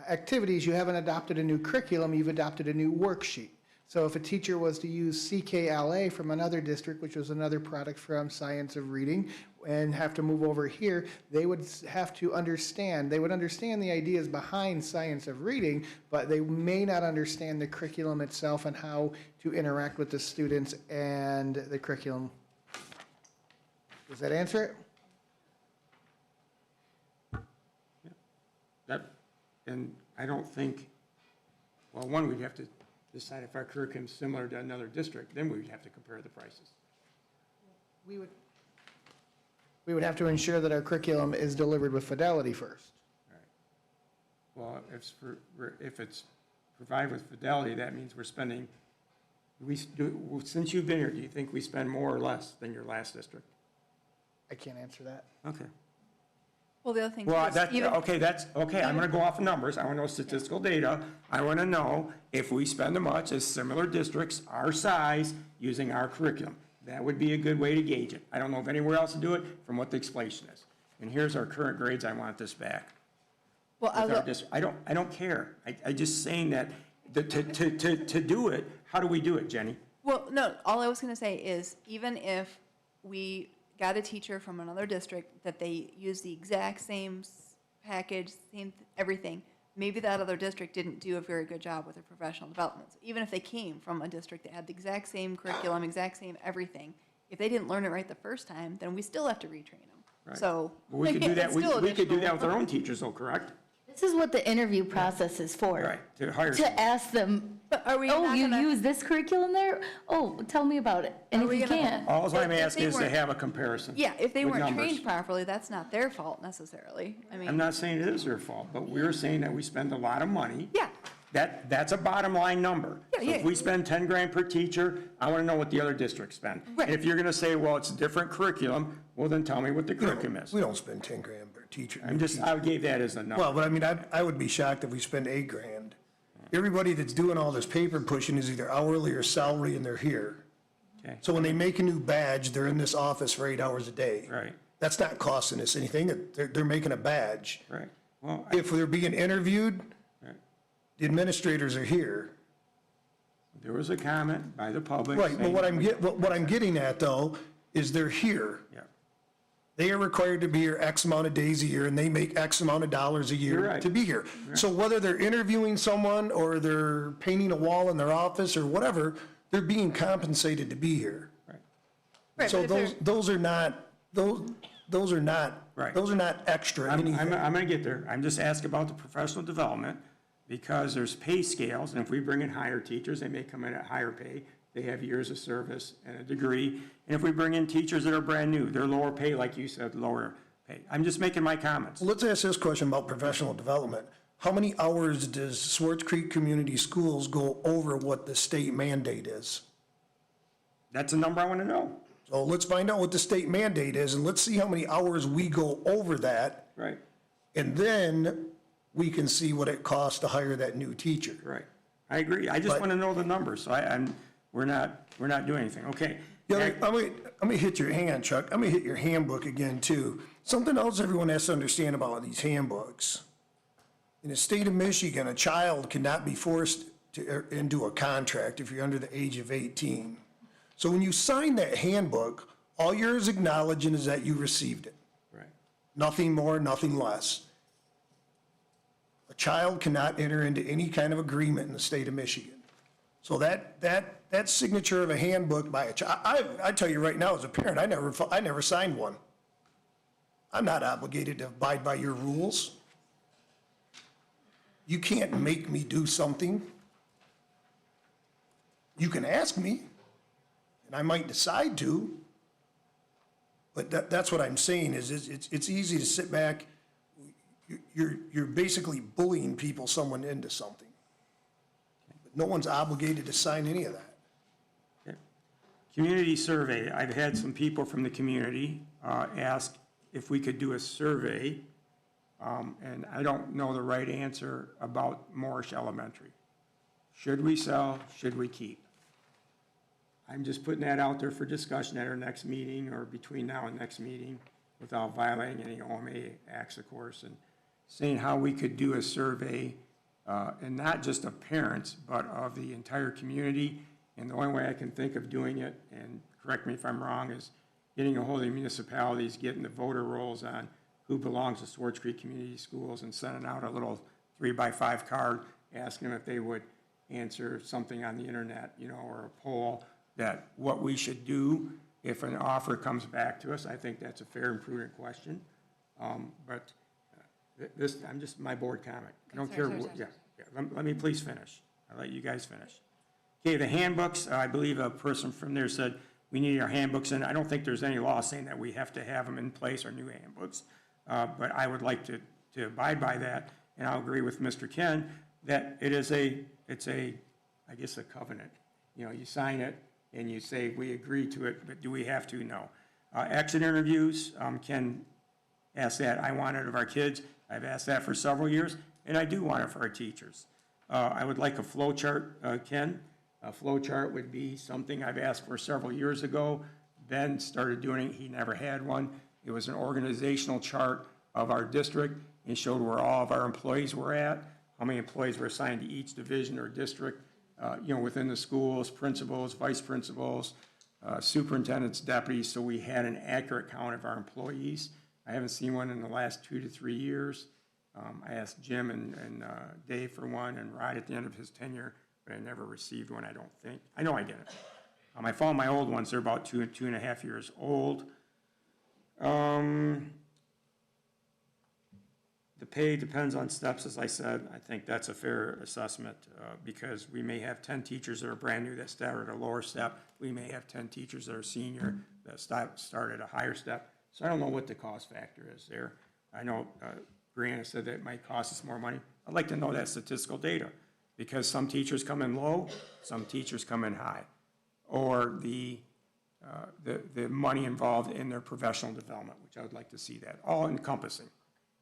S11: activities, you haven't adopted a new curriculum, you've adopted a new worksheet. So if a teacher was to use CKLA from another district, which was another product from Science of Reading, and have to move over here, they would have to understand, they would understand the ideas behind Science of Reading, but they may not understand the curriculum itself and how to interact with the students and the curriculum. Does that answer it?
S1: And I don't think, well, one, we'd have to decide if our curriculum's similar to another district, then we'd have to compare the prices.
S11: We would have to ensure that our curriculum is delivered with fidelity first.
S1: Well, if it's provided with fidelity, that means we're spending, since you've been here, do you think we spend more or less than your last district?
S11: I can't answer that.
S1: Okay.
S3: Well, the other thing.
S1: Well,
S3: is
S1: that's,
S3: even-
S1: okay, I'm gonna go off of numbers, I wanna know statistical data, I wanna know if we spend as much as similar districts our size using our curriculum. That would be a good way to gauge it. I don't know if anywhere else to do it from what the explanation is. And here's our current grades, I want this back.
S3: Well,
S1: With our district. I don't care, I just saying that, to do it, how do we do it, Jenny?
S3: Well, no, all I was gonna say is, even if we got a teacher from another district that they use the exact same package, same everything, maybe that other district didn't do a very good job with their professional development. So even if they came from a district that had the exact same curriculum, exact same everything, if they didn't learn it right the first time, then we still have to retrain them.
S1: Right.
S3: So.
S1: Well, we could do that,
S3: it's
S1: we
S3: still
S1: could do that
S3: additional.
S1: with our own teachers though, correct?
S5: This is what the interview process is for.
S1: Right, to hire someone.
S5: To ask them,
S3: But are we
S5: oh,
S3: not
S5: you
S3: gonna-
S5: use this curriculum there? Oh, tell me about it. And
S3: Are
S5: if
S3: we
S5: you
S3: gonna-
S5: can't,
S1: All I'm
S3: If
S1: asking
S3: they
S1: is to
S3: weren't-
S1: have a comparison.
S3: Yeah, if they
S1: with
S3: weren't
S1: numbers.
S3: trained properly, that's not their fault necessarily. I
S1: I'm
S3: mean,
S1: not saying it is their fault, but we're saying that we spend a lot of money.
S3: yeah,
S1: That's a bottom line number.
S3: Yeah,
S1: So
S3: yeah.
S1: if we spend 10 grand per teacher, I want to know what the other districts spend. And if you're going to say, well, it's a different curriculum, well, then tell me what the curriculum is.
S12: We don't spend 10 grand per teacher.
S1: I gave that as a number.
S12: Well, but I mean, I would be shocked if we spend 8 grand. Everybody that's doing all this paper pushing is either hourly or salary, and they're here.
S1: Okay.
S12: So when they make a new badge, they're in this office for 8 hours a day.
S1: Right,
S12: That's not costing us anything. They're making a badge.
S1: right. Well,
S12: If they're being interviewed,
S1: Right.
S12: the administrators are here.
S1: there was a comment by the public.
S12: Right, but
S1: saying-
S12: what I'm getting at, though, is they're here.
S1: Yeah.
S12: They are required to be here X amount of days a year, and they make X amount of dollars a
S1: You're
S12: year
S1: right.
S12: to be here. So whether they're interviewing someone, or they're painting a wall in their office, or whatever, they're being compensated to be here.
S3: right,
S12: So
S3: but if they're,
S12: those are not, those are not,
S1: Right.
S12: those are not extra
S1: I'm
S12: anything.
S1: going to get there. I'm just asking about the professional development, because there's pay scales, and if we bring in higher teachers, they may come in at higher pay. They have years of service and a degree. And if we bring in teachers that are brand new, they're lower pay, like you said, lower pay. I'm just making my comments.
S12: Let's ask this question about professional development. How many hours does Swartz Creek Community Schools go over what the state mandate is?
S1: That's a number I want to know.
S12: So let's find out what the state mandate is, and let's see how many hours we go over that,
S1: Right,
S12: and then we can see what it costs to hire that new teacher.
S1: right. I agree. I just
S12: But-
S1: want to know the numbers, so we're not doing anything. Okay.
S12: Yeah, I'm gonna hit your, hang on, Chuck, I'm gonna hit your handbook again, too. Something else everyone has to understand about these handbooks. In the state of Michigan, a child cannot be forced into a contract if you're under the age of 18. So when you sign that handbook, all you're is acknowledging is that you received it.
S1: Right.
S12: Nothing more, nothing less. A child cannot enter into any kind of agreement in the state of Michigan. So that signature of a handbook by a child, I tell you right now, as a parent, I never signed one. I'm not obligated to abide by your rules. You can't make me do something. You can ask me, and I might decide to, but that's what I'm saying is it's easy to sit back. You're basically bullying someone into something. But no one's obligated to sign any of that.
S1: Okay. Community survey. I've had some people from the community ask if we could do a survey, and I don't know the right answer about Moorish Elementary. Should we sell? Should we keep? I'm just putting that out there for discussion at our next meeting or between now and next meeting without violating any OMA acts, of course, and saying how we could do a survey, and not just of parents, but of the entire community. And the only way I can think of doing it, and correct me if I'm wrong, is getting a hold of the municipalities, getting the voter rolls on who belongs to Swartz Creek Community Schools, and sending out a little 3x5 card, asking them if they would answer something on the internet, or a poll, that what we should do if an offer comes back to us. I think that's a fair and prudent question. But this, I'm just my board comment. I don't care. Let me please finish. I'll let you guys finish. Okay, the handbooks, I believe a person from there said we need our handbooks, and I don't think there's any law saying that we have to have them in place, our new handbooks. But I would like to abide by that, and I'll agree with Mr. Ken that it's a, I guess, a covenant. You sign it and you say we agree to it, but do we have to? No. Exit interviews, Ken asked that. I want it of our kids. I've asked that for several years, and I do want it for our teachers. I would like a flow chart, Ken. A flow chart would be something I've asked for several years ago. Ben started doing it. He never had one. It was an organizational chart of our district. It showed where all of our employees were at, how many employees were assigned to each division or district, within the schools, principals, vice principals, superintendents, deputies, so we had an accurate count of our employees. I haven't seen one in the last 2 to 3 years. I asked Jim and Dave for one, and Rod at the end of his tenure, but I never received one, I don't think. I know I didn't. I found my old ones. They're about 2.5 years old. The pay depends on steps, as I said. I think that's a fair assessment because we may have 10 teachers that are brand new that start at a lower step. We may have 10 teachers that are senior that start at a higher step. So I don't know what the cost factor is there. I know Brianna said that it might cost us more money. I'd like to know that statistical data because some teachers come in low, some teachers come in high, or the money involved in their professional development, which I would like to see that, all encompassing.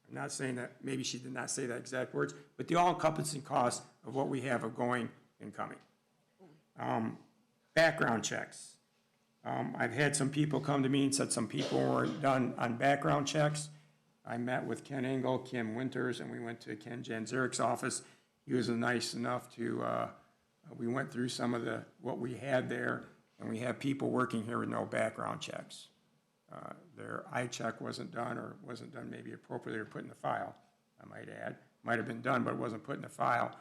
S1: I'm not saying that, maybe she did not say that exact words, but the all-encompassing cost of what we have of going and coming. Background checks. I've had some people come to me and said some people weren't done on background checks. I met with Ken Engel, Kim Winters, and we went to Ken Janzerik's office. He was nice enough to, we went through some of what we had there, and we have people working here with no background checks. Their eye check wasn't done or wasn't done maybe appropriately or put in the file, I might add. Might have been done, but it wasn't put in the file.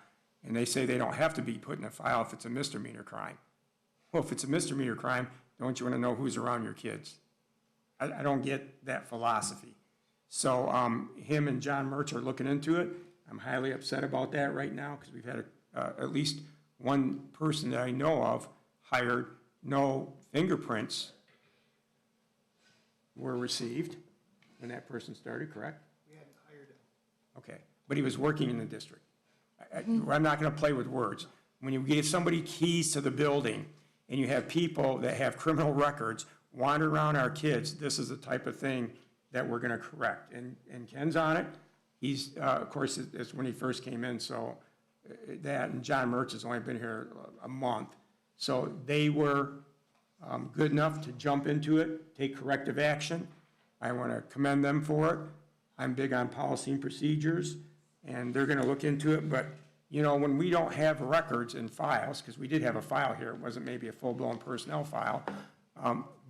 S1: And they say they don't have to be put in the file if it's a misdemeanor crime. Well, if it's a misdemeanor crime, don't you want to know who's around your kids? I don't get that philosophy. So him and John Mertz are looking into it. I'm highly upset about that right now because we've had at least one person that I know of hired, no fingerprints were received when that person started, correct?
S11: We hadn't hired him.
S1: Okay, but he was working in the district. I'm not going to play with words. When you give somebody keys to the building and you have people that have criminal records wander around our kids, this is the type of thing that we're going to correct. And Ken's on it. He's, of course, it's when he first came in, so that, and John Mertz has only been here a month. So they were good enough to jump into it, take corrective action. I want to commend them for it. I'm big on policy and procedures, and they're going to look into it, but you know, when we don't have records and files, because we did have a file here, it wasn't maybe a full-blown personnel file,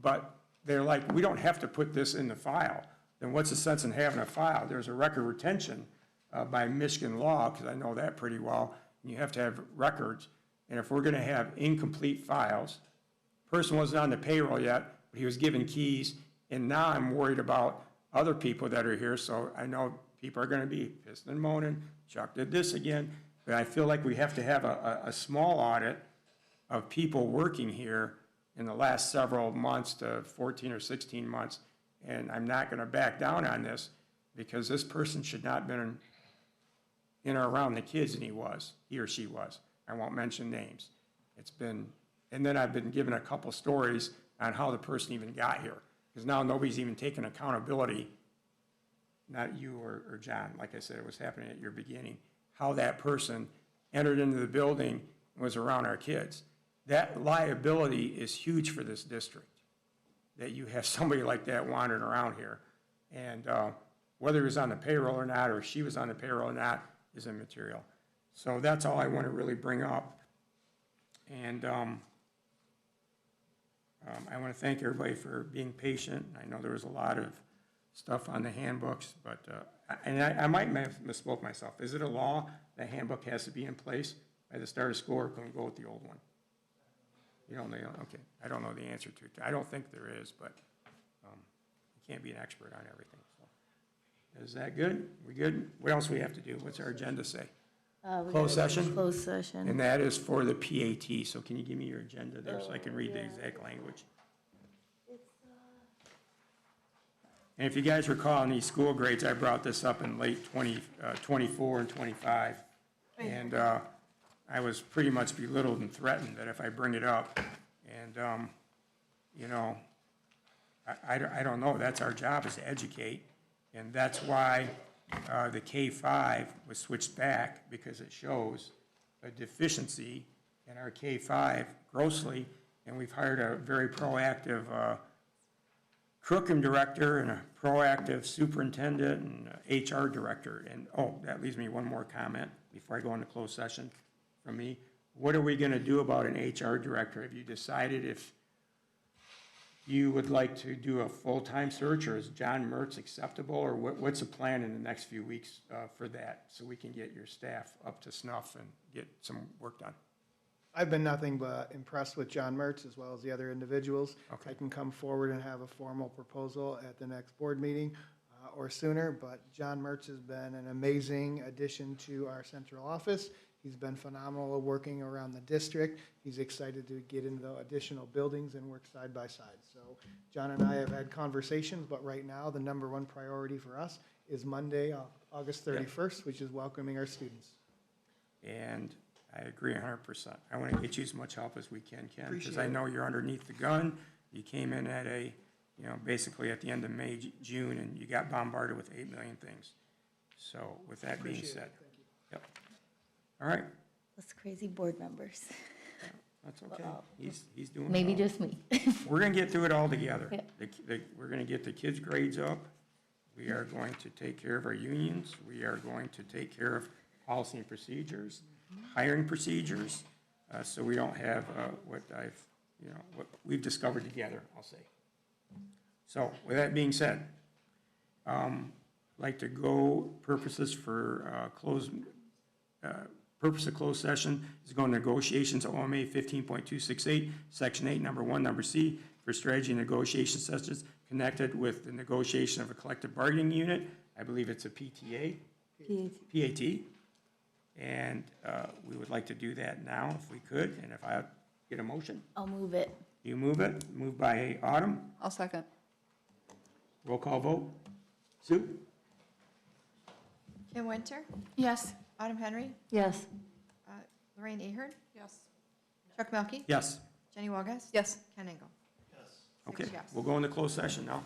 S1: but they're like, we don't have to put this in the file. Then what's the sense in having a file? There's a record retention by Michigan law, because I know that pretty well, and you have to have records. And if we're gonna have incomplete files, person wasn't on the payroll yet, but he was given keys, and now I'm worried about other people that are here, so I know people are gonna be pissing and moaning, Chuck did this again, but I feel like we have to have a small audit of people working here in the last several months to 14 or 16 months, and I'm not gonna back down on this, because this person should not have been in or around the kids than he or she was. I won't mention names. It's been, and then I've been given a couple stories on how the person even got here, because now nobody's even taking accountability, not you or John, like I said, it was happening at your beginning, how that person entered into the building and was around our kids. That liability is huge for this district, that you have somebody like that wandering around here. And whether he was on the payroll or not, or she was on the payroll or not, is immaterial. So that's all I want to really bring up. And I want to thank everybody for being patient. I know there was a lot of stuff on the handbooks, but, and I might have misspoke myself. Is it a law that handbook has to be in place by the start of school, or can we go with the old one? You don't know, okay. I don't know the answer to it. I don't think there is, but you can't be an expert on everything. So, is that good? We good? What else we have to do? What's our agenda say? Closed session?
S5: Closed session.
S1: And that is for the PAT. So can you give me your agenda there so I can read the exact language? And if you guys recall in these school grades, I brought this up in late 24 and 25. And I was pretty much belittled and threatened that if I bring it up, and, you know, I don't know, that's our job, is to educate. And that's why the K-5 was switched back, because it shows a deficiency in our K-5 grossly. And we've hired a very proactive curriculum director and a proactive superintendent and HR director. And, oh, that leaves me one more comment before I go into closed session from me. What are we gonna do about an HR director? Have you decided if you would like to do a full-time search, or is John Mertz acceptable, or what's the plan in the next few weeks for that, so we can get your staff up to snuff and get some work done?
S11: I've been nothing but impressed with John Mertz as well as the other individuals.
S1: Okay.
S11: I can come forward and have a formal proposal at the next board meeting or sooner, but John Mertz has been an amazing addition to our central office. He's been phenomenal at working around the district. He's excited to get into additional buildings and work side by side. So John and I have had conversations, but right now the number one priority for us is Monday, August 31st, which is welcoming our students.
S1: And I agree 100%. I want to get you as much help as we can, Ken, because I know you're underneath the gun. You came in at a, you know, basically at the end of May, June, and you got bombarded with 8 million things. So with that being said, yep. All right.
S5: Those crazy board members.
S1: That's okay. He's doing
S5: Maybe
S1: well.
S5: just me.
S1: We're going to get through it all together.
S5: Yeah.
S1: We're going to get the kids' grades up. We are going to take care of our unions. We are going to take care of policy and procedures, hiring procedures, so we don't have what we've discovered together, I'll say. So with that being said, like to go purposes for purpose of closed session is going to negotiations, OMA 15.268, Section 8, Number 1, Number C, for strategy and negotiation sessions connected with the negotiation of a collective bargaining unit. I believe it's a PTA. PAT. And we would like to do that now if we could, and if I get a motion.
S5: I'll move it.
S1: You move it, moved by Autumn.
S3: I'll second.
S1: Roll call vote. Sue?
S2: Kim Winter,
S10: Yes.
S2: Autumn Henry,
S5: Yes.
S2: Lorraine Ahern,
S4: Yes.
S2: Chuck Melkey,
S1: Yes.
S2: Jenny Walgus.
S3: Yes.
S2: Ken Engel.
S1: Okay,
S2: yes.
S1: we'll go into closed session now.